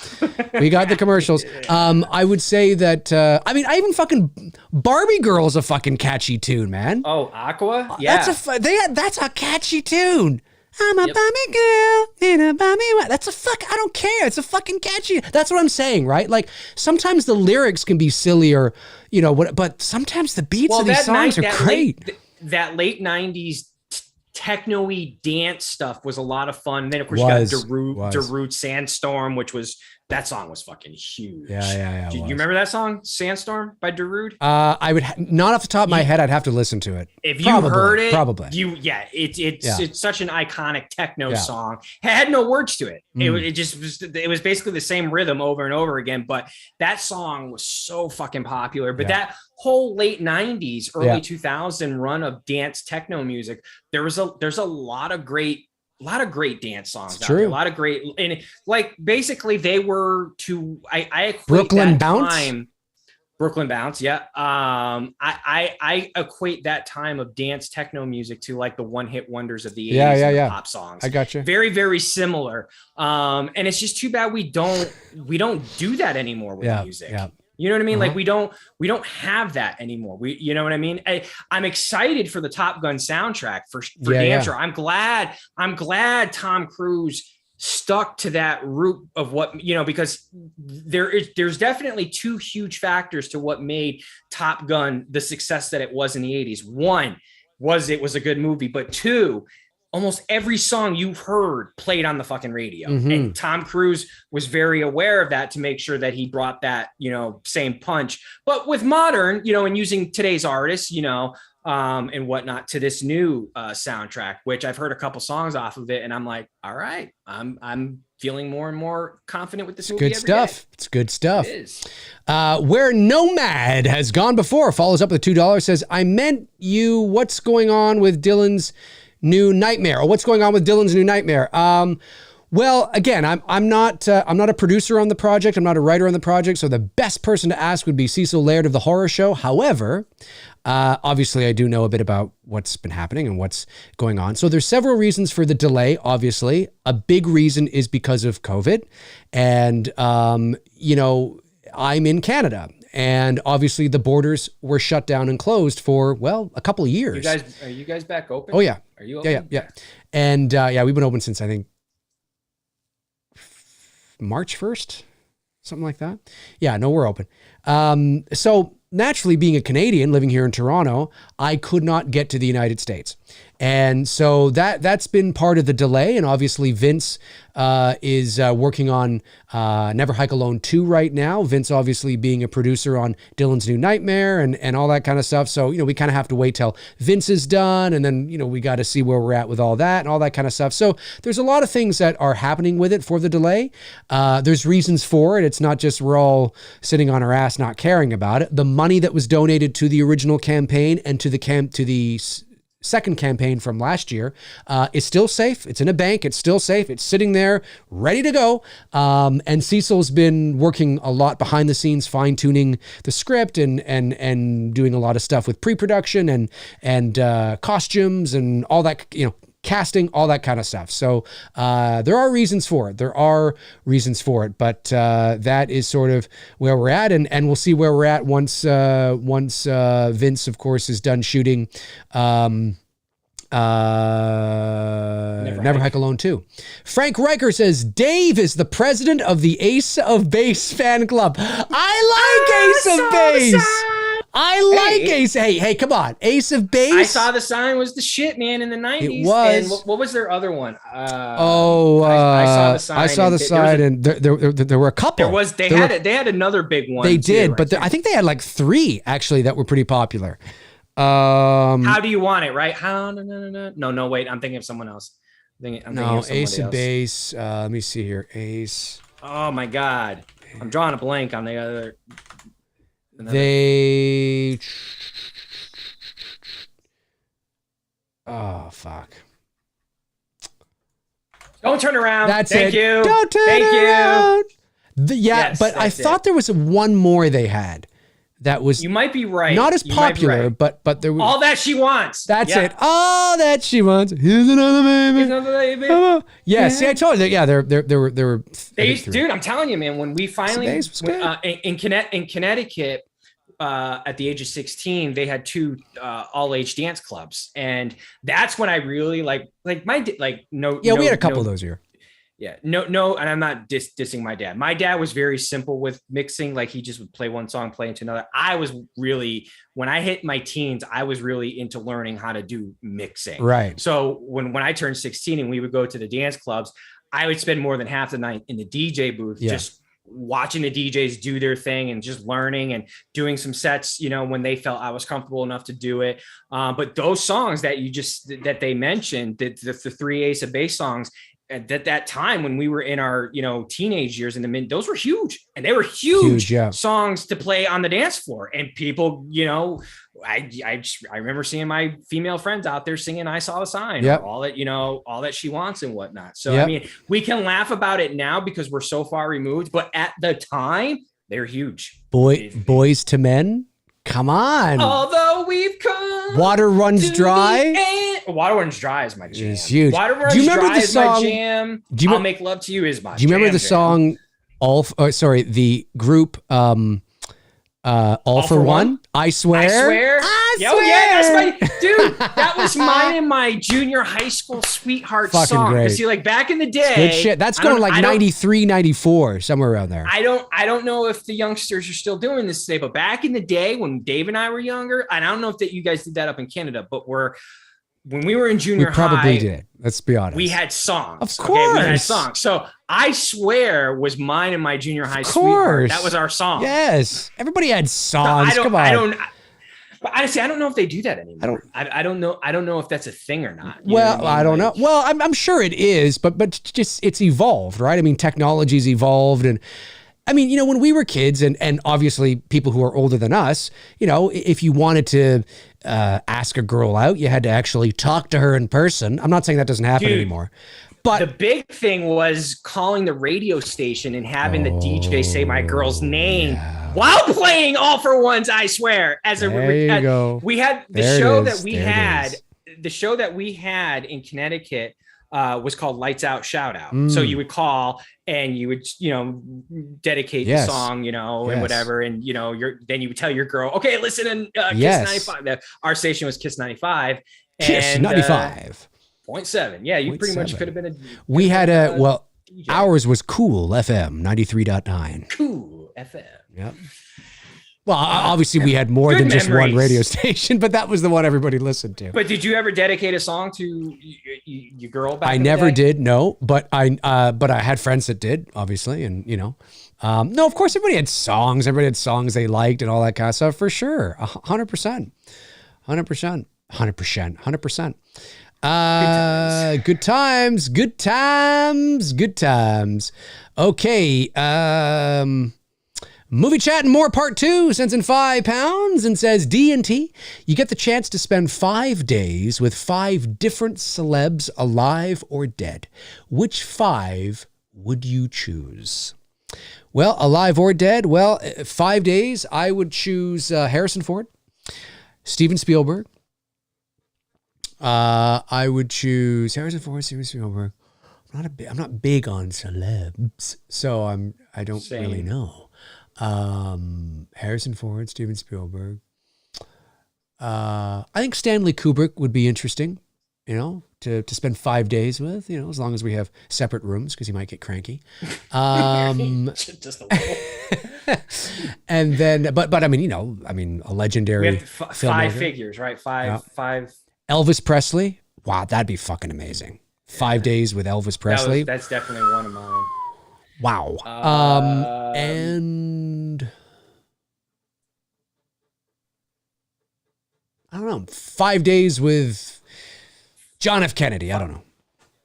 We got the commercials. I would say that I even fucking Barbie Girl is a fucking catchy tune, man. Oh, Aqua? Yeah. That's a catchy tune. I'm a Barbie girl in a Barbie world. I don't care. It's a fucking catchy. That's what I'm saying, right? Like sometimes the lyrics can be sillier, but sometimes the beats of these songs are great. That late 90s techno-y dance stuff was a lot of fun. Then of course you got Darude Sandstorm, that song was fucking huge. Yeah. Do you remember that song, Sandstorm by Darude? I would not off the top of my head. I'd have to listen to it. If you heard it, probably. It's such an iconic techno song. It had no words to it. It was basically the same rhythm over and over again. But that song was so fucking popular. But that whole late 90s, early 2000 run of dance techno music, there's a lot of great dance songs out there, a lot of great, and like basically they were I equate Brooklyn Bounce. Brooklyn Bounce, yeah. I equate that time of dance techno music to like the one hit wonders of the 80s and the pop songs. I got you. Very, very similar. And it's just too bad we don't do that anymore with music. Yeah. You know what I mean? Like we don't have that anymore. You know what I mean? I'm excited for the Top Gun soundtrack for damn sure. I'm glad Tom Cruise stuck to that route of what, because there's definitely two huge factors to what made Top Gun the success that it was in the 80s. One was it was a good movie, but two, almost every song you've heard played on the fucking radio. And Tom Cruise was very aware of that to make sure that he brought that, same punch. But with modern, and using today's artists, and whatnot to this new soundtrack, which I've heard a couple songs off of it. And I'm like, all right, I'm feeling more and more confident with this movie. Good stuff. It's good stuff. It is. Where Nomad has gone before follows up with $2, says, I meant you, what's going on with Dylan's new nightmare, or what's going on with Dylan's new nightmare? Well, again, I'm not a producer on the project. I'm not a writer on the project. So the best person to ask would be Cecil Laird of the Horror Show. However, obviously I do know a bit about what's been happening and what's going on. So there's several reasons for the delay. Obviously, a big reason is because of COVID, and I'm in Canada. And obviously the borders were shut down and closed for, a couple of years. Are you guys back open? Oh yeah. Are you open? Yeah. And we've been open since I think March 1st, something like that. Yeah, no, we're open. So naturally, being a Canadian living here in Toronto, I could not get to the United States. And so that's been part of the delay. And obviously Vince is working on Never Hike Alone 2 right now. Vince obviously being a producer on Dylan's New Nightmare and all that kind of stuff. So, we kind of have to wait till Vince is done. And then, we got to see where we're at with all that and all that kind of stuff. So there's a lot of things that are happening with it for the delay. There's reasons for it. It's not just we're all sitting on our ass not caring about it. The money that was donated to the original campaign and to the second campaign from last year is still safe. It's in a bank. It's still safe. It's sitting there ready to go. And Cecil's been working a lot behind the scenes, fine tuning the script and doing a lot of stuff with pre-production and costumes and all that, casting, all that kind of stuff. So there are reasons for it. But that is sort of where we're at, and we'll see where we're at once Vince, of course, is done shooting Never Hike Alone too. Frank Riker says Dave is the president of the Ace of Base fan club. I like Ace of Base. I like Ace. Hey, come on. Ace of Base. I Saw the Sign was the shit, man, in the 90s. It was. And what was their other one? I Saw the Sign. I Saw the Sign, and there were a couple. They had another big one. They did, but I think they had like 3 actually that were pretty popular. How Do You Want It, right? No, wait. I'm thinking of someone else. I'm thinking of Ace of else. Base. Let me see here. Ace. Oh my God. I'm drawing a blank on the other. Oh, fuck. Don't turn around. Thank you. Don't turn around. Yes, but I thought there was one more they had that was. You might be right. Not as popular, right. but there was. All That She Wants. That's it. All That She Wants. Here's another baby. Here's another baby. Yeah. See, I told you. Yeah, there were. Dude, I'm telling you, man. When we finally in Connecticut. At the age of 16, they had 2 all-age dance clubs, and that's when I really no. Yeah, we had a couple of those here. Yeah, no, and I'm not dissing my dad. My dad was very simple with mixing. Like, he just would play one song, play into another. I was really, when I hit my teens, I was really into learning how to do mixing. Right. So when I turned 16 and we would go to the dance clubs, I would spend more than half the night in the DJ booth, just watching the DJs do their thing and just learning and doing some sets, when they felt I was comfortable enough to do it. But those songs that they mentioned, the 3 Ace of Base songs at that time when we were in our, teenage years those were huge, and they were huge songs to play on the dance floor. And people, I remember seeing my female friends out there singing I Saw the Sign, or All That She Wants and whatnot. So, I mean, we can laugh about it now because we're so far removed, but at the time they're huge. Boys to Men. Come on. Although we've come. Water Runs Dry. Water Runs Dry is my jam. It's huge. Water Runs Dry is my jam. I'll Make Love to You is my jam. Do you remember the song the group All for One? I Swear. That's my dude. That was mine and my junior high school sweetheart fucking song. Great. See, like back in the day. Good shit. That's going like 93, 94, somewhere around there. I don't know if the youngsters are still doing this today, but back in the day when Dave and I were younger, and I don't know if that you guys did that up in Canada, but when we were in junior high, we probably did. Let's be honest. We had songs. Of course. We had songs. So I Swear was mine and my junior high sweetheart. That was our song. Yes. Everybody had songs. Come on. But honestly, I don't know if they do that anymore. I don't know. I don't know if that's a thing or not. Well, I don't know. Well, I'm sure it is, but just it's evolved, right? I mean, technology's evolved, and I mean, when we were kids, and obviously people who are older than us, if you wanted to ask a girl out, you had to actually talk to her in person. I'm not saying that doesn't happen anymore. But the big thing was calling the radio station and having the DJ say my girl's name while playing All for One's I Swear. We had the show that we had in Connecticut was called Lights Out Shout Out. So you would call and you would, dedicate the song, and whatever. And, then you would tell your girl, okay, listen, and Kiss 95. Our station was Kiss 95. Kiss 95. 0.7. Yeah, you pretty much could have been we had ours was Cool FM 93.9. Cool FM. Yep. Well, obviously we had more than just one radio station, but that was the one everybody listened to. But did you ever dedicate a song to your girl back I in the never day? did, no, but I had friends that did, obviously, and no, of course everybody had songs they liked and all that kind of stuff, for sure. 100%. Good times. Okay. Movie Chat and More Part 2 sends in £5 and says, D&T, you get the chance to spend 5 days with 5 different celebs, alive or dead. Which 5 would you choose? Well, alive or dead? Well, 5 days, I would choose Harrison Ford, Steven Spielberg. I would choose Harrison Ford, Steven Spielberg. I'm not big on celebs, so I don't really know. Harrison Ford, Steven Spielberg. I think Stanley Kubrick would be interesting. to spend 5 days with, as long as we have separate rooms, because he might get cranky. Just a little. And then, but I mean, a legendary we have five figures, right? Five. Elvis Presley. Wow, that'd be fucking amazing. 5 days with Elvis Presley. That's definitely one of mine. Wow. And I don't know, 5 days with John F. Kennedy. I don't know.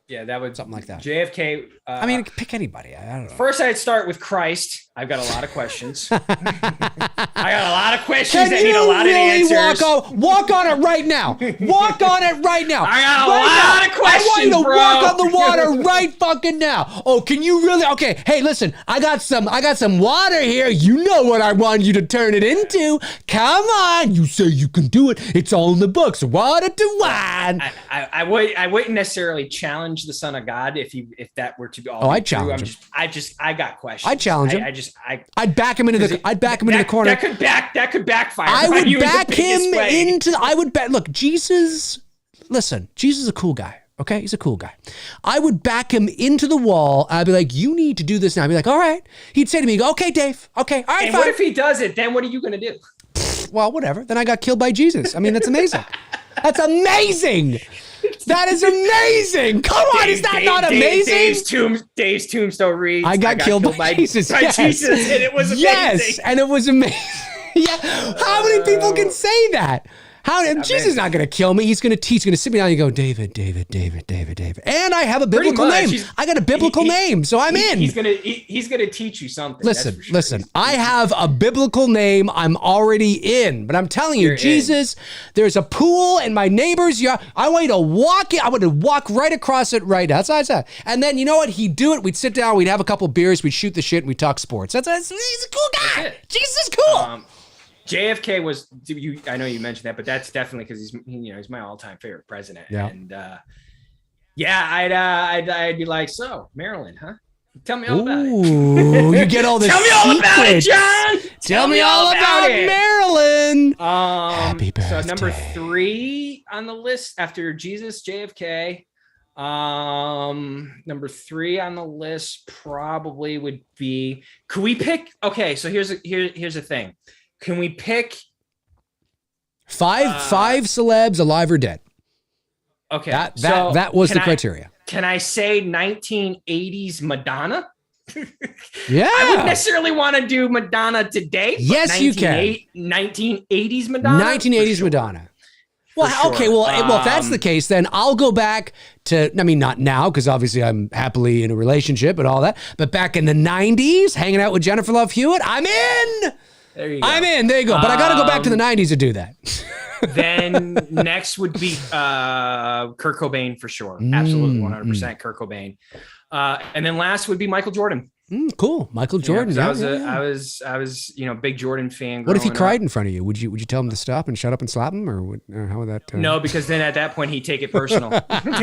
Yeah, that would something like that. JFK. I mean, pick anybody. I don't know. First, I'd start with Christ. I've got a lot of questions. I got a lot of questions that need a lot of answers. Walk on it right now. Walk on it right now. I got a lot of questions, I want you to bro. walk on the water right fucking now. Oh, can you really? Okay. Hey, listen. I got some water here. You know what I want you to turn it into. Come on. You say you can do it. It's all in the books. Water to wine. I wouldn't necessarily challenge the Son of God if that were to be all. I'd challenge him. I got questions. I'd challenge him. I'd back him into the corner. That could backfire. I would back him into. Look, Jesus. Listen, Jesus is a cool guy. Okay, he's a cool guy. I would back him into the wall. I'd be like, "You need to do this now." I'd be like, "All right." He'd say to me, "Okay, Dave. Okay, all right." And fine. What if he does it? Then what are you going to do? Well, whatever. Then I got killed by Jesus. I mean, that's amazing. That's amazing. That is amazing. Come on, is that not amazing? Dave's tombstone reads, I got killed by Jesus. By Jesus, and it was amazing. Yes, and it was amazing. Yeah. How many people can say that? Jesus is not going to kill me. He's going to sit me down and go, David. And I have a biblical name. I got a biblical name, so I'm in. He's going to teach you something. Listen. I have a biblical name. I'm already in. But I'm telling you, Jesus, there's a pool in my neighbor's yard. I want you to walk it. I want to walk right across it right now. That's what I said. And then you know what? He'd do it. We'd sit down. We'd have a couple beers. We'd shoot the shit. And we'd talk sports. He's a cool guy. Jesus is cool. JFK was. I know you mentioned that, but that's definitely because he's my all-time favorite president. Yeah. And I'd be like, so Maryland, huh? Tell me all about it. You get all this. Tell me all about it, John. Tell me all about Maryland. Happy birthday. So number 3 on the list after Jesus, JFK. Number 3 on the list probably would be. Could we pick? Okay, so here's the thing. Can we pick five celebs, alive or dead? Okay, that was the criteria. Can I say 1980s Madonna? Yeah, I wouldn't necessarily want to do Madonna today. Yes, you can. 1980s Madonna. 1980s Madonna. Well, okay. Well, if that's the case, then I'll go back to. I mean, not now because obviously I'm happily in a relationship and all that. But back in the 90s, hanging out with Jennifer Love Hewitt, I'm in. There you go. I'm in. There you go. But I got to go back to the 90s to do that. Then next would be Kurt Cobain for sure. Absolutely 100% Kurt Cobain. And then last would be Michael Jordan. Cool. Michael Jordan. I was big Jordan fan. What if he cried in front of you? Would you tell him to stop and shut up and slap him, or how would that? No, because then at that point he'd take it personal, and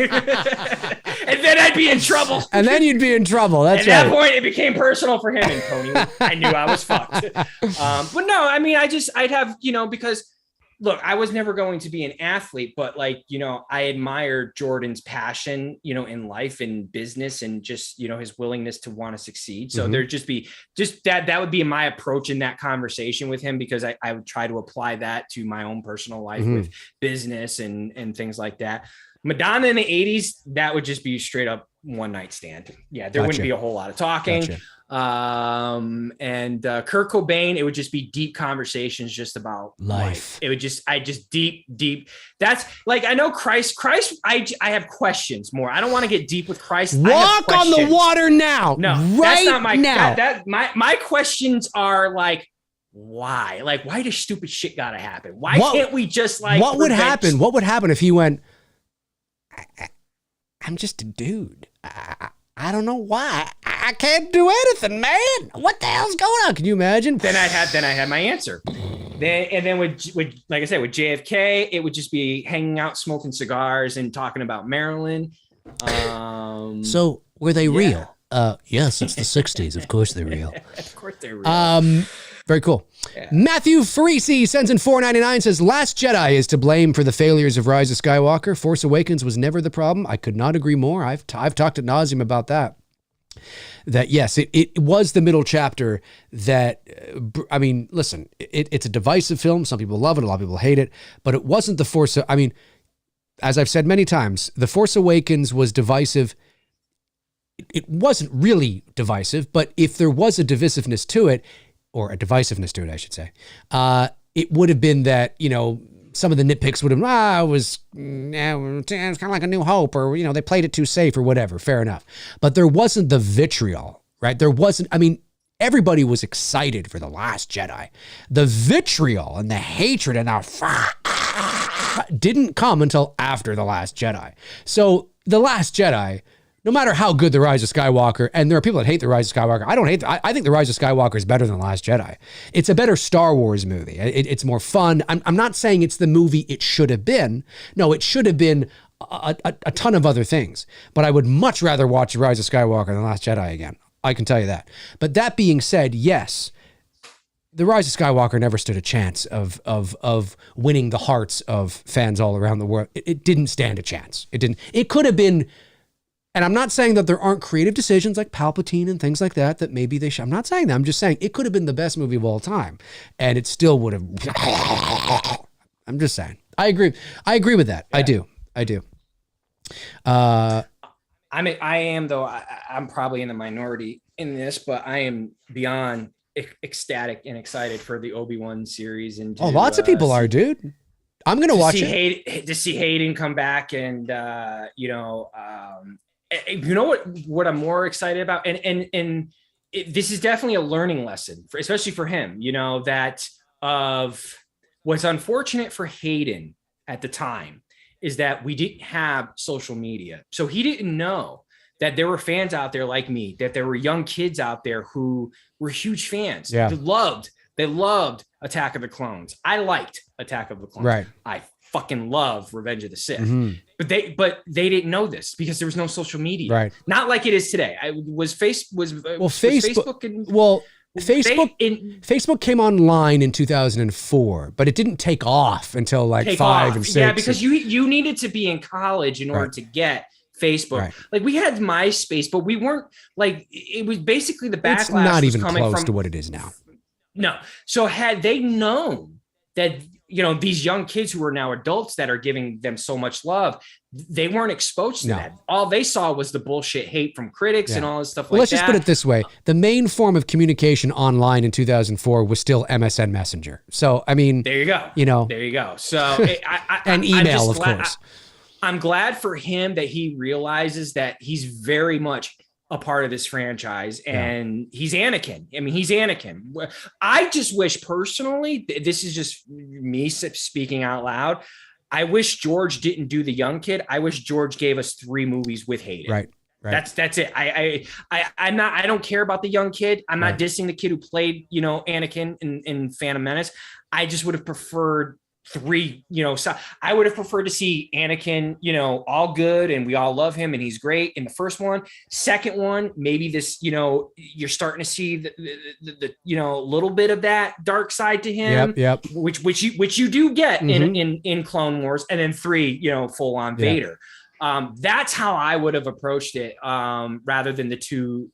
then I'd be in trouble. And then you'd be in trouble. That's right. At that point, it became personal for him, and Tony. I knew I was fucked. But no, I mean, I'd have because. Look, I was never going to be an athlete, but I admired Jordan's passion, in life and business and just, his willingness to want to succeed. So there'd just be that would be my approach in that conversation with him, because I would try to apply that to my own personal life with business and things like that. Madonna in the 80s, that would just be straight up one night stand. Yeah. There wouldn't be a whole lot of talking. Gotcha. And Kurt Cobain, it would just be deep conversations just about life. It would just deep. That's I know Christ, I have questions more. I don't want to get deep with Christ. Walk on the water now. No, right that's not my, now. My questions are why? Why does stupid shit gotta happen? Why can't we just what would happen? What would happen if he went, I'm just a dude. I don't know why. I can't do anything, man. What the hell's going on? Can you imagine? Then I had my answer. Then with like I said, with JFK, it would just be hanging out, smoking cigars, and talking about Maryland. So were they real? Yes, it's the 60s. Of course they're real. Of course they're real. Very cool. Yeah. Matthew Farisi sends in $4.99, says, Last Jedi is to blame for the failures of Rise of Skywalker. Force Awakens was never the problem. I could not agree more. I've talked ad nauseum about that. That, yes, it was the middle chapter that, I mean, listen, it's a divisive film. Some people love it. A lot of people hate it. But it wasn't the Force. I mean, as I've said many times, The Force Awakens was divisive. It wasn't really divisive, but if there was a divisiveness to it, or a divisiveness to it, I should say, it would have been that, you know, some of the nitpicks would have, it was kind of like A New Hope, or, you know, they played it too safe or whatever. Fair enough. But there wasn't the vitriol, right? There wasn't, I mean, everybody was excited for The Last Jedi. The vitriol and the hatred and the didn't come until after The Last Jedi. So The Last Jedi, no matter how good The Rise of Skywalker, and there are people that hate The Rise of Skywalker. I don't hate. I think The Rise of Skywalker is better than The Last Jedi. It's a better Star Wars movie. It's more fun. I'm not saying it's the movie it should have been. No, it should have been a ton of other things. But I would much rather watch The Rise of Skywalker than The Last Jedi again. I can tell you that. But that being said, yes, The Rise of Skywalker never stood a chance of winning the hearts of fans all around the world. It didn't stand a chance. It didn't. It could have been. And I'm not saying that there aren't creative decisions like Palpatine and things like that, that maybe they should. I'm not saying that. I'm just saying it could have been the best movie of all time. And it still would have. I'm just saying. I agree. I agree with that. Yeah. I do. I am, though, I'm probably in the minority in this, but I am beyond ecstatic and excited for the Obi-Wan series. And lots of people are, dude. I'm going to watch it. To see Hayden come back and, you know what I'm more excited about, this is definitely a learning lesson, especially for him. You know, that of what's unfortunate for Hayden at the time is that we didn't have social media, so he didn't know that there were fans out there like me, that there were young kids out there who were huge fans. Yeah. They loved Attack of the Clones. I liked Attack of the Clones. Right. I fucking love Revenge of the Sith. Mm-hmm. But they didn't know this because there was no social media. Right. Not like it is today. Facebook came online in 2004, but it didn't take off until like 5 and 6. Yeah, because you needed to be in college in order to get Facebook. Right. Like we had MySpace, but we weren't like, it was basically the backlash. It's not even close to what it is now. No. So had they known that, you know, these young kids who are now adults that are giving them so much love, they weren't exposed to that. All they saw was the bullshit hate from critics and all this stuff let's just put it this way. The main form of communication online in 2004 was still MSN Messenger. So, I mean, there you go. You know, there you go. So, and email, of course. I'm glad for him that he realizes that he's very much a part of this franchise, and he's Anakin. I mean, he's Anakin. I just wish personally, this is just me speaking out loud, I wish George didn't do the young kid. I wish George gave us 3 movies with Hayden. Right. That's it. I don't care about the young kid. I'm not dissing the kid who played, you know, Anakin in Phantom Menace. I just would have preferred 3, you know, so I would have preferred to see Anakin, you know, all good and we all love him and he's great in the first one. Second one, maybe this, you know, you're starting to see the you know, a little bit of that dark side to him, which you do get in Clone Wars. And then 3, you know, full on Vader. That's how I would have approached it, rather than the 2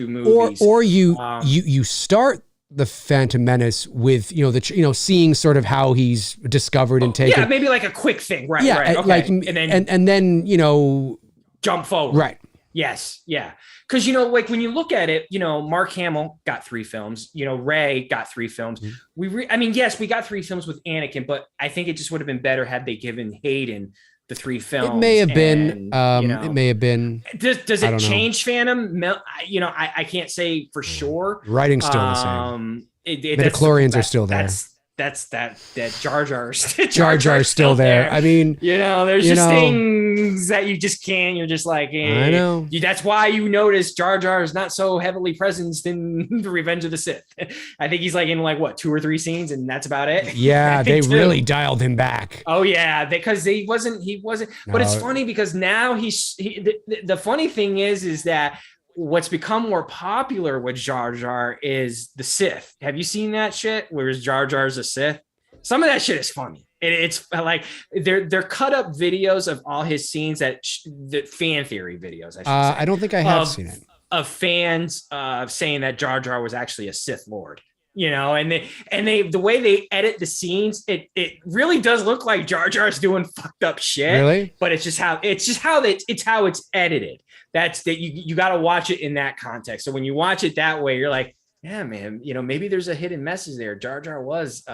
movies. Or you start the Phantom Menace with, you know, seeing sort of how he's discovered and taken. Yeah, maybe like a quick thing, right? Yeah, right. Okay. Like, and then you know, jump forward. Right. Yes. Yeah. Because, you know, like when you look at it, you know, Mark Hamill got 3 films. You know, Ray got 3 films. Mm-hmm. Yes, we got 3 films with Anakin, but I think it just would have been better had they given Hayden the 3 films. It may have been. You know, it may have been. Does it change Phantom? You know, I can't say for sure. Writing's still the same. Midichlorians are still there. That's Jar Jar's Jar Jar's still there. I mean, you know, there's just things that you just can't. You're just like, I know. That's why you notice Jar Jar is not so heavily present in the Revenge of the Sith. I think he's like in like what 2 or 3 scenes, and that's about it. Yeah, they really dialed him back. Oh yeah, because he wasn't. No. But it's funny because now the funny thing is that what's become more popular with Jar Jar is the Sith. Have you seen that shit? Where Jar Jar's a Sith? Some of that shit is funny. It's like they're cut up videos of all his scenes that fan theory videos. I don't think I have seen it. Of fans saying that Jar Jar was actually a Sith Lord. You know, and they the way they edit the scenes, it really does look like Jar Jar's doing fucked up shit. Really? But it's how it's edited. That's that you got to watch it in that context. So when you watch it that way, you're like, yeah, man, you know, maybe there's a hidden message there. Jar Jar was,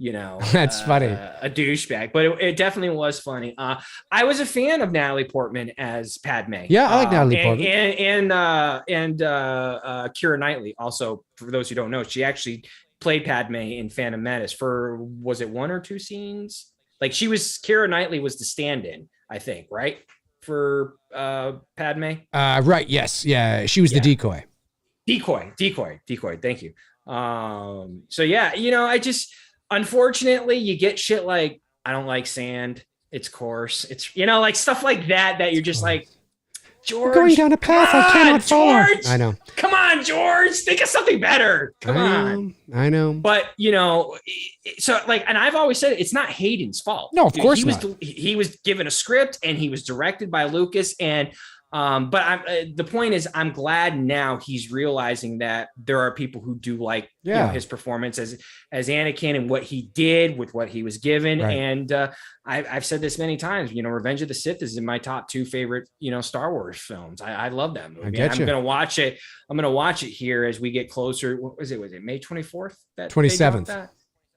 you know, that's funny, a douchebag, but it definitely was funny. I was a fan of Natalie Portman as Padme. Yeah, I like Natalie Portman and Keira Knightley. Also, for those who don't know, she actually played Padme in Phantom Menace for, was it 1 or 2 scenes? Like Keira Knightley was the stand-in, I think, right? For Padme. Right. Yes. Yeah. She was the decoy. Decoy. Thank you. So yeah, you know, unfortunately you get shit like, I don't like sand. It's coarse. It's, you know, like stuff like that you're just like, George, we're going down a path I cannot follow. I know. Come on, George, think of something better. Come on. I know. But you know, so like, and I've always said it's not Hayden's fault. No, of course not. He was given a script and he was directed by Lucas, and but the point is, I'm glad now he's realizing that there are people who do like you know, his performance as Anakin and what he did with what he was given. Right. And I've said this many times, you know, Revenge of the Sith is in my top 2 favorite, you know, Star Wars films. I love that movie. I'm going to watch it. I'm going to watch it here as we get closer. What was it? Was it May 24th? 27th.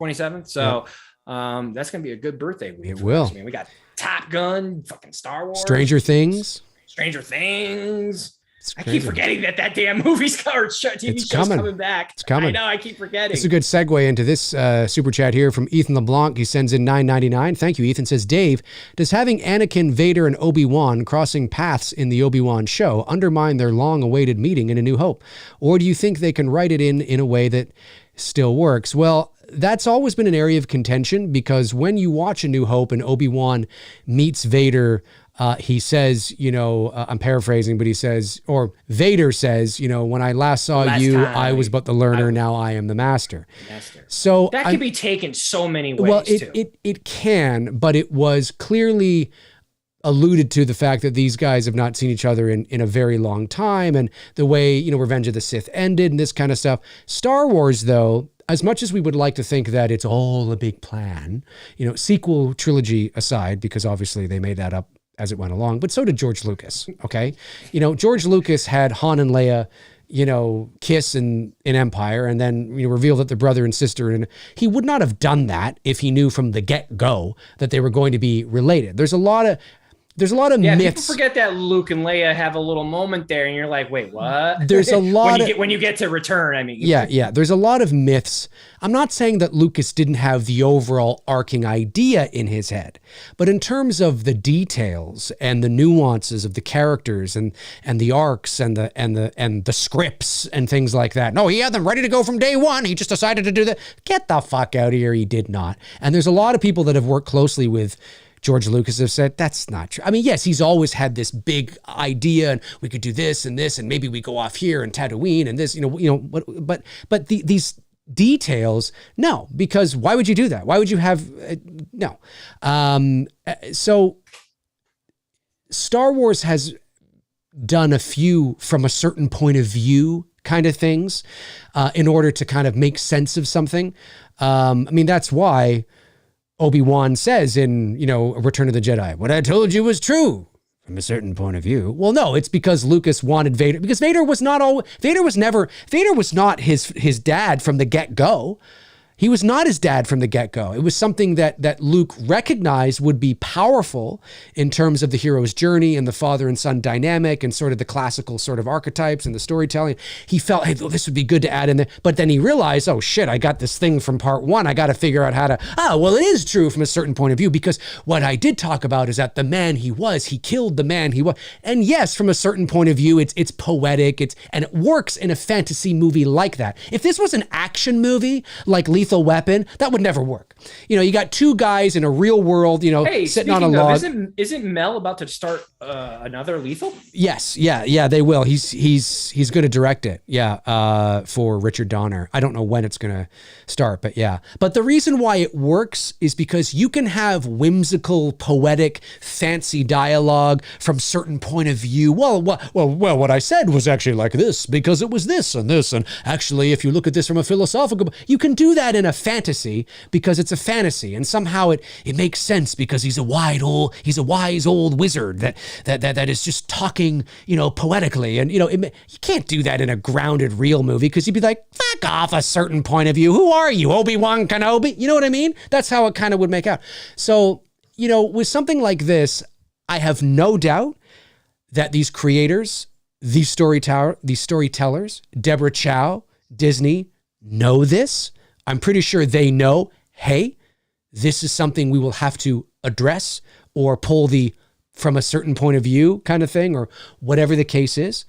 27th. So that's going to be a good birthday week. It will. I mean, we got Top Gun, fucking Star Wars. Stranger Things. I keep forgetting that damn movie's TV show's coming back. It's coming. I know, I keep forgetting. It's a good segue into this super chat here from Ethan LeBlanc. He sends in $9.99. Thank you, Ethan. Says, Dave, does having Anakin, Vader, and Obi-Wan crossing paths in the Obi-Wan show undermine their long-awaited meeting in A New Hope? Or do you think they can write it in a way that still works? Well, that's always been an area of contention, because when you watch A New Hope and Obi-Wan meets Vader, he says, you know, I'm paraphrasing, but he says, or Vader says, you know, when I last saw you, I was but the learner. Now I am the master. So that can be taken so many ways. Well, it can, but it was clearly alluded to the fact that these guys have not seen each other in a very long time, and the way, you know, Revenge of the Sith ended and this kind of stuff. Star Wars, though, as much as we would like to think that it's all a big plan, you know, sequel trilogy aside, because obviously they made that up as it went along, but so did George Lucas. Okay. You know, George Lucas had Han and Leia, you know, kiss in Empire, and then, you know, reveal that they're brother and sister. And he would not have done that if he knew from the get-go that they were going to be related. There's a lot of myths. People forget that Luke and Leia have a little moment there, and you're like, wait, what? There's a lot when you get to Return, I mean. Yeah. There's a lot of myths. I'm not saying that Lucas didn't have the overall arcing idea in his head, but in terms of the details and the nuances of the characters and the arcs and the scripts and things like that. No, he had them ready to go from day one. He just decided to do that. Get the fuck out of here. He did not. And there's a lot of people that have worked closely with George Lucas have said, that's not true. I mean, yes, he's always had this big idea, and we could do this, and maybe we go off here and Tatooine and this, you know, but these details, no, because why would you do that? Why would you have, no. So Star Wars has done a few from a certain point of view kind of things in order to kind of make sense of something. I mean, that's why Obi-Wan says in, you know, Return of the Jedi, what I told you was true from a certain point of view. Well, no, it's because Lucas wanted Vader, because Vader was not his dad from the get-go. He was not his dad from the get-go. It was something that Luke recognized would be powerful in terms of the hero's journey and the father and son dynamic and sort of the classical sort of archetypes and the storytelling. He felt, hey, this would be good to add in there. But then he realized, oh shit, I got this thing from part 1. I got to figure out how to, well, it is true from a certain point of view, because what I did talk about is that the man he was, he killed the man he was. And yes, from a certain point of view, it's poetic, and it works in a fantasy movie like that. If this was an action movie like Lethal lethal weapon. That would never work. You know, you got two guys in a real world, sitting on a log. Isn't Mel about to start another Lethal? Yes. Yeah, they will. He's going to direct it. Yeah. For Richard Donner. I don't know when it's going to start, but yeah. But the reason why it works is because you can have whimsical, poetic, fancy dialogue from certain point of view. Well, what I said was actually like this because it was this. And actually, if you look at this from a philosophical, you can do that in a fantasy because it's a fantasy, and somehow it makes sense because he's a wise old wizard that is just talking, poetically, and you can't do that in a grounded real movie because you'd be like, fuck off a certain point of view. Who are you, Obi-Wan Kenobi? You know what I mean? That's how it kind of would make out. So, with something like this, I have no doubt that these creators, these storytellers, Deborah Chow, Disney, know this. I'm pretty sure they know, hey, this is something we will have to address or pull the from a certain point of view kind of thing, or whatever the case is.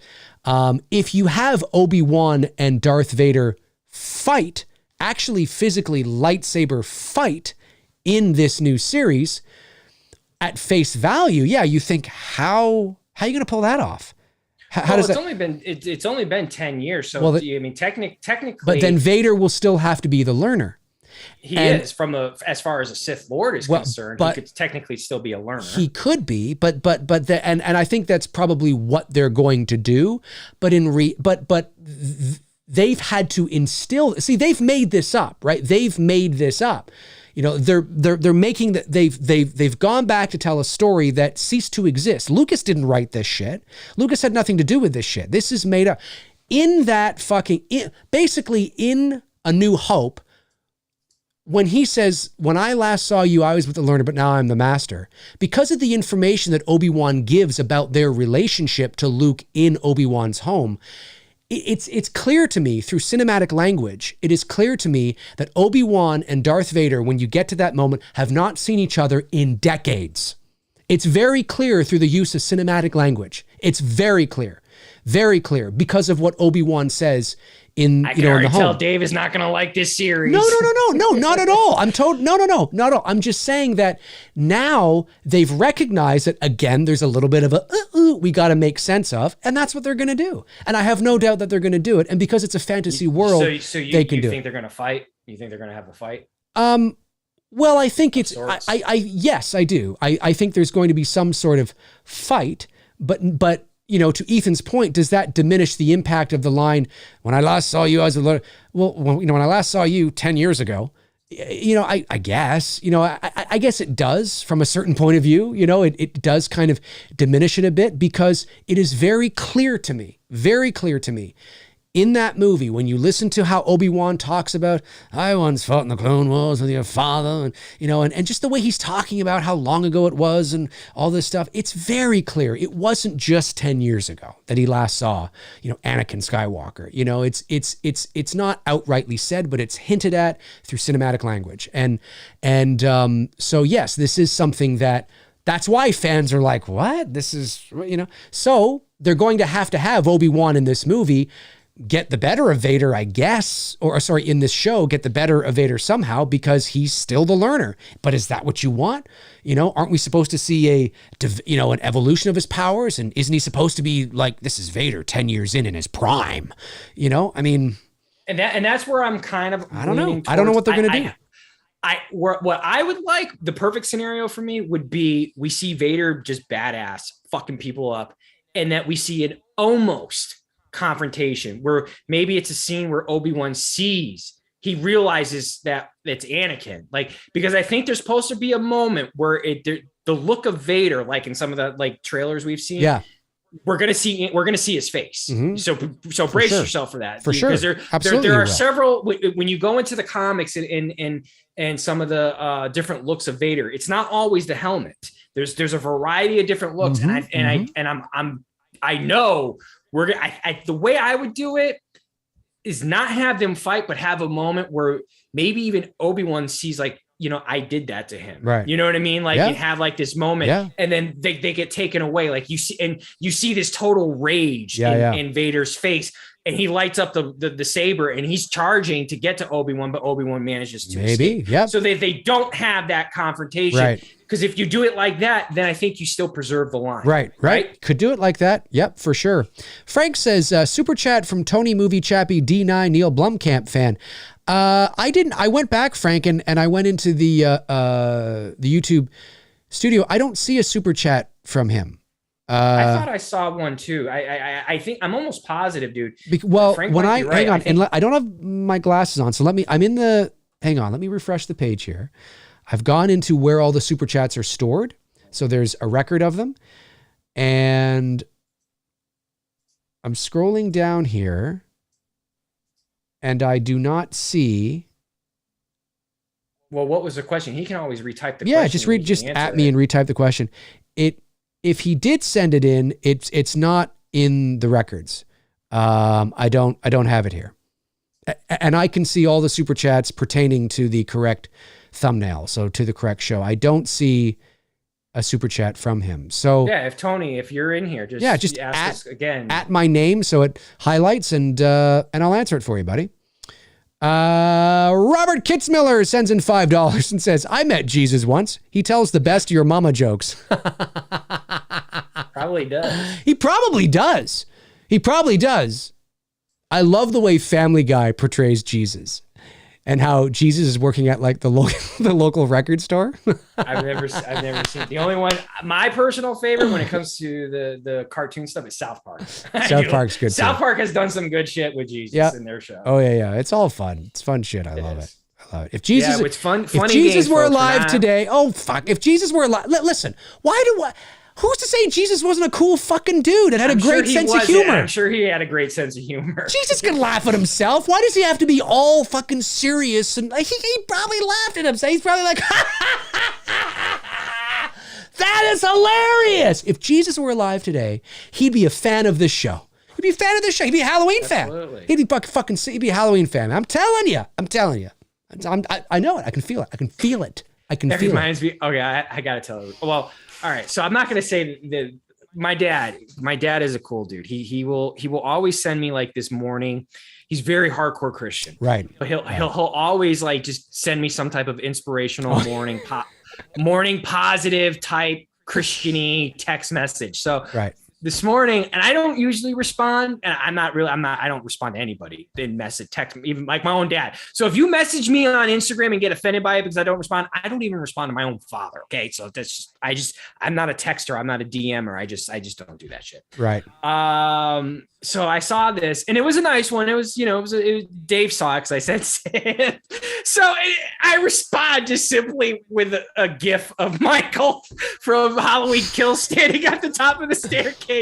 If you have Obi-Wan and Darth Vader fight, actually physically lightsaber fight in this new series, at face value, yeah, you think, how are you going to pull that off? How does it's that? It's only been 10 years. So technically, but then Vader will still have to be the learner. He is as far as a Sith Lord is concerned, he could technically still be a learner. He could be, but I think that's probably what they're going to do. But they've had to instill. See, they've made this up, right? They've made this up. They're making that they've gone back to tell a story that ceased to exist. Lucas didn't write this shit. Lucas had nothing to do with this shit. This is made up in that basically in A New Hope. When he says, when I last saw you, I was with the learner, but now I'm the master. Because of the information that Obi-Wan gives about their relationship to Luke in Obi-Wan's home, it's clear to me through cinematic language, it is clear to me that Obi-Wan and Darth Vader, when you get to that moment, have not seen each other in decades. It's very clear through the use of cinematic language. It's very clear because of what Obi-Wan says in, I can already tell Dave is not going to like this series. No, not at all. No, not at all. I'm just saying that now they've recognized that, again, there's a little bit of we got to make sense of, and that's what they're going to do. And I have no doubt that they're going to do it. And because it's a fantasy world, they can do it. You think they're going to fight? You think they're going to have a fight? Well, I think yes, I do. I think there's going to be some sort of fight, but to Ethan's point, does that diminish the impact of the line, when I last saw you as a learner? Well, when I last saw you 10 years ago, I guess, I guess it does from a certain point of view, it does kind of diminish it a bit, because it is very clear to me in that movie, when you listen to how Obi-Wan talks about, I once fought in the Clone Wars with your father, and just the way he's talking about how long ago it was and all this stuff, it's very clear. It wasn't just 10 years ago that he last saw, Anakin Skywalker. It's not outrightly said, but it's hinted at through cinematic language. So yes, this is something that's why fans are like, what? This is, so they're going to have Obi-Wan in this movie get the better of Vader, I guess, in this show, get the better of Vader somehow, because he's still the learner. But is that what you want? Aren't we supposed to see an evolution of his powers? And isn't he supposed to be like, this is Vader 10 years in his prime? And that's where I'm kind of, I don't know. I don't know what they're going to do. What I would like, the perfect scenario for me would be, we see Vader just badass fucking people up, and that we see an almost confrontation where maybe it's a scene where Obi-Wan he realizes that it's Anakin, because I think there's supposed to be a moment where the look of Vader, like in some of the trailers we've seen, we're gonna see his face. Mm-hmm. So brace yourself for that, because there are several, when you go into the comics and some of the different looks of Vader, it's not always the helmet. There's a variety of different looks, I know the way I would do it is not have them fight, but have a moment where maybe even Obi-Wan sees, I did that to him. Right. You know what I mean? You have this moment, and then they get taken away. You see this total rage in Vader's face. and he lights up the saber, and he's charging to get to Obi-Wan, but Obi-Wan manages to maybe, escape. yeah. So they don't have that confrontation. Right. Because if you do it like that, then I think you still preserve the line. Right. Could do it like that. Yep, for sure. Frank says, super chat from Tony Movie Chappie D9 Neil Blomkamp fan. I went back, Frank, and I went into the YouTube studio. I don't see a super chat from him. I thought I saw one too. I think I'm almost positive, dude. Frank, when hang on, and I don't have my glasses on, so let me refresh the page here. I've gone into where all the super chats are stored. So there's a record of them, and I'm scrolling down here, and I do not see. Well, what was the question? He can always retype the question. Yeah, just at me and retype the question. If he did send it in, it's not in the records. I don't have it here, and I can see all the super chats pertaining to the correct thumbnail, so to the correct show. I don't see a super chat from him. So yeah, if you're in here, just ask us again at my name, so it highlights, and I'll answer it for you, buddy. Robert Kitzmiller sends in $5 and says, I met Jesus once. He tells the best of your mama jokes. Probably does. He probably does. I love the way Family Guy portrays Jesus, and how Jesus is working at like the local record store. I've never seen the only one. My personal favorite when it comes to the cartoon stuff is South Park. South Park's good. South Park has done some good shit with Jesus in their show. Oh yeah. It's all fun. It's fun shit. I love it. If Jesus, it's fun. If Jesus were alive today, if Jesus were alive, listen. Who's to say Jesus wasn't a cool fucking dude and had a great sense of humor? I'm sure he had a great sense of humor. Jesus can laugh at himself. Why does he have to be all fucking serious? And he probably laughed at himself. He's probably like, that is hilarious. If Jesus were alive today, he'd be a fan of this show. He'd be a fan of this show. He'd be a Halloween fan. He'd be he'd be a Halloween fan. I'm telling you. I know it. I can feel it. That reminds me. Okay, I gotta tell you. Well, all right. So I'm not gonna say that my dad is a cool dude. He will always send me like this morning. He's very hardcore Christian. Right. But he'll always like just send me some type of inspirational morning positive type Christian-y text message. So right. This morning, and I don't usually respond, and I don't respond to anybody in message, text, even like my own dad. So if you message me on Instagram and get offended by it because I don't respond, I don't even respond to my own father. Okay. So I'm not a texter. I'm not a DMer. I just don't do that shit. Right. So I saw this, and it was a nice one. It was Dave saw it because I said, so I respond just simply with a gif of Michael from Halloween Kills standing at the top of the staircase.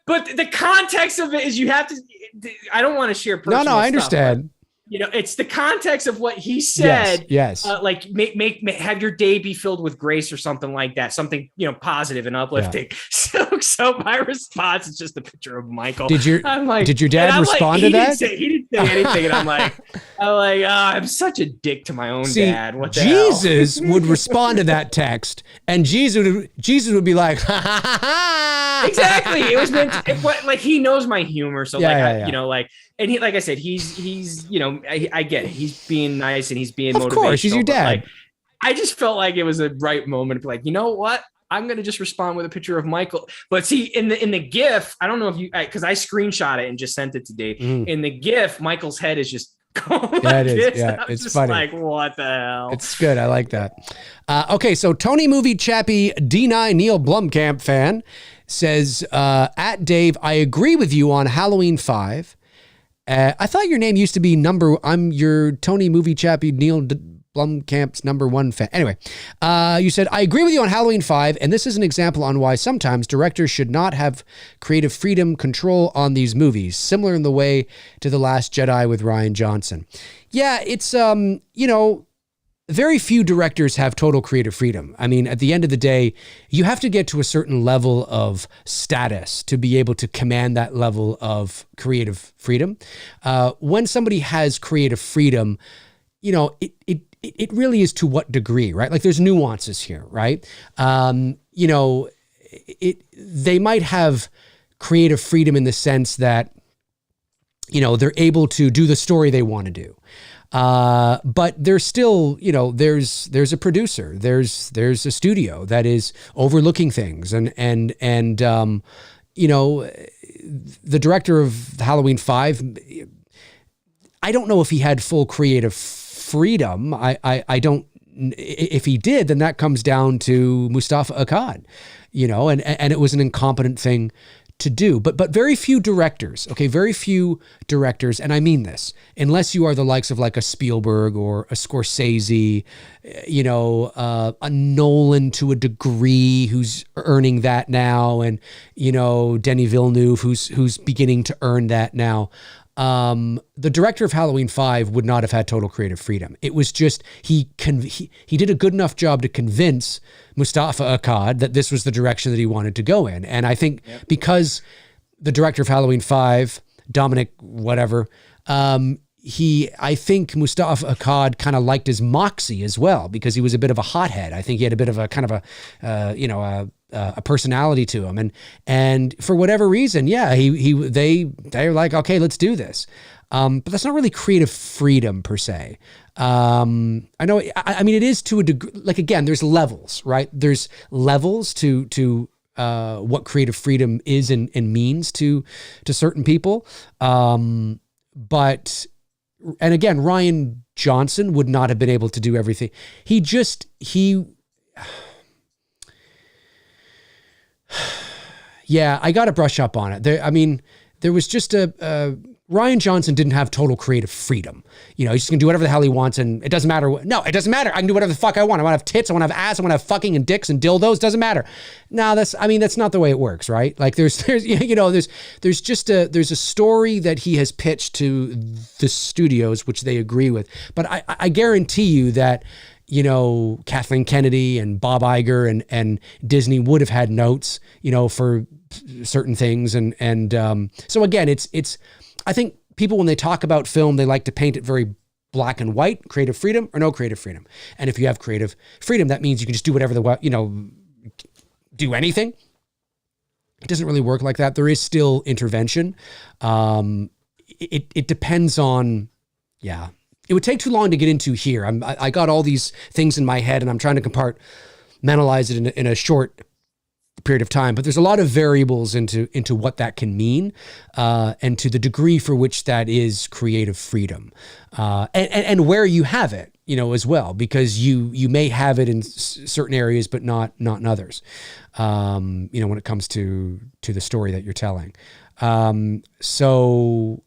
But the context of it is you have to, I don't want to share personal No, I understand. Stuff, it's the context of what he said. Yes. Like make have your day be filled with grace or something like that. Something, positive and uplifting. Yeah. So my response is just a picture of Michael. Did your dad respond to that? He didn't say anything. And I'm like, I'm such a dick to my own dad. What the Jesus would respond to that text, and Jesus would be like, ha ha ha ha. Exactly. It was meant to, like he knows my humor. So and he, like I said, he's I get it. He's being nice and he's being motivational. Of course, he's your dad. I just felt like it was a right moment to be like, you know what? I'm going to just respond with a picture of Michael. But see, in the GIF, I don't know if because I screenshot it and just sent it to Dave. In the GIF, Michael's head is just going like this. Yeah, it's funny. Like, what the hell? It's good. I like that. Okay, so Tony Movie Chappie D9 Neil Blomkamp fan says, at Dave, I agree with you on Halloween 5. I thought your name used to be I'm your Tony Movie Chappie Neil Blomkamp's #1 fan. Anyway, you said, I agree with you on Halloween 5, and this is an example on why sometimes directors should not have creative freedom control on these movies, similar in the way to The Last Jedi with Rian Johnson. Yeah, it's, very few directors have total creative freedom. I mean, at the end of the day, you have to get to a certain level of status to be able to command that level of creative freedom. When somebody has creative freedom, it really is to what degree, right? Like there's nuances here, right? They might have creative freedom in the sense that they're able to do the story they want to do. But there's still, there's a producer, there's a studio that is overlooking things, and the director of Halloween 5, I don't know if he had full creative freedom. I don't, if he did, then that comes down to Mustafa Akkad, and it was an incompetent thing to do. But very few directors, very few directors, and I mean this, unless you are the likes of like a Spielberg or a Scorsese, a Nolan to a degree who's earning that now, and, Denis Villeneuve who's beginning to earn that now. The director of Halloween 5 would not have had total creative freedom. It was just, he did a good enough job to convince Mustafa Akkad that this was the direction that he wanted to go in. And I think because the director of Halloween 5, Dominic, whatever, I think Mustafa Akkad kind of liked his moxie as well, because he was a bit of a hothead. I think he had a bit of a kind of a personality to him, and for whatever reason, they're like, okay, let's do this. But that's not really creative freedom per se. I know, I mean, it is to a degree. Like, again, there's levels, right? There's levels to what creative freedom is and means to certain people. But, and again, Rian Johnson would not have been able to do everything. Yeah, I got to brush up on it. There was just Rian Johnson didn't have total creative freedom. He's just gonna do whatever the hell he wants, and it doesn't matter. No, it doesn't matter. I can do whatever the fuck I want. I want to have tits. I want to have ass. I want to have fucking and dicks and dildos. Doesn't matter. No, that's not the way it works, right? Like there's a story that he has pitched to the studios, which they agree with. But I guarantee you that, Kathleen Kennedy and Bob Iger and Disney would have had notes, for certain things. And so again, it's, I think people, when they talk about film, they like to paint it very black and white, creative freedom or no creative freedom. And if you have creative freedom, that means you can just do whatever do anything. It doesn't really work like that. There is still intervention. It depends on, it would take too long to get into here. I got all these things in my head and I'm trying to compartmentalize it in a short period of time, but there's a lot of variables into what that can mean, and to the degree for which that is creative freedom, and where you have it, as well, because you may have it in certain areas, but not in others, when it comes to the story that you're telling. So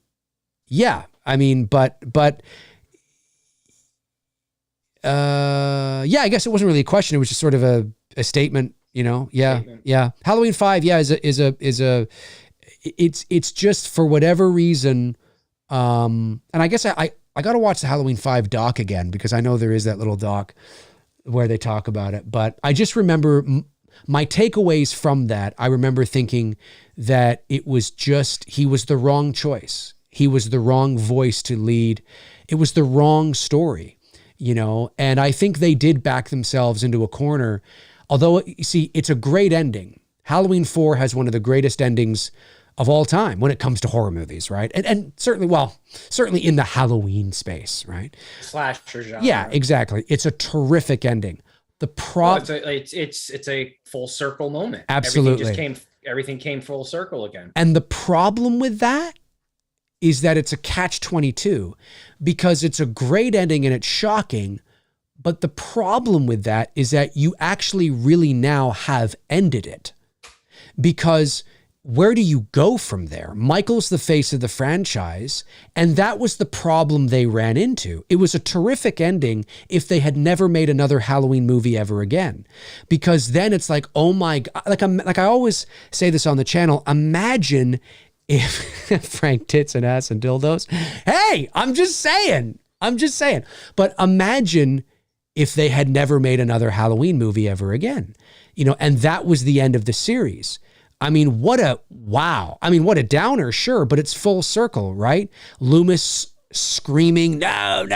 yeah, I mean, but I guess it wasn't really a question. It was just sort of a statement. Yeah. Halloween 5, it's just for whatever reason. And I guess I got to watch the Halloween 5 doc again, because I know there is that little doc where they talk about it. But I just remember my takeaways from that. I remember thinking that it was just, he was the wrong choice. He was the wrong voice to lead. It was the wrong story, and I think they did back themselves into a corner. Although, you see, it's a great ending. Halloween 4 has one of the greatest endings of all time when it comes to horror movies, right? And certainly in the Halloween space, right? Slasher genre. Yeah, exactly. It's a terrific ending. It's a full circle moment. Absolutely. Everything came full circle again. And the problem with that is that it's a catch-22, because it's a great ending and it's shocking. But the problem with that is that you actually really now have ended it, because where do you go from there? Michael's the face of the franchise, and that was the problem they ran into. It was a terrific ending if they had never made another Halloween movie ever again, because then it's like, oh my God, like I always say this on the channel, imagine if Frank tits and ass and dildos. Hey, I'm just saying, but imagine if they had never made another Halloween movie ever again, and that was the end of the series. I mean, what a downer, sure, but it's full circle, right? Loomis screaming, no,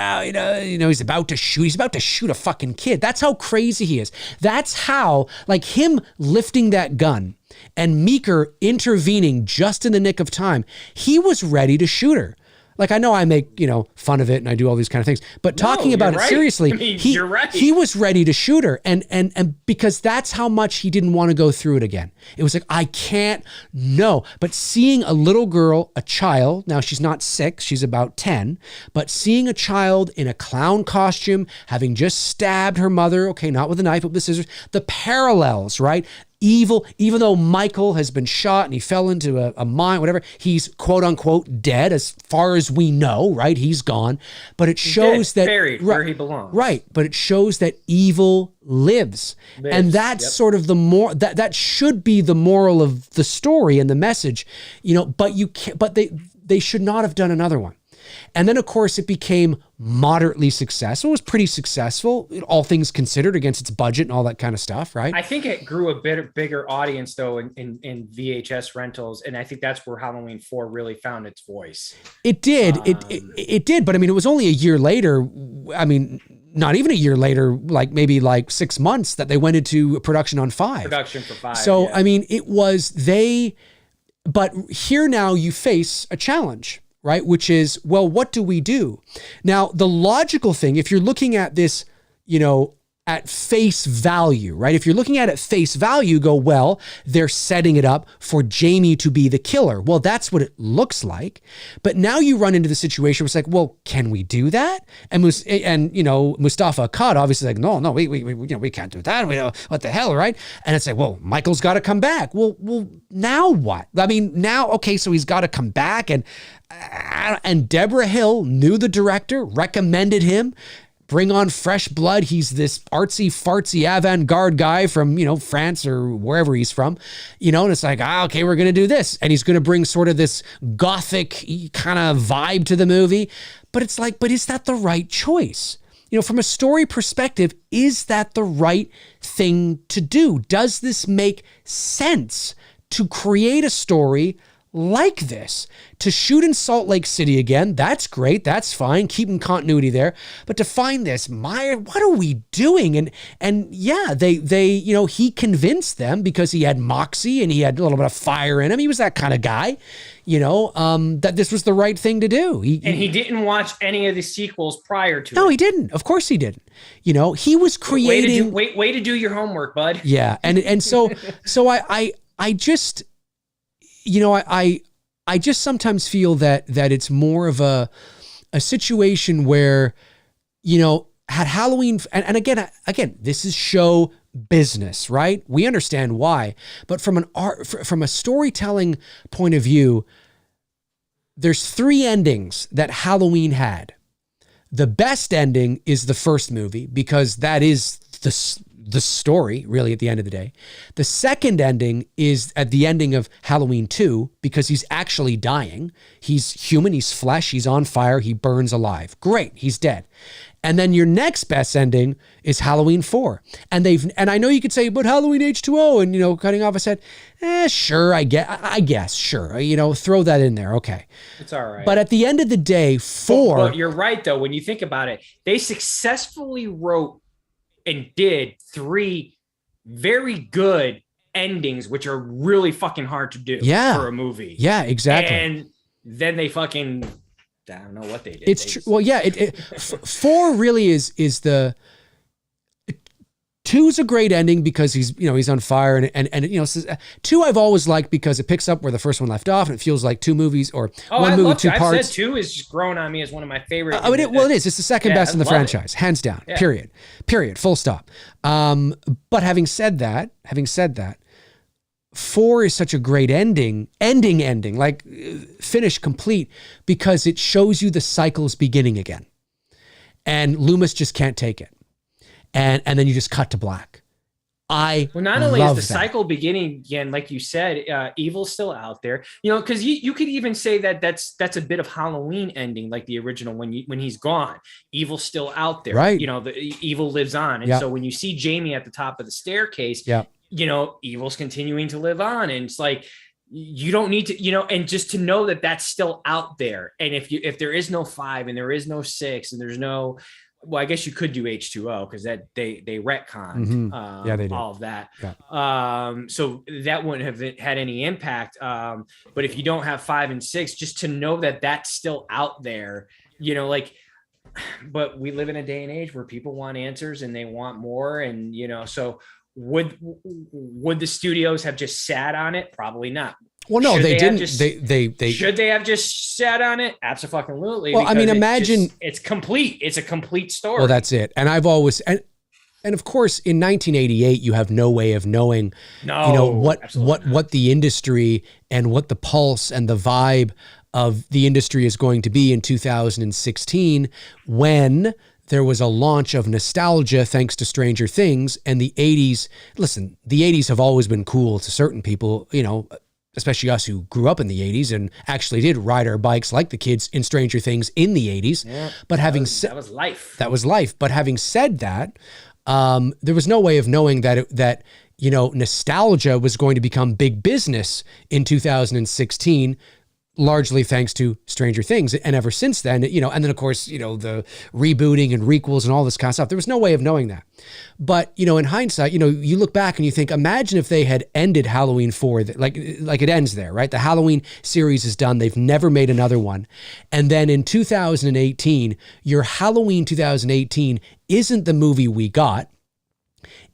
he's about to shoot a fucking kid. That's how crazy he is. That's how, like, him lifting that gun and Meeker intervening just in the nick of time, he was ready to shoot her. Like, I know I make, fun of it and I do all these kind of things, but talking about it seriously, you're right. He was ready to shoot her. And because that's how much he didn't want to go through it again. It was like, I can't, no. But seeing a little girl, a child, now she's not 6, she's about 10, but seeing a child in a clown costume, having just stabbed her mother, okay, not with a knife, but with scissors, the parallels, right? Evil, even though Michael has been shot and he fell into a mine, whatever, he's quote unquote dead as far as we know, right? He's gone. But it shows that buried where he belongs. Right. But it shows that evil lives. And that's sort of the more that should be the moral of the story and the message, but you can't, but they should not have done another one. And then, of course, it became moderately successful. It was pretty successful, all things considered, against its budget and all that kind of stuff, right? I think it grew a bit bigger audience, though, in VHS rentals. And I think that's where Halloween 4 really found its voice. It did. It did. But, I mean, it was only a year later. I mean, not even a year later, maybe 6 months, that they went into production on 5. Production for 5. So, yeah. I mean, it was but here now you face a challenge, right? Which is, well, what do we do? Now, the logical thing, if you're looking at this, at face value, right? If you're looking at it face value, go, well, they're setting it up for Jamie to be the killer. Well, that's what it looks like. But now you run into the situation where it's like, well, can we do that? And Mustafa Akkad obviously like, no, we can't do that. What the hell, right? And it's like, well, Michael's got to come back. Well, now what? I mean, now, okay, so he's got to come back, and Deborah Hill knew the director, recommended him. Bring on fresh blood. He's this artsy fartsy avant-garde guy from, France or wherever he's from, and it's like, okay, we're going to do this. And he's going to bring sort of this gothic kind of vibe to the movie. But it's like, but is that the right choice? From a story perspective, is that the right thing to do? Does this make sense to create a story like this? To shoot in Salt Lake City again, that's great, that's fine, keeping continuity there. But to find this, what are we doing? And yeah, they he convinced them because he had moxie and he had a little bit of fire in him. He was that kind of guy, that this was the right thing to do. He didn't watch any of the sequels prior to it. No, he didn't. Of course he didn't. He was creating. Way to do your homework, bud. Yeah, and so I just. I just sometimes feel that it's more of a situation where, had Halloween, and again, this is show business, right? We understand why, but from a storytelling point of view, there's 3 endings that Halloween had. The best ending is the first movie because that is the story, really, at the end of the day. The second ending is at the ending of Halloween 2 because he's actually dying. He's human, he's flesh, he's on fire, he burns alive. Great, he's dead. And then your next best ending is Halloween 4. And I know you could say, but Halloween H2O and, cutting off his head. Sure, I guess, sure. Throw that in there. Okay. It's all right. But at the end of the day, 4. But you're right, though. When you think about it, they successfully wrote and did 3 very good endings, which are really fucking hard to do for a movie. Yeah, exactly. And then they fucking, I don't know what they did. It's true. Well, yeah, 4 really is the 2's a great ending because he's on fire and 2 I've always liked because it picks up where the first one left off and it feels like 2 movies or one movie, 2 parts. I've said 2 is just grown on me as one of my favorite. It is. It's the second best in the franchise, hands down. Yeah. Period. Full stop. But having said that, 4 is such a great ending, like finish complete, because it shows you the cycle's beginning again, and Loomis just can't take it. And then you just cut to black. Not only is the cycle beginning again, like you said, evil's still out there, because you could even say that that's a bit of Halloween ending, like the original when he's gone, evil's still out there, right? The evil lives on. And so when you see Jamie at the top of the staircase, evil's continuing to live on. And it's like, you don't need to, and just to know that that's still out there. And if there is no 5 and there is no 6 and there's no well, I guess you could do H2O because that they retconned Yeah, they did. all of that. Yeah. So that wouldn't have had any impact. But if you don't have 5 and 6, just to know that that's still out there, like, but we live in a day and age where people want answers and they want more. And, so would the studios have just sat on it? Probably not. Well, no, they didn't. They should they have just sat on it? Absolutely. Well, I mean, imagine it's complete. It's a complete story. Well, that's it. And I've always and of course, in 1988, you have no way of knowing, what the industry and what the pulse and the vibe of the industry is going to be in 2016 when there was a launch of nostalgia thanks to Stranger Things and the 80s. Listen, the 80s have always been cool to certain people, especially us who grew up in the 80s and actually did ride our bikes like the kids in Stranger Things in the 80s. Yeah, but that was life. That was life. But having said that, there was no way of knowing that nostalgia was going to become big business in 2016, largely thanks to Stranger Things. And ever since then, and then of course, the rebooting and requels and all this kind of stuff, there was no way of knowing that. But, in hindsight, you look back and you think, imagine if they had ended Halloween 4, like it ends there, right? The Halloween series is done. They've never made another one. And then in 2018, your Halloween 2018 isn't the movie we got.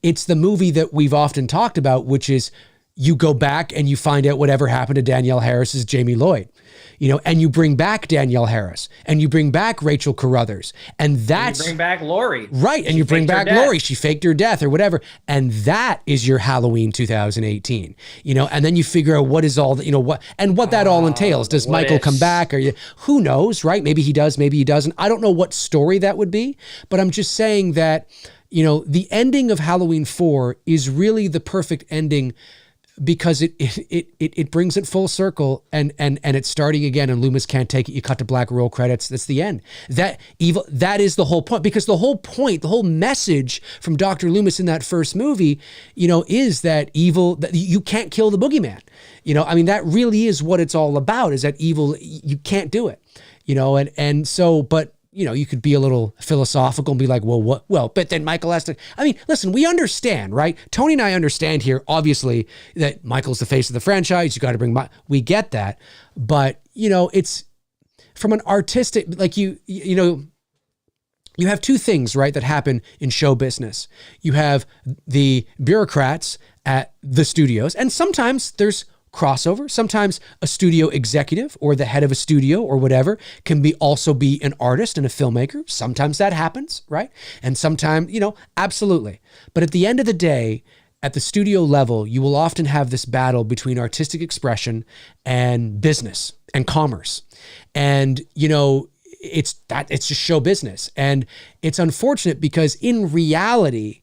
It's the movie that we've often talked about, which is you go back and you find out whatever happened to Danielle Harris's Jamie Lloyd, and you bring back Danielle Harris and you bring back Rachel Carruthers and you bring back Laurie. Right. And you bring back Laurie. She faked her death or whatever. And that is your Halloween 2018, and then you figure out what is all that, what that all entails. Does Michael come back who knows, right? Maybe he does, maybe he doesn't. I don't know what story that would be, but I'm just saying that, the ending of Halloween 4 is really the perfect ending because it brings it full circle and it's starting again and Loomis can't take it. You cut to black roll credits. That's the end. That is the whole point, because the whole message from Dr. Loomis in that first movie, is that evil, that you can't kill the boogeyman. That really is what it's all about, is that evil, you can't do it, and so, but you could be a little philosophical and be like, well, what? Well, but then Michael has to, listen, we understand, right? Tony and I understand here, obviously, that Michael's the face of the franchise. You got to bring, we get that. But, it's from an artistic, like you have two things, right, that happen in show business. You have the bureaucrats at the studios, and sometimes there's crossover. Sometimes a studio executive or the head of a studio or whatever can also be an artist and a filmmaker. Sometimes that happens, right? And sometimes, absolutely. But at the end of the day, at the studio level, you will often have this battle between artistic expression and business and commerce. And, it's just show business. And it's unfortunate because in reality,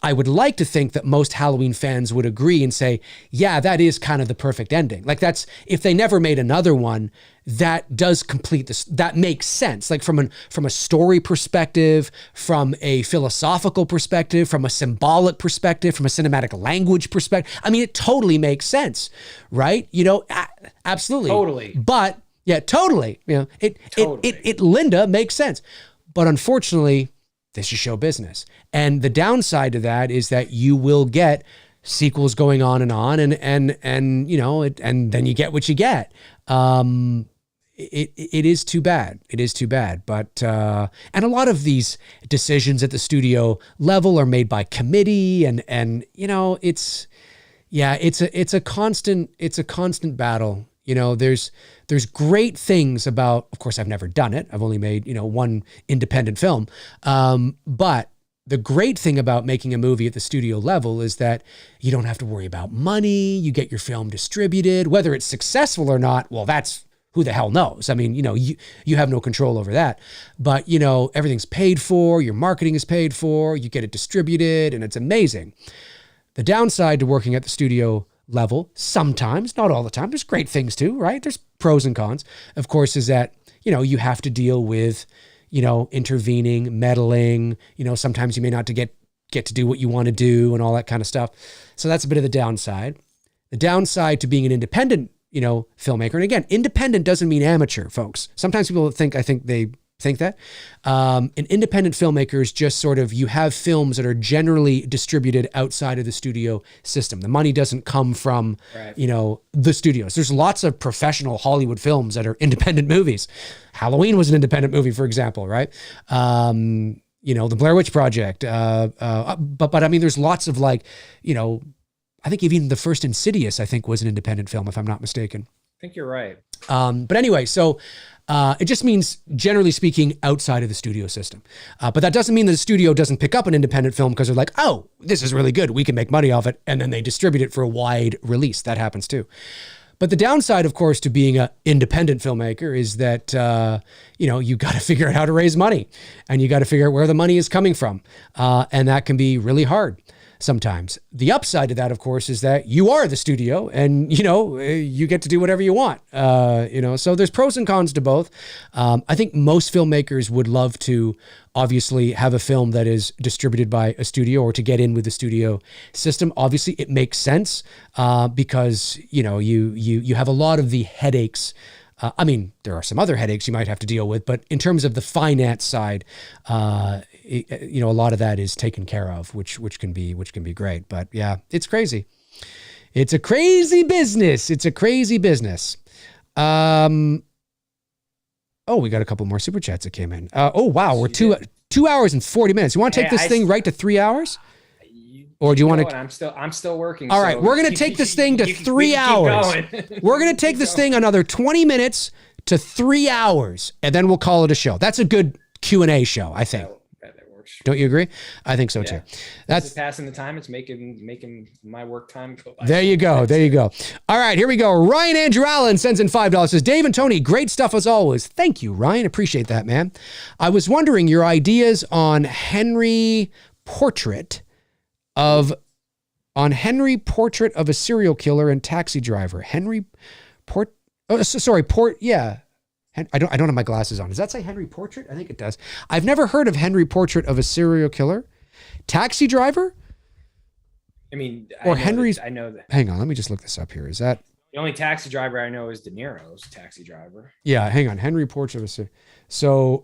I would like to think that most Halloween fans would agree and say, yeah, that is kind of the perfect ending. Like if they never made another one, that does complete this. That makes sense. Like from a story perspective, from a philosophical perspective, from a symbolic perspective, from a cinematic language perspective. It totally makes sense, right? Absolutely. Totally. But yeah, totally. It Linda makes sense. But unfortunately, this is show business. And the downside to that is that you will get sequels going on and and then you get what you get. It is too bad. It is too bad. But and a lot of these decisions at the studio level are made by committee and it's a constant battle. There's great things about, of course, I've never done it. I've only made, one independent film. But the great thing about making a movie at the studio level is that you don't have to worry about money. You get your film distributed, whether it's successful or not. Well, that's who the hell knows? You have no control over that, but everything's paid for. Your marketing is paid for. You get it distributed and it's amazing. The downside to working at the studio level, sometimes, not all the time, there's great things too, right? There's pros and cons, of course, is that, you have to deal with, intervening, meddling, sometimes you may not get to do what you want to do and all that kind of stuff. So that's a bit of the downside. The downside to being an independent, filmmaker. And again, independent doesn't mean amateur, folks. Sometimes people think they think that. An independent filmmaker is just sort of, you have films that are generally distributed outside of the studio system. The money doesn't come from, the studios. There's lots of professional Hollywood films that are independent movies. Halloween was an independent movie, for example, right? The Blair Witch Project. But I mean, there's lots of I think even the first Insidious, I think, was an independent film, if I'm not mistaken. I think you're right. But anyway, so it just means, generally speaking, outside of the studio system. But that doesn't mean that the studio doesn't pick up an independent film because they're like, oh, this is really good, we can make money off it. And then they distribute it for a wide release. That happens too. But the downside, of course, to being an independent filmmaker is that, you got to figure out how to raise money, and you got to figure out where the money is coming from. And that can be really hard sometimes. The upside to that, of course, is that you are the studio and, you get to do whatever you want. So there's pros and cons to both. I think most filmmakers would love to obviously have a film that is distributed by a studio or to get in with the studio system. Obviously it makes sense because, you have a lot of the headaches. There are some other headaches you might have to deal with, but in terms of the finance side, a lot of that is taken care of, which can be great. But yeah, it's crazy. It's a crazy business. It's a crazy business. We got a couple more super chats that came in. Wow, we're 2 hours and 40 minutes. You want to take this thing right to 3 hours? Or do you want to? I'm still working. All right, we're going to take this thing to 3 hours. We're going to take this thing another 20 minutes to 3 hours, and then we'll call it a show. That's a good Q&A show, I think. That works. Don't you agree? I think so too. That's passing the time. It's making my work time go by. There you go. There you go. All right, here we go. Ryan Andrew Allen sends in $5. Says, Dave and Tony, great stuff as always. Thank you, Ryan. Appreciate that, man. I was wondering your ideas on Henry Portrait of a Serial Killer and Taxi Driver. I don't have my glasses on. Does that say Henry Portrait? I think it does. I've never heard of Henry Portrait of a Serial Killer. Taxi Driver? I know that. Hang on, let me just look this up here. Is that the only Taxi Driver I know is De Niro's Taxi Driver? Yeah, hang on. Henry Portrait of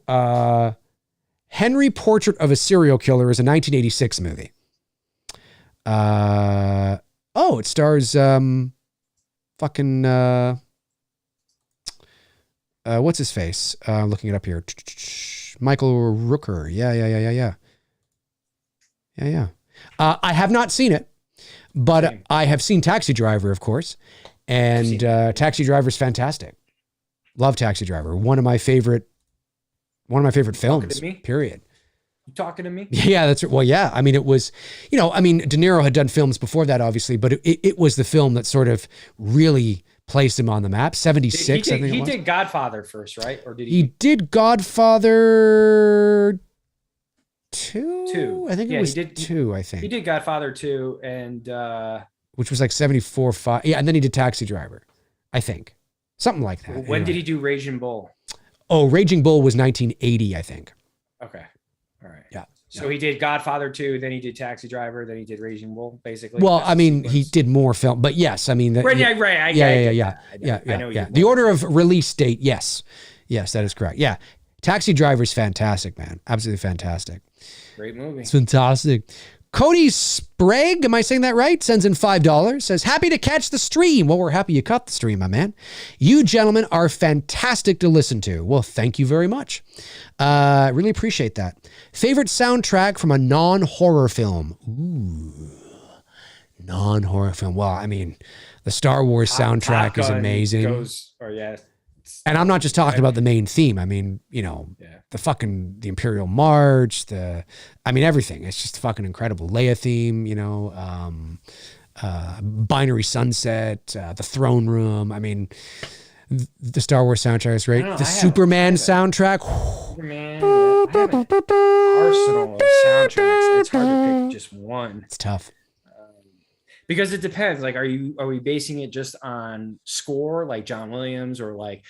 a Henry Portrait of a Serial Killer is a 1986 movie. It stars what's his face? Looking it up here. Michael Rooker. Yeah. I have not seen it, but I have seen Taxi Driver, of course. And Taxi Driver is fantastic. Love Taxi Driver. One of my favorite films, period. You talking to me? Yeah, that's right. Well, yeah. I mean, it was, De Niro had done films before that, obviously, but it was the film that sort of really placed him on the map. 76, I think he did Godfather first, right? Or did he did Godfather 2? I think it was 2, I think. He did Godfather 2 and which was like 74, 5. Yeah, and then he did Taxi Driver, I think. Something like that. When did he do Raging Bull? Oh, Raging Bull was 1980, I think. Okay. All right. Yeah. So he did Godfather 2, then he did Taxi Driver, then he did Raging Bull, basically. Well, he did more film, but yes, I mean, right. Yeah. I know The order of release date, yes, that is correct. Yeah, Taxi Driver is fantastic, man, absolutely fantastic. Great movie. It's fantastic. Cody Sprague, am I saying that right? Sends in $5. Says, happy to catch the stream. Well, we're happy you caught the stream, my man. You gentlemen are fantastic to listen to. Well, thank you very much. Really appreciate that. Favorite soundtrack from a non-horror film? Ooh, non-horror film. Well, I mean, the Star Wars soundtrack is amazing. And I'm not just talking about the main theme. I mean, the Imperial March, everything. It's just fucking incredible. Leia theme, Binary Sunset, the Throne Room. I mean, the Star Wars soundtrack is great. The Superman soundtrack. Superman. I have an arsenal of soundtracks. It's hard to pick just one. It's tough. Because it depends. Like, are we basing it just on score, like John Williams, or like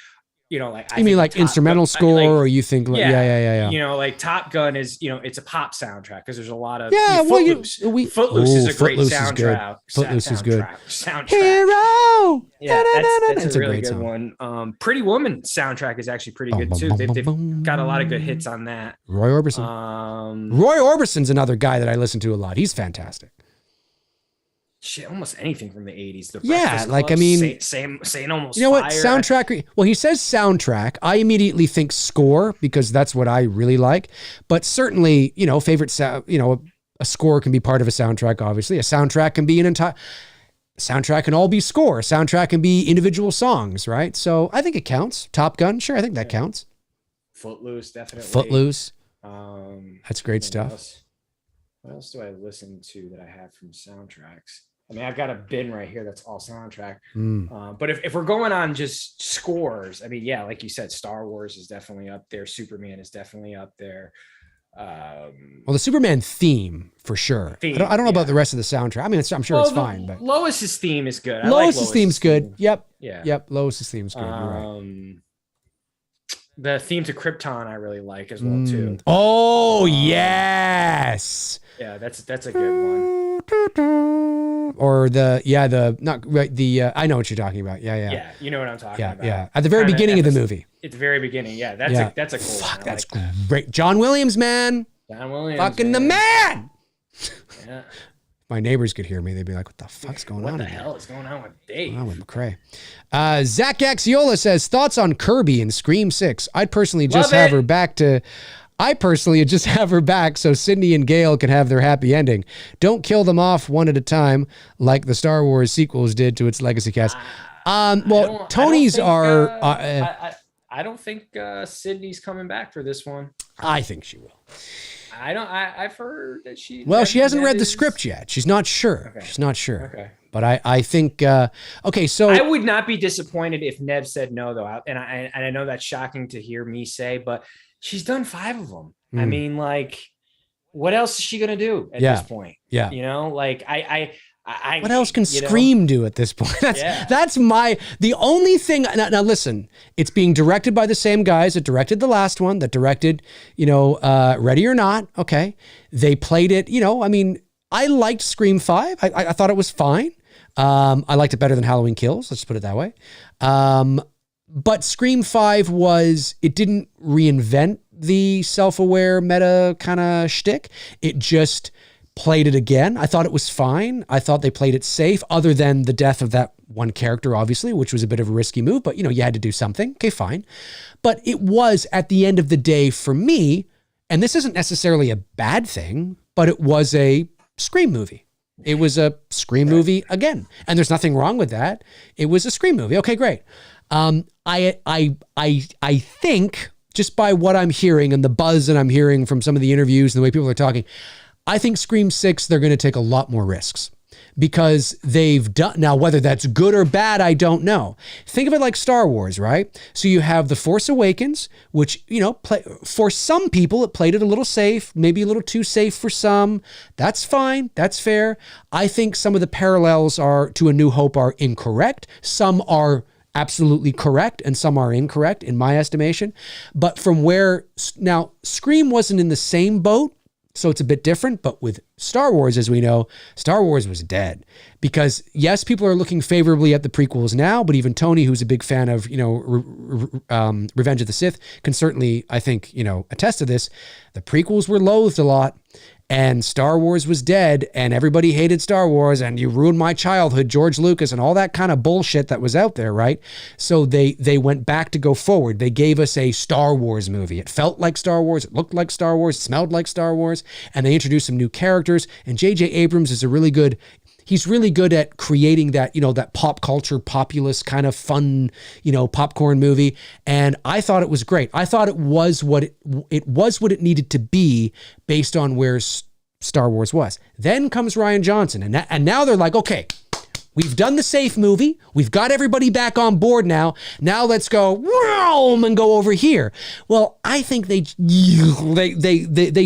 like You mean like instrumental score, or you think like, yeah. Like Top Gun is, it's a pop soundtrack because there's a lot of Footloose. Footloose is a great Footloose soundtrack. Footloose is good. Soundtrack. Hero. Yeah, that's a really good one. Pretty Woman soundtrack is actually pretty good too. They've got a lot of good hits on that. Roy Orbison. Roy Orbison's another guy that I listen to a lot. He's fantastic. Shit, almost anything from the 80s. Saying almost. You know what? Fire. Soundtrack. Well, he says soundtrack. I immediately think score because that's what I really like. But certainly, favorite sound. A score can be part of a soundtrack. Obviously, a soundtrack can be an entire. Soundtrack can all be score. Soundtrack can be individual songs, right? So I think it counts. Top Gun, sure, I think that counts. Footloose, definitely. Footloose. That's great stuff. What else do I listen to that I have from soundtracks? I mean, I've got a bin right here that's all soundtrack. But if we're going on just scores, I mean, yeah, like you said, Star Wars is definitely up there. Superman is definitely up there. Well, the Superman theme for sure. I don't know about the rest of the soundtrack. I mean, I'm sure it's fine. But Lois's theme is good. Lois's theme's good. Theme. Yep. Yeah. Yep. Lois's theme's good. You're right. The theme to Krypton I really like as well too. Oh yes. Yeah, that's a good one. Or I know what you're talking about. Yeah. Yeah, you know what I'm talking about. Yeah. At the very beginning of the movie. At the very beginning, yeah. That's a cool Fuck, one. that's great. John Williams, man. John Williams. Fucking the man. Yeah. My neighbors could hear me. They'd be like, what the fuck's going on? What the hell is going on with Dave? Going on with McRae. Zach Axiola says, thoughts on Kirby in Scream 6. I'd personally just have her back so Sydney and Gale can have their happy ending. Don't kill them off one at a time like the Star Wars sequels did to its legacy cast. Tony's are... I don't think Sydney's coming back for this one. I think she will. I've heard that she... Well, she hasn't read the script yet. She's not sure. Okay. She's not sure. Okay. But I think... okay, so... I would not be disappointed if Nev said no, though. And I know that's shocking to hear me say, but she's done 5 of them. I mean, like, what else is she going to do at this point? Yeah. What else can Scream do at this point? That's the only thing. Now listen, it's being directed by the same guys that directed the last one, that directed, Ready or Not. Okay. They played it, I mean, I liked Scream 5. I thought it was fine. I liked it better than Halloween Kills. Let's put it that way. But Scream 5 it didn't reinvent the self-aware meta kind of shtick. It just played it again. I thought it was fine. I thought they played it safe, other than the death of that one character, obviously, which was a bit of a risky move, but you had to do something. Okay, fine. But it was, at the end of the day, for me, and this isn't necessarily a bad thing, but it was a Scream movie. It was a Scream movie again. And there's nothing wrong with that. It was a Scream movie. Okay, great. I think, just by what I'm hearing and the buzz that I'm hearing from some of the interviews and the way people are talking, I think Scream 6, they're going to take a lot more risks, because they've done... Now, whether that's good or bad, I don't know. Think of it like Star Wars, right? So you have The Force Awakens, which, for some people, it played it a little safe, maybe a little too safe for some. That's fine. That's fair. I think some of the parallels to A New Hope are incorrect. Some are absolutely correct, and some are incorrect, in my estimation. But from where... Now, Scream wasn't in the same boat, so it's a bit different. But with Star Wars, as we know, Star Wars was dead, because yes, people are looking favorably at the prequels now, but even Tony, who's a big fan of, Revenge of the Sith, can certainly, I think, attest to this. The prequels were loathed a lot, and Star Wars was dead, and everybody hated Star Wars, and you ruined my childhood, George Lucas, and all that kind of bullshit that was out there, right? So they went back to go forward. They gave us a Star Wars movie. It felt like Star Wars. It looked like Star Wars. It smelled like Star Wars. And they introduced some new characters. And J.J. Abrams is he's really good at creating that, that pop culture, populist kind of fun, popcorn movie. And I thought it was great. I thought it was what it needed to be, based on where Star Wars was. Then comes Rian Johnson, and now they're like, okay, we've done the safe movie. We've got everybody back on board now. Now let's go and go over here. Well, I think they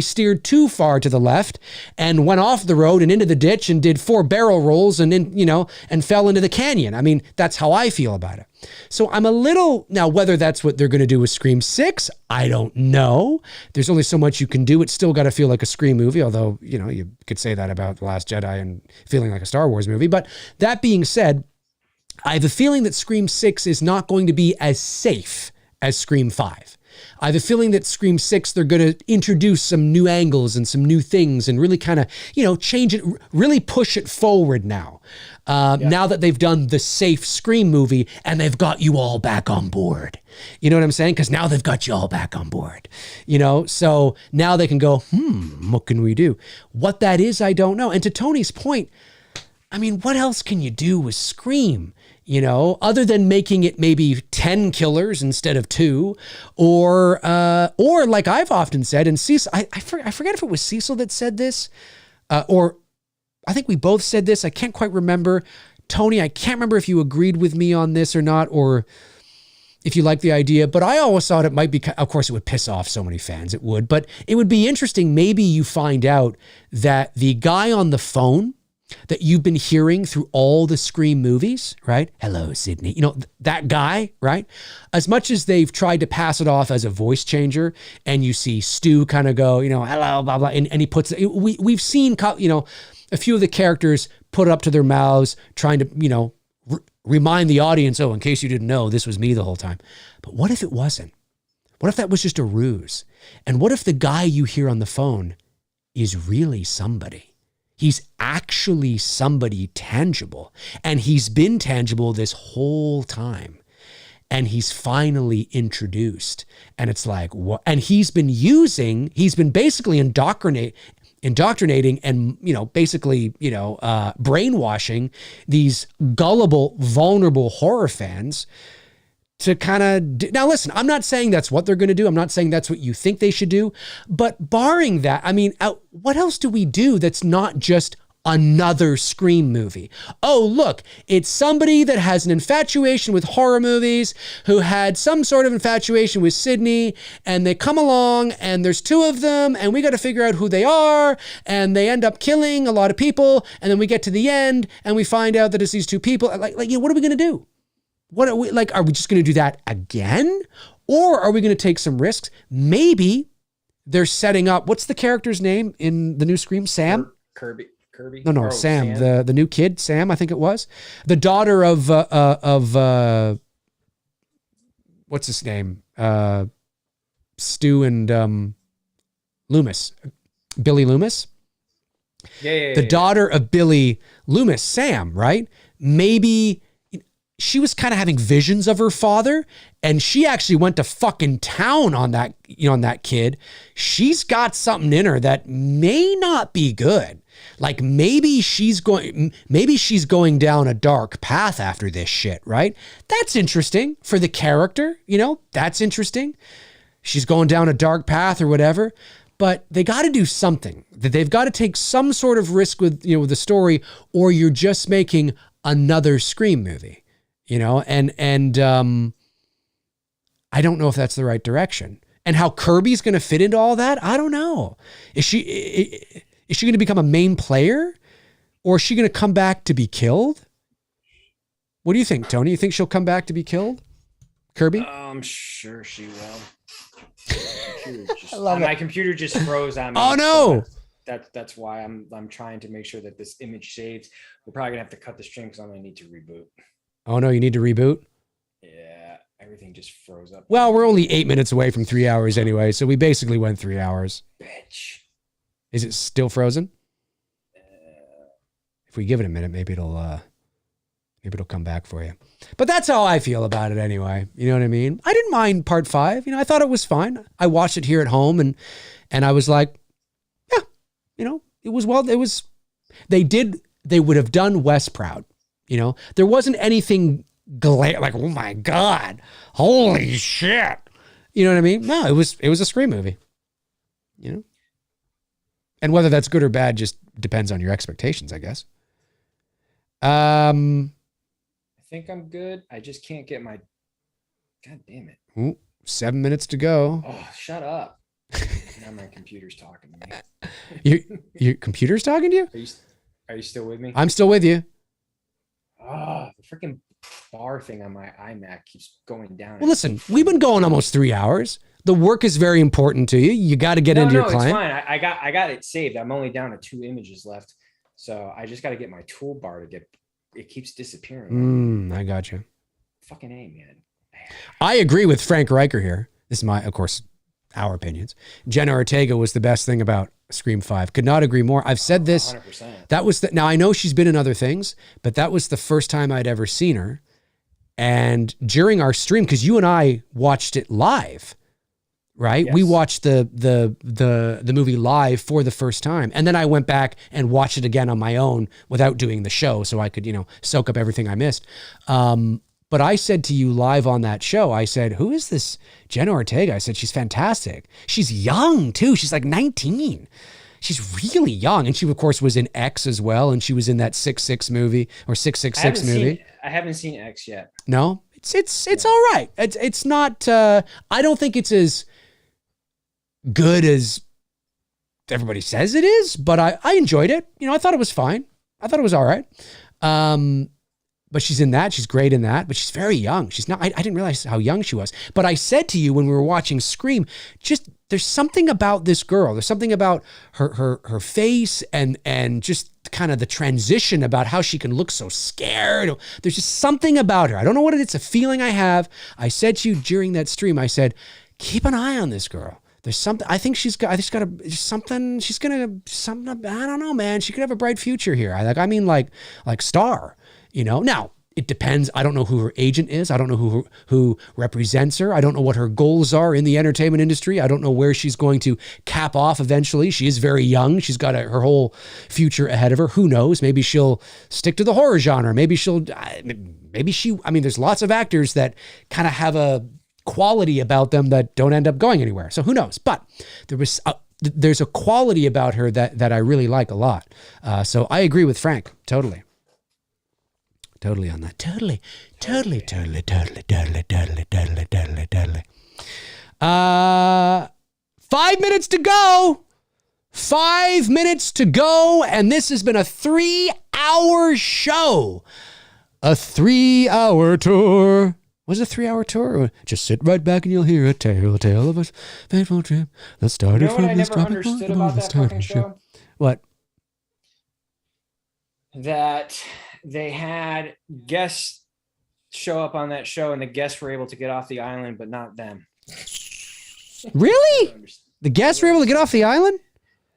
steered too far to the left and went off the road and into the ditch and did 4 barrel rolls and fell into the canyon. I mean, that's how I feel about it. So I'm a little, now whether that's what they're going to do with Scream 6, I don't know. There's only so much you can do. It's still got to feel like a Scream movie, although, you could say that about The Last Jedi and feeling like a Star Wars movie. But that being said, I have a feeling that Scream 6 is not going to be as safe as Scream 5. I have a feeling that Scream 6, they're going to introduce some new angles and some new things and really kind of, change it, really push it forward now. Now that they've done the safe Scream movie and they've got you all back on board. You know what I'm saying? Because now they've got you all back on board. So now they can go, what can we do? What that is, I don't know. And to Tony's point, I mean, what else can you do with Scream? Other than making it maybe 10 killers instead of 2, or like I've often said, and Cecil, I forget if it was Cecil that said this, or I think we both said this. I can't quite remember. Tony, I can't remember if you agreed with me on this or not, or if you like the idea, but I always thought it might be, of course it would piss off so many fans, it would, but it would be interesting. Maybe you find out that the guy on the phone that you've been hearing through all the Scream movies, right? Hello, Sydney. That guy, right? As much as they've tried to pass it off as a voice changer, and you see Stu kind of go, hello, blah, blah, and he puts, we've seen, a few of the characters put it up to their mouths, trying to, remind the audience, oh, in case you didn't know, this was me the whole time. But what if it wasn't? What if that was just a ruse? And what if the guy you hear on the phone is really somebody? He's actually somebody tangible, and he's been tangible this whole time, and he's finally introduced. And it's like, what? And he's been basically indoctrinating and, basically, brainwashing these gullible, vulnerable horror fans to kind of, now listen, I'm not saying that's what they're going to do. I'm not saying that's what you think they should do, but barring that, I mean, what else do we do that's not just another Scream movie? Oh, look, it's somebody that has an infatuation with horror movies, who had some sort of infatuation with Sydney, and they come along and there's 2 of them and we got to figure out who they are, and they end up killing a lot of people. And then we get to the end and we find out that it's these 2 people. Like, what are we going to do? What are we like? Are we just going to do that again? Or are we going to take some risks? Maybe they're setting up, what's the character's name in the new Scream? Sam? Kirby. No, Sam. The new kid, Sam, I think it was. The daughter of what's his name? Stu and Loomis. Billy Loomis? Yeah. The daughter of Billy Loomis, Sam, right? Maybe she was kind of having visions of her father, and she actually went to fucking town on that, on that kid. She's got something in her that may not be good. Like maybe she's going down a dark path after this shit, right? That's interesting for the character, that's interesting. She's going down a dark path or whatever, but they got to do something. They've got to take some sort of risk with, with the story, or you're just making another Scream movie. And I don't know if that's the right direction. And how Kirby's going to fit into all that, I don't know. Is she going to become a main player, or is she going to come back to be killed? What do you think, Tony? You think she'll come back to be killed? Kirby? I'm sure she will. My computer just froze on me. Oh no. So that's why I'm trying to make sure that this image saves. We're probably gonna have to cut the stream because I'm gonna need to reboot. Oh no, you need to reboot? Yeah, everything just froze up. Well, we're only 8 minutes away from 3 hours anyway, so we basically went 3 hours. Bitch. Is it still frozen? If we give it a minute, maybe it'll come back for you. But that's how I feel about it anyway. You know what I mean? I didn't mind part 5. I thought it was fine. I watched it here at home and I was like, yeah, they would have done Wes proud. There wasn't anything like, oh my God, holy shit. You know what I mean? No, it was a Scream movie, and whether that's good or bad just depends on your expectations, I guess. I think I'm good. I just can't get my, God damn it. Ooh, 7 minutes to go. Oh, shut up. Now my computer's talking to me. Your computer's talking to you? Are you still with me? I'm still with you. Oh, the freaking bar thing on my iMac keeps going down. Well, listen, we've been going almost 3 hours. The work is very important to you. You got to get into your client. It's fine. I got it saved. I'm only down to 2 images left. So I just got to get my toolbar to get, it keeps disappearing. I got you. Fucking A, man. I agree with Frank Riker here. This is my, of course, our opinions. Jenna Ortega was the best thing about Scream 5. Could not agree more. I've said this. 100%. That was now I know she's been in other things, but that was the first time I'd ever seen her. And during our stream, because you and I watched it live, right? Yes. We watched the movie live for the first time. And then I went back and watched it again on my own without doing the show so I could, soak up everything I missed. But I said to you live on that show, I said, who is this Jenna Ortega? I said, she's fantastic. She's young too. She's like 19. She's really young. And she, of course, was in X as well. And she was in that 6-6 movie or 666 movie. I haven't seen X yet. No, it's all right. It's not, I don't think it's as good as everybody says it is, but I enjoyed it. I thought it was fine. I thought it was all right. But she's in that. She's great in that. But she's very young. She's not. I didn't realize how young she was. But I said to you when we were watching Scream, just there's something about this girl. There's something about her face and just kind of the transition about how she can look so scared. There's just something about her. I don't know what it is. It's a feeling I have. I said to you during that stream, I said, keep an eye on this girl. There's something. I think she's got. I just got something. She's gonna something. I don't know, man. She could have a bright future here. Like star. Now it depends. I don't know who her agent is. I don't know who represents her. I don't know what her goals are in the entertainment industry. I don't know where she's going to cap off eventually. She is very young. She's got her whole future ahead of her. Who knows? Maybe she'll stick to the horror genre. Maybe there's lots of actors that kind of have a quality about them that don't end up going anywhere. So who knows? But there's a quality about her that I really like a lot. So I agree with Frank. Totally on that. Totally. 5 minutes to go. 5 minutes to go. And this has been a 3-hour show. A 3-hour tour. Was it a 3-hour tour? Just sit right back and you'll hear a tale of a fateful trip. Let's start it from I this never understood about that fucking show? What? That they had guests show up on that show and the guests were able to get off the island, but not them. Really? The guests were able to get off the island?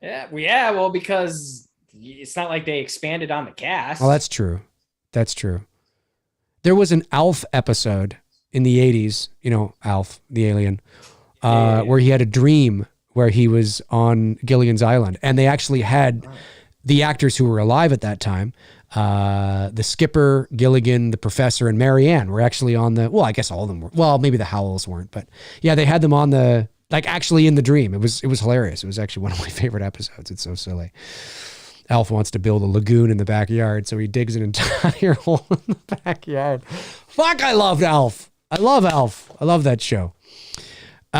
Yeah. Well, because it's not like they expanded on the cast. Oh, that's true. There was an Alf episode in the 80s, Alf, the alien, where he had a dream where he was on Gilligan's Island. And they actually had the actors who were alive at that time. The skipper, Gilligan, the professor, and Marianne were actually on I guess all of them were. Well, maybe the Howells weren't, but yeah, they had them on actually in the dream. It was hilarious. It was actually one of my favorite episodes. It's so silly. Alf wants to build a lagoon in the backyard, so he digs an entire hole in the backyard. Fuck, I loved Alf. I love Alf. I love that show. 3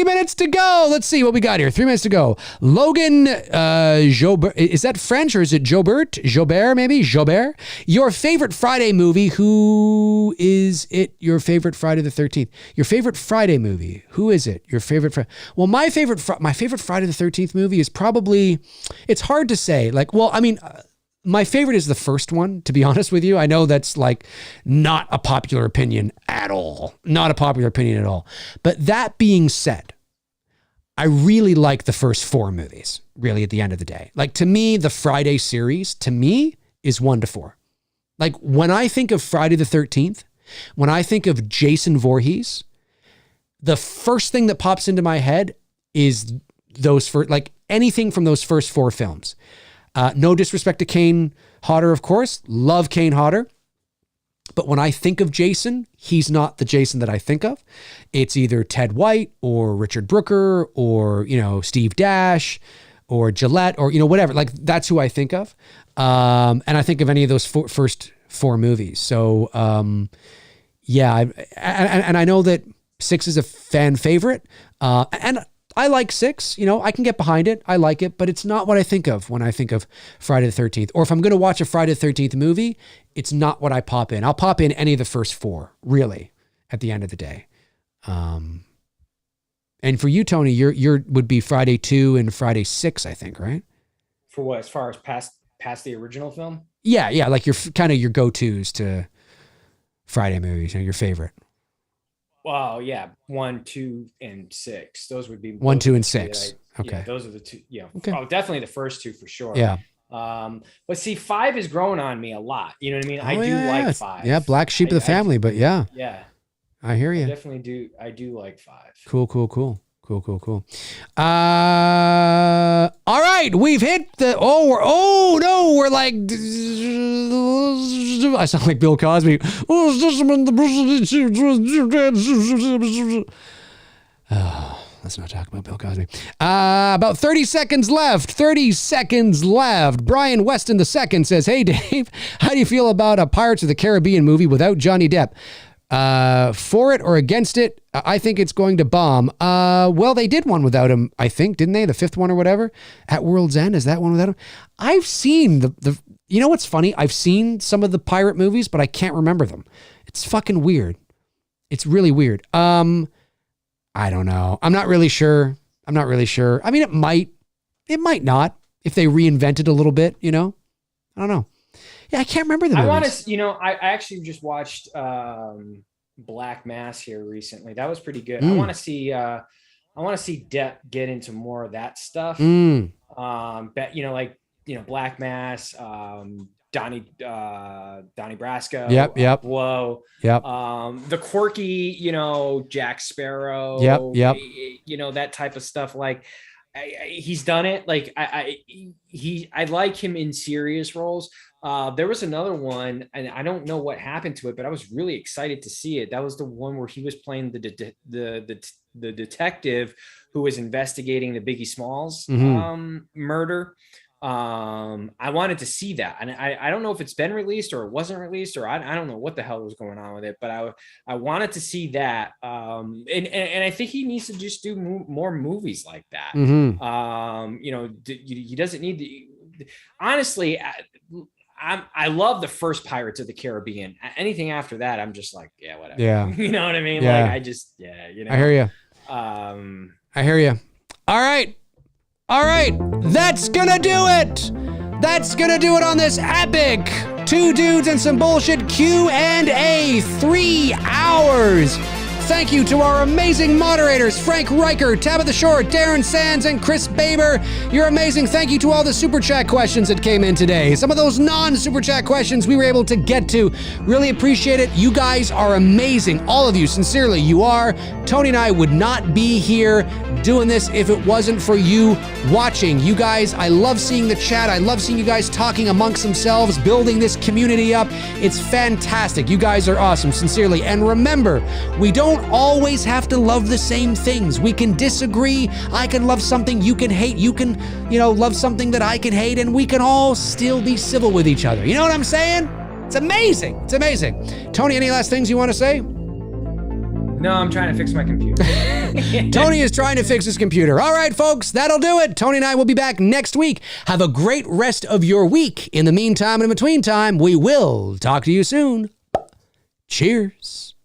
minutes to go. Let's see what we got here. 3 minutes to go. Logan Jobert. Is that French or is it Jobert? Jobert, maybe? Jobert? Your favorite Friday movie. Who is it? Your favorite Friday the 13th. Your favorite Friday movie. Who is it? Your favorite Well, my favorite Friday the 13th movie is probably, it's hard to say. My favorite is the first one, to be honest with you. I know that's not a popular opinion at all. Not a popular opinion at all. But that being said, I really like the first 4 movies, really, at the end of the day. To me, the Friday series, to me, is 1 to 4. When I think of Friday the 13th, when I think of Jason Voorhees, the first thing that pops into my head is those first, anything from those first 4 films. No disrespect to Kane Hodder, of course. Love Kane Hodder. But when I think of Jason, he's not the Jason that I think of. It's either Ted White or Richard Brooker or, Steve Dash or Gillette or, whatever. That's who I think of. And I think of any of those first 4 movies. So, yeah. And I know that 6 is a fan favorite. And I like 6. You know, I can get behind it. I like it, but it's not what I think of when I think of Friday the 13th. Or if I'm going to watch a Friday the 13th movie, it's not what I pop in. I'll pop in any of the first 4, really, at the end of the day. And for you, Tony, your would be Friday 2 and Friday 6, I think, right? For what, as far as past the original film? Yeah, like your kind of your go-tos to Friday movies, your favorite. Well, yeah, 1, 2, and 6. Those would be 1, 2, and 6. Okay, yeah, those are the 2. Yeah, okay. Oh, definitely the first 2 for sure. Yeah. But see, 5 is growing on me a lot. You know what I mean? I do like 5. Yeah, black sheep of the family, but yeah. Yeah. I hear you. I definitely do. I do like 5. Cool. All right, we've hit the. We're like. I sound like Bill Cosby. Let's not talk about Bill Cosby. About 30 seconds left. 30 seconds left. Brian Weston II says, "Hey Dave, how do you feel about a Pirates of the Caribbean movie without Johnny Depp? For it or against it? I think it's going to bomb." Well, they did one without him, I think, didn't they? The 5th one or whatever. At World's End, is that one without him? I've seen the. You know what's funny? I've seen some of the pirate movies, but I can't remember them. It's fucking weird. It's really weird. I don't know. I'm not really sure. I mean, it might not if they reinvented a little bit, I don't know. Yeah, I can't remember the movies. I want to, I actually just watched Black Mass here recently. That was pretty good. I want to see Depp get into more of that stuff. Black Mass, Donnie Brasco. Yep. Whoa. Yep. The quirky, Jack Sparrow. Yep. That type of stuff. Like he's done it. Like I like him in serious roles. There was another one, and I don't know what happened to it, but I was really excited to see it. That was the one where he was playing the detective who was investigating the Biggie Smalls murder. I wanted to see that, and I don't know if it's been released or it wasn't released, or I don't know what the hell was going on with it, but I wanted to see that. And I think he needs to just do more movies like that. He doesn't need to. Honestly, I love the first Pirates of the Caribbean. Anything after that, I'm just like, yeah, whatever. Yeah. You know what I mean? Yeah. Like, I hear you. I hear you. All right. That's gonna do it. That's gonna do it on this epic 2 dudes and some bullshit Q&A. 3 hours. Thank you to our amazing moderators, Frank Riker, Tabitha Short, Darren Sands, and Chris Baber. You're amazing. Thank you to all the Super Chat questions that came in today. Some of those non-Super Chat questions we were able to get to. Really appreciate it. You guys are amazing. All of you, sincerely, you are. Tony and I would not be here doing this if it wasn't for you watching. You guys, I love seeing the chat. I love seeing you guys talking amongst themselves, building this community up. It's fantastic. You guys are awesome, sincerely. And remember, we don't always have to love the same things. We can disagree. I can love something you can hate. You can, love something that I can hate, and we can all still be civil with each other. You know what I'm saying? It's amazing. It's amazing. Tony, any last things you want to say? No, I'm trying to fix my computer. Tony is trying to fix his computer. All right, folks, that'll do it. Tony and I will be back next week. Have a great rest of your week. In the meantime and in between time, we will talk to you soon. Cheers.